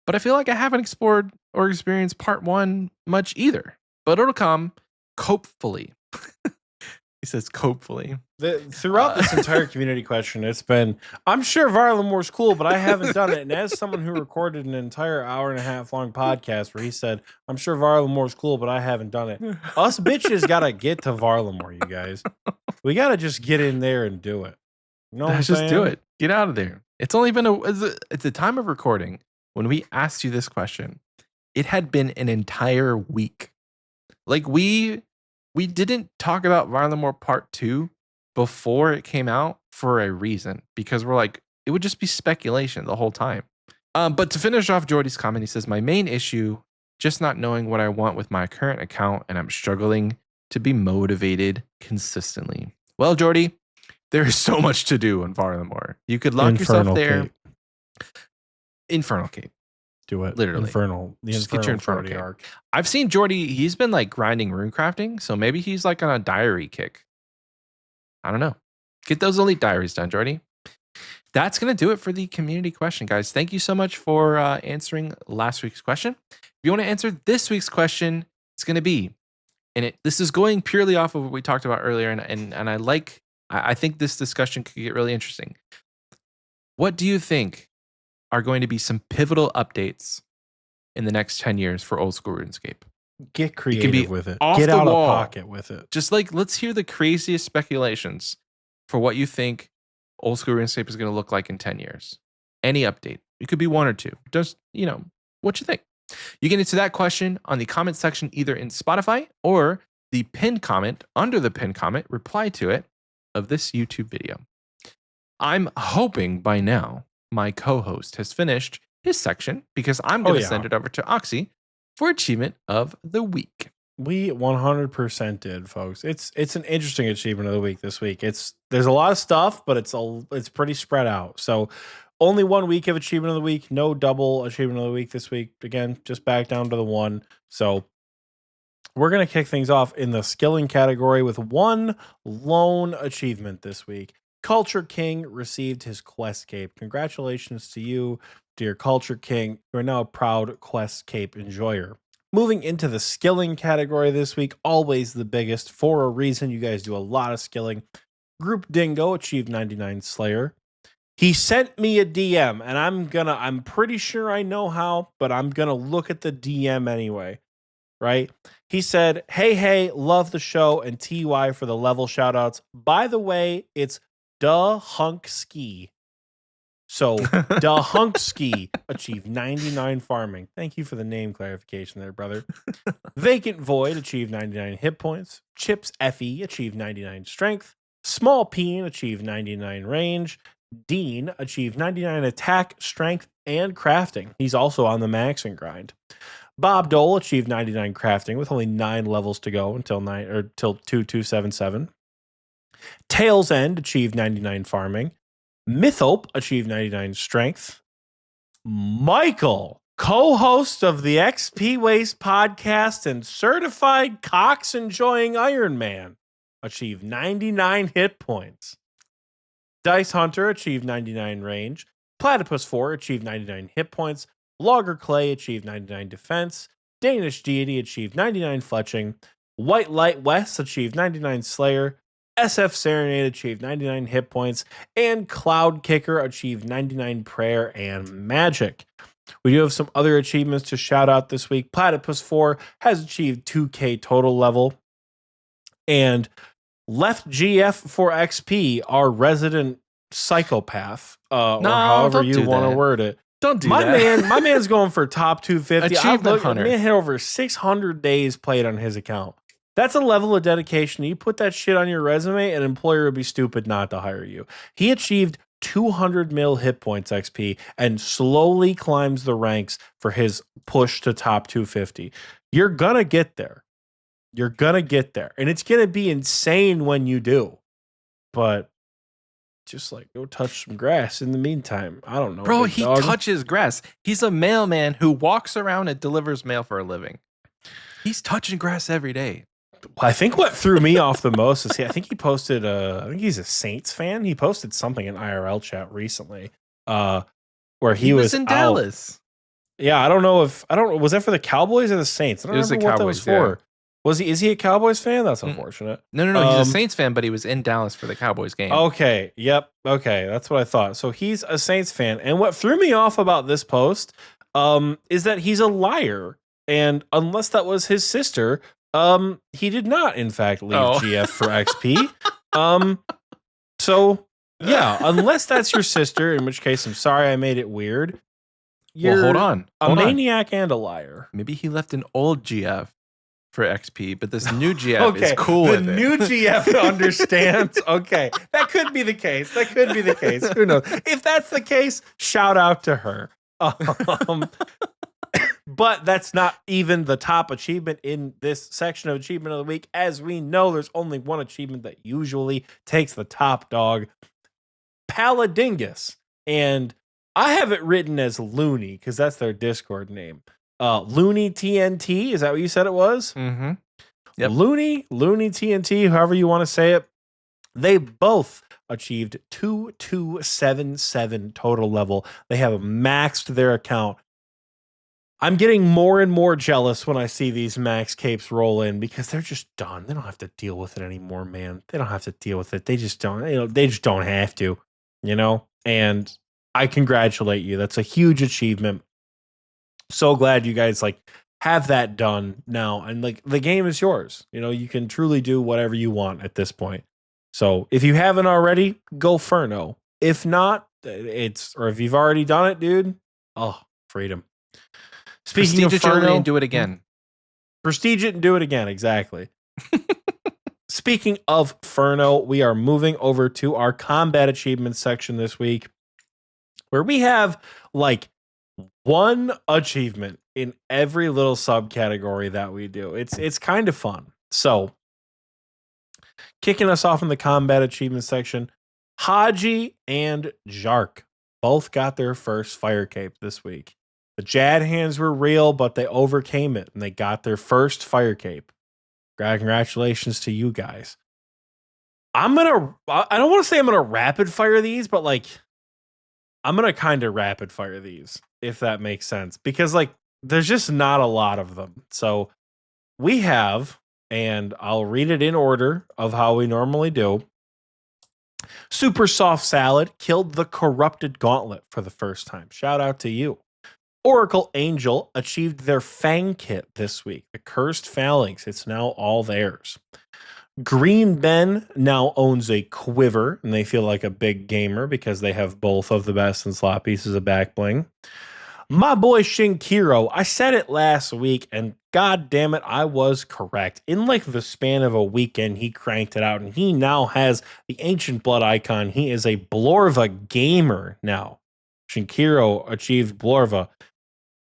but I feel like I haven't explored or experienced Part 1 much either. But it'll come, hopefully. He says, hopefully. Throughout this entire community question, it's been, I'm sure Varlamore's cool, but I haven't done it. And as someone who recorded an entire hour and a half long podcast where he said, I'm sure Varlamore's cool, but I haven't done it. Us bitches got to get to Varlamore, you guys. We got to just get in there and do it. You know what I'm Just saying? do it. Get out of there. It's only been at the time of recording, when we asked you this question, it had been an entire week. Like we didn't talk about Varlamore Part 2 before it came out for a reason, because we're like, it would just be speculation the whole time. But to finish off Jordy's comment, he says, my main issue, just not knowing what I want with my current account, and I'm struggling to be motivated consistently. Well, Jordy, there is so much to do in Varlamore. You could lock yourself there. Cape. Infernal Cape. Do it. Literally. Just get your Infernal Jordy Cape. arc. I've seen Jordy, he's been like grinding rune crafting, so maybe he's like on a diary kick. I don't know. Get those elite diaries done, Jordy. That's going to do it for the community question, guys. Thank you so much for answering last week's question. If you want to answer this week's question, it's going to be, and this is going purely off of what we talked about earlier, and I think this discussion could get really interesting. What do you think are going to be some pivotal updates in the next 10 years for Old School RuneScape? Get creative with it. Off Get the out wall. of pocket with it. Just like, let's hear the craziest speculations for what you think Old School RuneScape is going to look like in 10 years. Any update. It could be one or two. Just, what you think. You can answer that question on the comment section, either in Spotify or the pinned comment, under the pinned comment, reply to it of this YouTube video. I'm hoping by now my co-host has finished his section, because I'm going to send it over to Oxie for achievement of the week. We 100% did, folks. It's an interesting achievement of the week this week. There's a lot of stuff, but it's pretty spread out. So only 1 week of achievement of the week, no double achievement of the week this week. Again, just back down to the one. So we're going to kick things off in the skilling category with one lone achievement this week. Culture King received his quest cape. Congratulations to you, dear Culture King. You are now a proud quest cape enjoyer. Moving into the skilling category this week, always the biggest for a reason. You guys do a lot of skilling. Group Dingo achieved 99 Slayer. He sent me a DM, and I'm pretty sure I know how, but I'm gonna look at the DM anyway. Right? He said, hey, love the show, and TY for the level shoutouts. By the way, it's Da Hunk Ski. So Da Hunk Ski achieved 99 farming. Thank you for the name clarification there, brother. Vacant Void achieved 99 hit points. Chips FE achieved 99 strength. Small Peen achieved 99 range. Dean achieved 99 attack, strength, and crafting. He's also on the maxing grind. Bob Dole achieved 99 crafting with only 9 levels to go until 2277. Tails End achieved 99 farming. Mythope achieved 99 strength. Michael, co-host of the Xpwaste podcast and certified Cox-enjoying Iron Man, achieved 99 hit points. Dice Hunter achieved 99 range. Platypus 4 achieved 99 hit points. Logger Clay achieved 99 defense. Danish Deity achieved 99 fletching. White Light West achieved 99 Slayer. SF Serenade achieved 99 hit points. And Cloud Kicker achieved 99 prayer and magic. We do have some other achievements to shout out this week. Platypus 4 has achieved 2K total level. And Left GF for XP, our resident psychopath, or however you want to word it. Don't do that. My man's going for top 250. Achievement hunter. Man had over 600 days played on his account. That's a level of dedication. You put that shit on your resume, an employer would be stupid not to hire you. He achieved 200 mil hit points XP and slowly climbs the ranks for his push to top 250. You're gonna get there. You're going to get there. And it's going to be insane when you do. But just go touch some grass in the meantime. I don't know. Bro, he touches grass. He's a mailman who walks around and delivers mail for a living. He's touching grass every day. I think what threw me off the most is I think he posted, I think he's a Saints fan. He posted something in IRL chat recently where he was in out. Dallas. Yeah, was that for the Cowboys or the Saints? I don't remember what that was for. Is he a Cowboys fan? That's Mm. unfortunate. No. He's a Saints fan, but he was in Dallas for the Cowboys game. Okay. Yep. Okay. That's what I thought. So he's a Saints fan. And what threw me off about this post is that he's a liar. And unless that was his sister, he did not, in fact, leave GF for XP. So yeah, unless that's your sister, in which case I'm sorry I made it weird. You're hold on. a maniac and a liar. Maybe he left an old GF for XP, but this new GF is cool the with it. new GF understands. Okay, that could be the case. Who knows? If that's the case, shout out to her. But that's not even the top achievement in this section of Achievement of the Week. As we know, there's only one achievement that usually takes the top dog, Paladingus. And I have it written as Looney because that's their Discord name. Looney TNT, is that what you said it was? Mm-hmm. Yep. Looney TNT, however you want to say it. They both achieved 2277 total level. They have maxed their account. I'm getting more and more jealous when I see these max capes roll in because they're just done. They don't have to deal with it anymore, man. They don't have to deal with it. They just don't, they just don't have to, and I congratulate you. That's a huge achievement. So glad you guys have that done now. And the game is yours. You can truly do whatever you want at this point. So if you haven't already, go Furno. If not, or if you've already done it, dude, freedom. Speaking of Furno, and do it again. Prestige it and do it again. Exactly. Speaking of Furno, we are moving over to our combat achievements section this week, where we have one achievement in every little subcategory that we do. It's kind of fun. So, kicking us off in the combat achievement section, Haji and Jark both got their first fire cape this week. The Jad hands were real, but they overcame it and they got their first fire cape. Congratulations to you guys. I don't want to say I'm going to rapid fire these, but I'm going to kind of rapid fire these, if that makes sense, because there's just not a lot of them. So we have, and I'll read it in order of how we normally do. Super Soft Salad killed the Corrupted Gauntlet for the first time. Shout out to you. Oracle Angel achieved their Fang kit this week. The Cursed Phalanx. It's now all theirs. Green Ben now owns a quiver, and they feel like a big gamer because they have both of the best and slot pieces of back bling. My boy Shinkiro, I said it last week, and god damn it, I was correct. In the span of a weekend, he cranked it out, and he now has the Ancient Blood icon. He is a Blorva gamer now. Shinkiro achieved Blorva.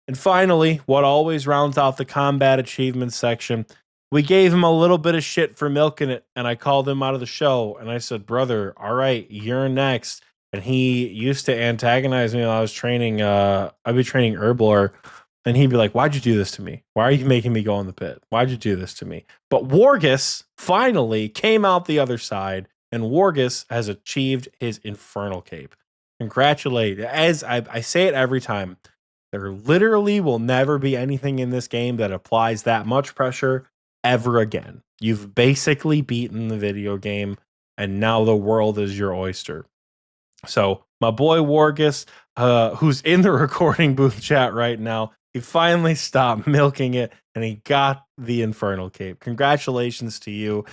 And finally, what always rounds out the combat achievements section, we gave him a little bit of shit for milking it, and I called him out of the show, and I said, brother, all right, you're next. And he used to antagonize me while I was training, I'd be training Herblore, and he'd be like, why'd you do this to me? Why are you making me go in the pit? Why'd you do this to me? But Wargus finally came out the other side, and Wargus has achieved his Infernal Cape. Congratulate. As I say it every time, there literally will never be anything in this game that applies that much pressure ever again. You've basically beaten the video game, and now the world is your oyster. So my boy Wargus, who's in the recording booth chat right now, he finally stopped milking it, and he got the Infernal Cape. Congratulations to you.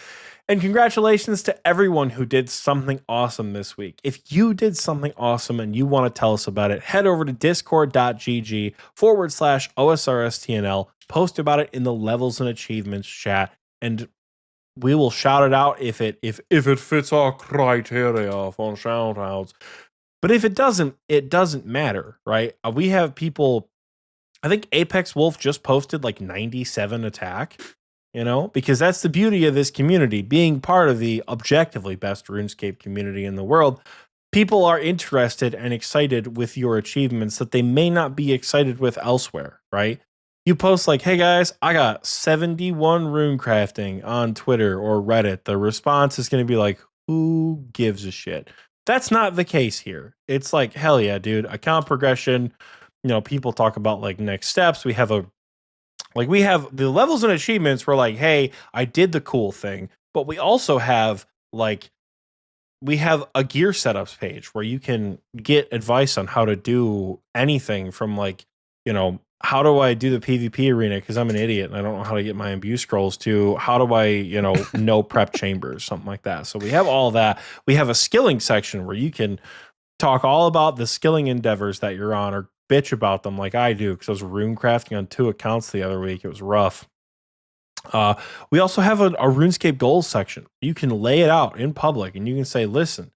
And congratulations to everyone who did something awesome this week. If you did something awesome and you want to tell us about it, head over to discord.gg/OSRSTNL, post about it in the levels and achievements chat, and we will shout it out if it fits our criteria for shout outs. But if it doesn't matter, right? We have people, I think Apex Wolf just posted 97 attack. Because that's the beauty of this community, being part of the objectively best RuneScape community in the world. People are interested and excited with your achievements that they may not be excited with elsewhere, right? You post hey guys, I got 71 rune crafting on Twitter or Reddit. The response is going to be who gives a shit? That's not the case here. It's hell yeah, dude. Account progression. People talk about next steps. We have a Like we have the levels and achievements where like, hey, I did the cool thing, but we also have like we have a gear setups page where you can get advice on how to do anything from like, how do I do the PvP arena because I'm an idiot and I don't know how to get my imbue scrolls to how do I, know prep chambers, something like that. So we have all that. We have a skilling section where you can talk all about the skilling endeavors that you're on or bitch about them like I do because I was rune crafting on 2 accounts the other week. It was rough. We also have a RuneScape goals section. You can lay it out in public and you can say, listen,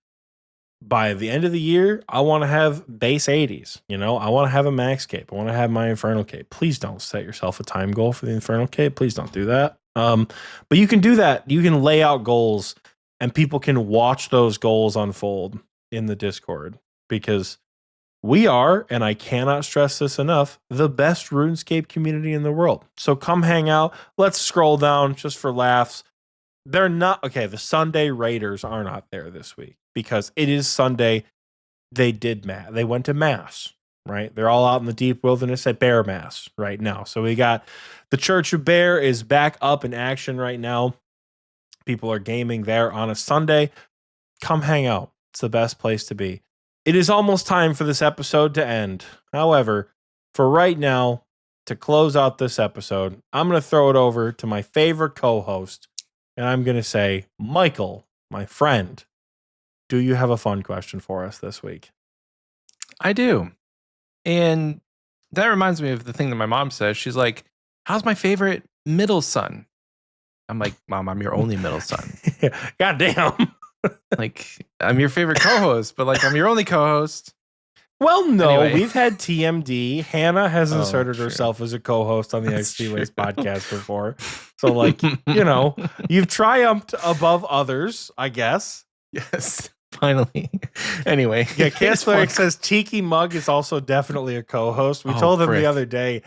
by the end of the year, I want to have base 80s. I want to have a max cape. I want to have my infernal cape. Please don't set yourself a time goal for the infernal cape. Please don't do that. But you can do that. You can lay out goals and people can watch those goals unfold in the Discord because we are, and I cannot stress this enough, the best RuneScape community in the world. So come hang out. Let's scroll down just for laughs. They're not, okay, the Sunday Raiders are not there this week because it is Sunday. They went to Mass, right? They're all out in the deep wilderness at Bear Mass right now. So we got the Church of Bear is back up in action right now. People are gaming there on a Sunday. Come hang out. It's the best place to be. It is almost time for this episode to end. However, for right now, to close out this episode, I'm going to throw it over to my favorite co-host, and I'm going to say, Michael, my friend, do you have a fun question for us this week? I do. And that reminds me of the thing that my mom says. She's like, how's my favorite middle son? I'm like, Mom, I'm your only middle son. God damn. Like, I'm your favorite co-host, but like, I'm your only co-host. Well, no, Anyway. we've had TMD. Hannah has inserted true. herself as a co-host on the That's Xpwaste true. podcast before. So, like, you've triumphed above others, I guess. Yes, finally. Anyway. Yeah, Kessler says Tiki Mug is also definitely a co-host. We told him frick. the other day,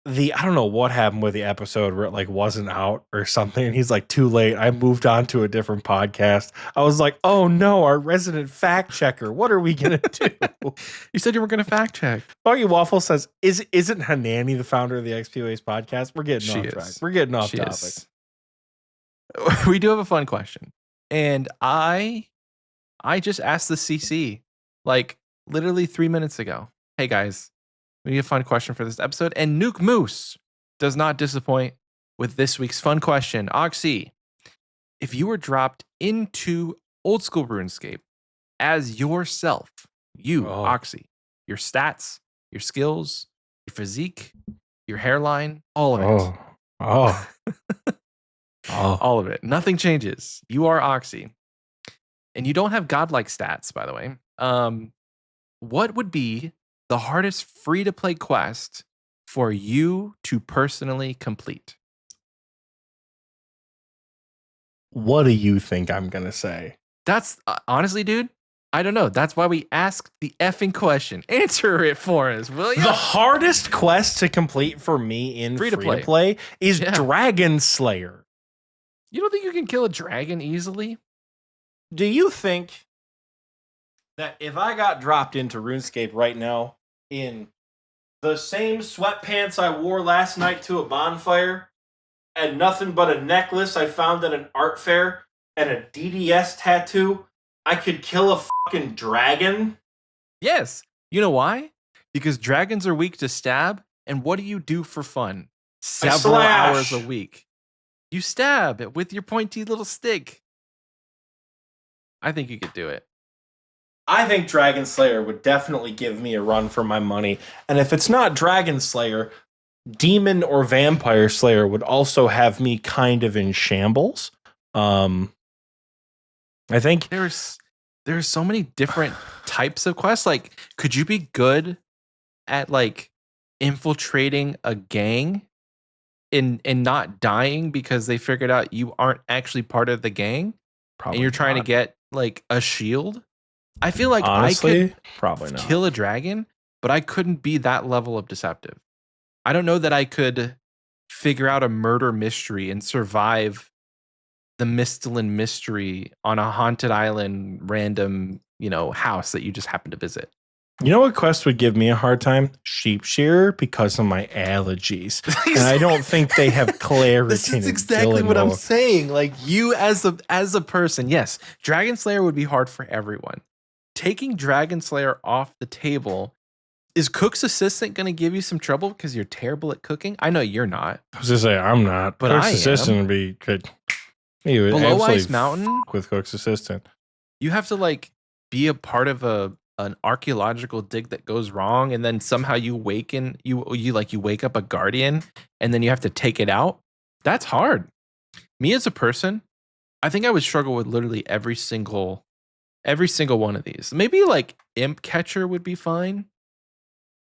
I don't know what happened with the episode where it like wasn't out or something. And he's like, too late. I moved on to a different podcast. I was like, oh no, our resident fact checker. What are we going to do? You said you were going to fact check. Buggy Waffle says, isn't Hanani the founder of the XPWaste podcast? We're getting off track. We're getting off topic. Is. We do have a fun question. And I just asked the CC like literally 3 minutes ago. Hey guys, we need a fun question for this episode. And Nuke Moose does not disappoint with this week's fun question. Oxie, if you were dropped into Old School RuneScape as yourself, Oxie, your stats, your skills, your physique, your hairline, all of it. All of it. Nothing changes. You are Oxie. And you don't have godlike stats, by the way. What would be the hardest free-to-play quest for you to personally complete? What do you think I'm going to say? That's honestly, dude, I don't know. That's why we asked the effing question. Answer it for us, will you? The hardest quest to complete for me in free-to-play is Dragon Slayer. You don't think you can kill a dragon easily? Do you think that if I got dropped into RuneScape right now in the same sweatpants I wore last night to a bonfire and nothing but a necklace I found at an art fair and a DDS tattoo, I could kill a fucking dragon? Yes. You know why? Because dragons are weak to stab, and what do you do for fun? Several hours a week. You stab it with your pointy little stick. I think you could do it. I think Dragon Slayer would definitely give me a run for my money. And if it's not Dragon Slayer, Demon or Vampire Slayer would also have me kind of in shambles. I think there's so many different types of quests. Like, could you be good at like infiltrating a gang and not dying because they figured out you aren't actually part of the gang? Probably and you're trying to get like a shield? I feel like honestly, I could probably not kill a dragon, but I couldn't be that level of deceptive. I don't know that I could figure out a murder mystery and survive the Misthalin mystery on a haunted island random, house that you just happen to visit. You know what quest would give me a hard time? Sheep shearer, because of my allergies. And I don't think they have clarity. This is exactly what I'm saying. Like, you as a person, yes, Dragon Slayer would be hard for everyone. Taking Dragon Slayer off the table, is Cook's Assistant going to give you some trouble because you're terrible at cooking? I know you're not. I was just saying, I'm not. But Cook's I Assistant am. would be good. He would Below absolutely Ice Mountain, with Cook's Assistant. you have to like be a part of an archaeological dig that goes wrong, and then somehow you wake up a guardian, and then you have to take it out. That's hard. Me as a person, I think I would struggle with literally every single one of these. Maybe like Imp Catcher would be fine,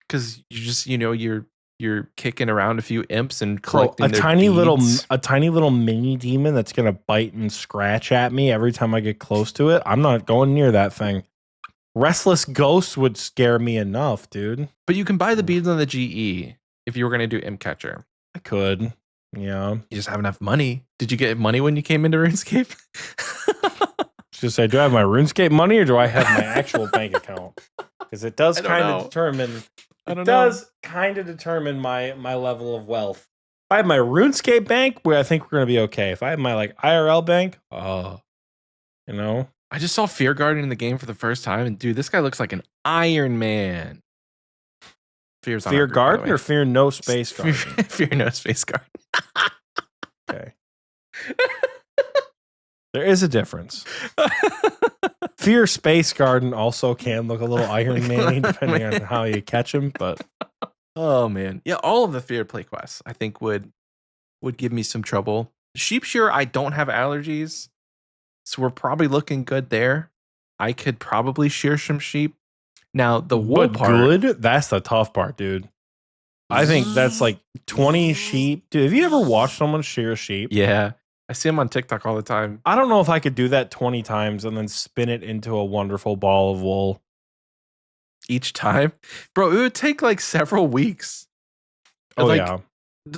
because you just you're kicking around a few imps and collecting a their tiny beads. little mini demon that's gonna bite and scratch at me every time I get close to it. I'm not going near that thing. Restless Ghost would scare me enough, dude. But you can buy the beads on the GE if you were going to do Imp Catcher. I could. Yeah. You just have enough money. Did you get money when you came into RuneScape? Just say, do I have my RuneScape money or do I have my actual bank account? Because it does kind of determine. It does kind of determine my level of wealth. If I have my RuneScape bank, where I think we're gonna be okay. If I have my like IRL bank, you know. I just saw Fear Garden in the game for the first time, and dude, this guy looks like an Iron Man. Fear Garden or Fear No Space Garden? Fear No Space Garden. Okay. There is a difference. Fear Space Garden also can look a little Iron Man depending on how you catch him, but oh man. Yeah, all of the Fear play quests I think would give me some trouble. Sheep Shearer, I don't have allergies, so we're probably looking good there. I could probably shear some sheep. Now the wool part, that's the tough part, dude. I think that's like 20 sheep. Dude, have you ever watched someone shear a sheep? Yeah. I see them on TikTok all the time. I don't know if I could do that 20 times and then spin it into a wonderful ball of wool. Each time? Bro, it would take like several weeks. Oh, like, yeah.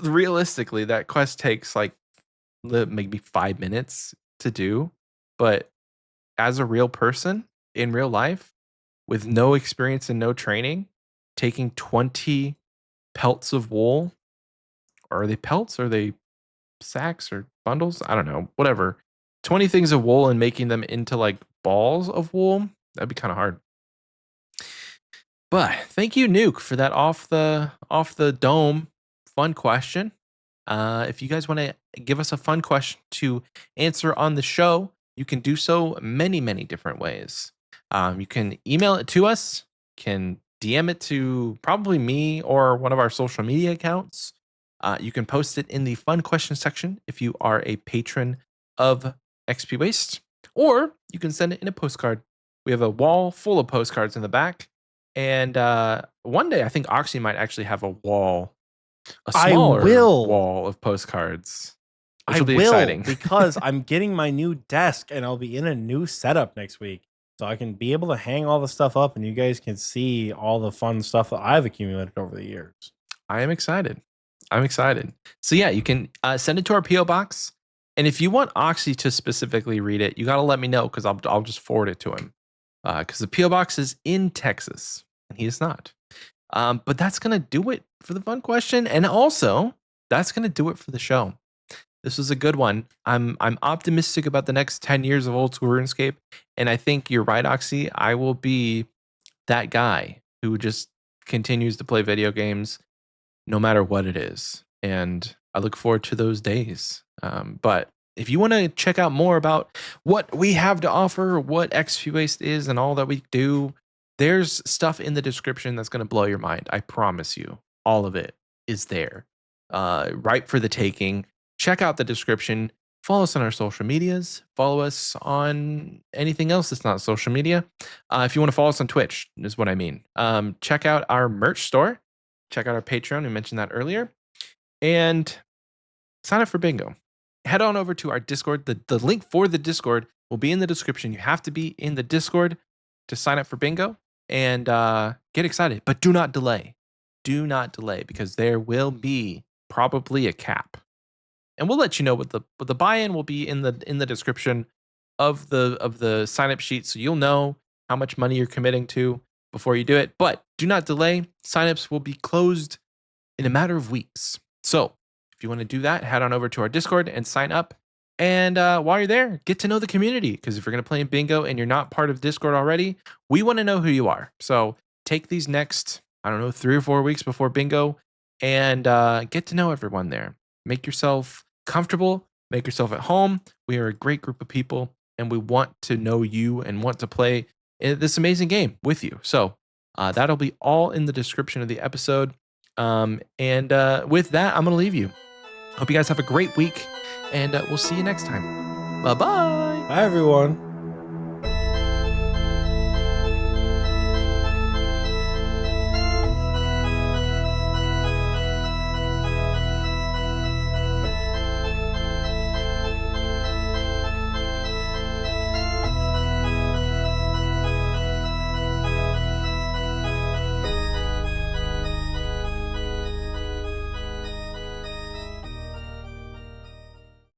Realistically, that quest takes like maybe 5 minutes to do. But as a real person in real life, with no experience and no training, taking 20 pelts of wool, or are they pelts? Or are they sacks or bundles? I don't know. Whatever. 20 things of wool and making them into like balls of wool. That'd be kind of hard. But thank you, Nuke, for that off the dome fun question. If you guys want to give us a fun question to answer on the show, you can do so many, many different ways. You can email it to us, can DM it to probably me or one of our social media accounts. You can post it in the fun question section if you are a patron of Xpwaste, or you can send it in a postcard. We have a wall full of postcards in the back. And one day, I think Oxie might actually have a wall, a smaller wall of postcards. Which will be exciting. Because I'm getting my new desk and I'll be in a new setup next week. So I can be able to hang all the stuff up and you guys can see all the fun stuff that I've accumulated over the years. I am excited. So yeah, you can send it to our P.O. box. And if you want Oxie to specifically read it, you got to let me know because I'll just forward it to him. Because the P.O. box is in Texas and he is not. But that's going to do it for the fun question. And also, that's going to do it for the show. This was a good one. I'm optimistic about the next 10 years of Old School RuneScape. And I think you're right, Oxie. I will be that guy who just continues to play video games no matter what it is. And I look forward to those days. But if you want to check out more about what we have to offer, what Xpwaste is and all that we do, there's stuff in the description that's going to blow your mind. I promise you. All of it is there. Ripe for the taking. Check out the description. Follow us on our social medias. Follow us on anything else that's not social media. If you want to follow us on Twitch, is what I mean. Check out our merch store. Check out our Patreon. We mentioned that earlier. And sign up for bingo. Head on over to our Discord. The link for the Discord will be in the description. You have to be in the Discord to sign up for bingo and get excited. But do not delay. Do not delay because there will be probably a cap. And we'll let you know what the buy-in will be in the description of the sign-up sheet, so you'll know how much money you're committing to. before you do it. But do not delay. Signups will be closed in a matter of weeks. So if you want to do that, head on over to our Discord and sign up. And while you're there, get to know the community. Because if you're going to play in bingo and you're not part of Discord already, we want to know who you are. So take these next, 3 or 4 weeks before bingo and get to know everyone there. Make yourself comfortable. Make yourself at home. We are a great group of people, and we want to know you and want to play this amazing game with you. So that'll be all in the description of the episode. And with that, I'm going to leave you. Hope you guys have a great week, and we'll see you next time. Bye-bye. Bye, everyone.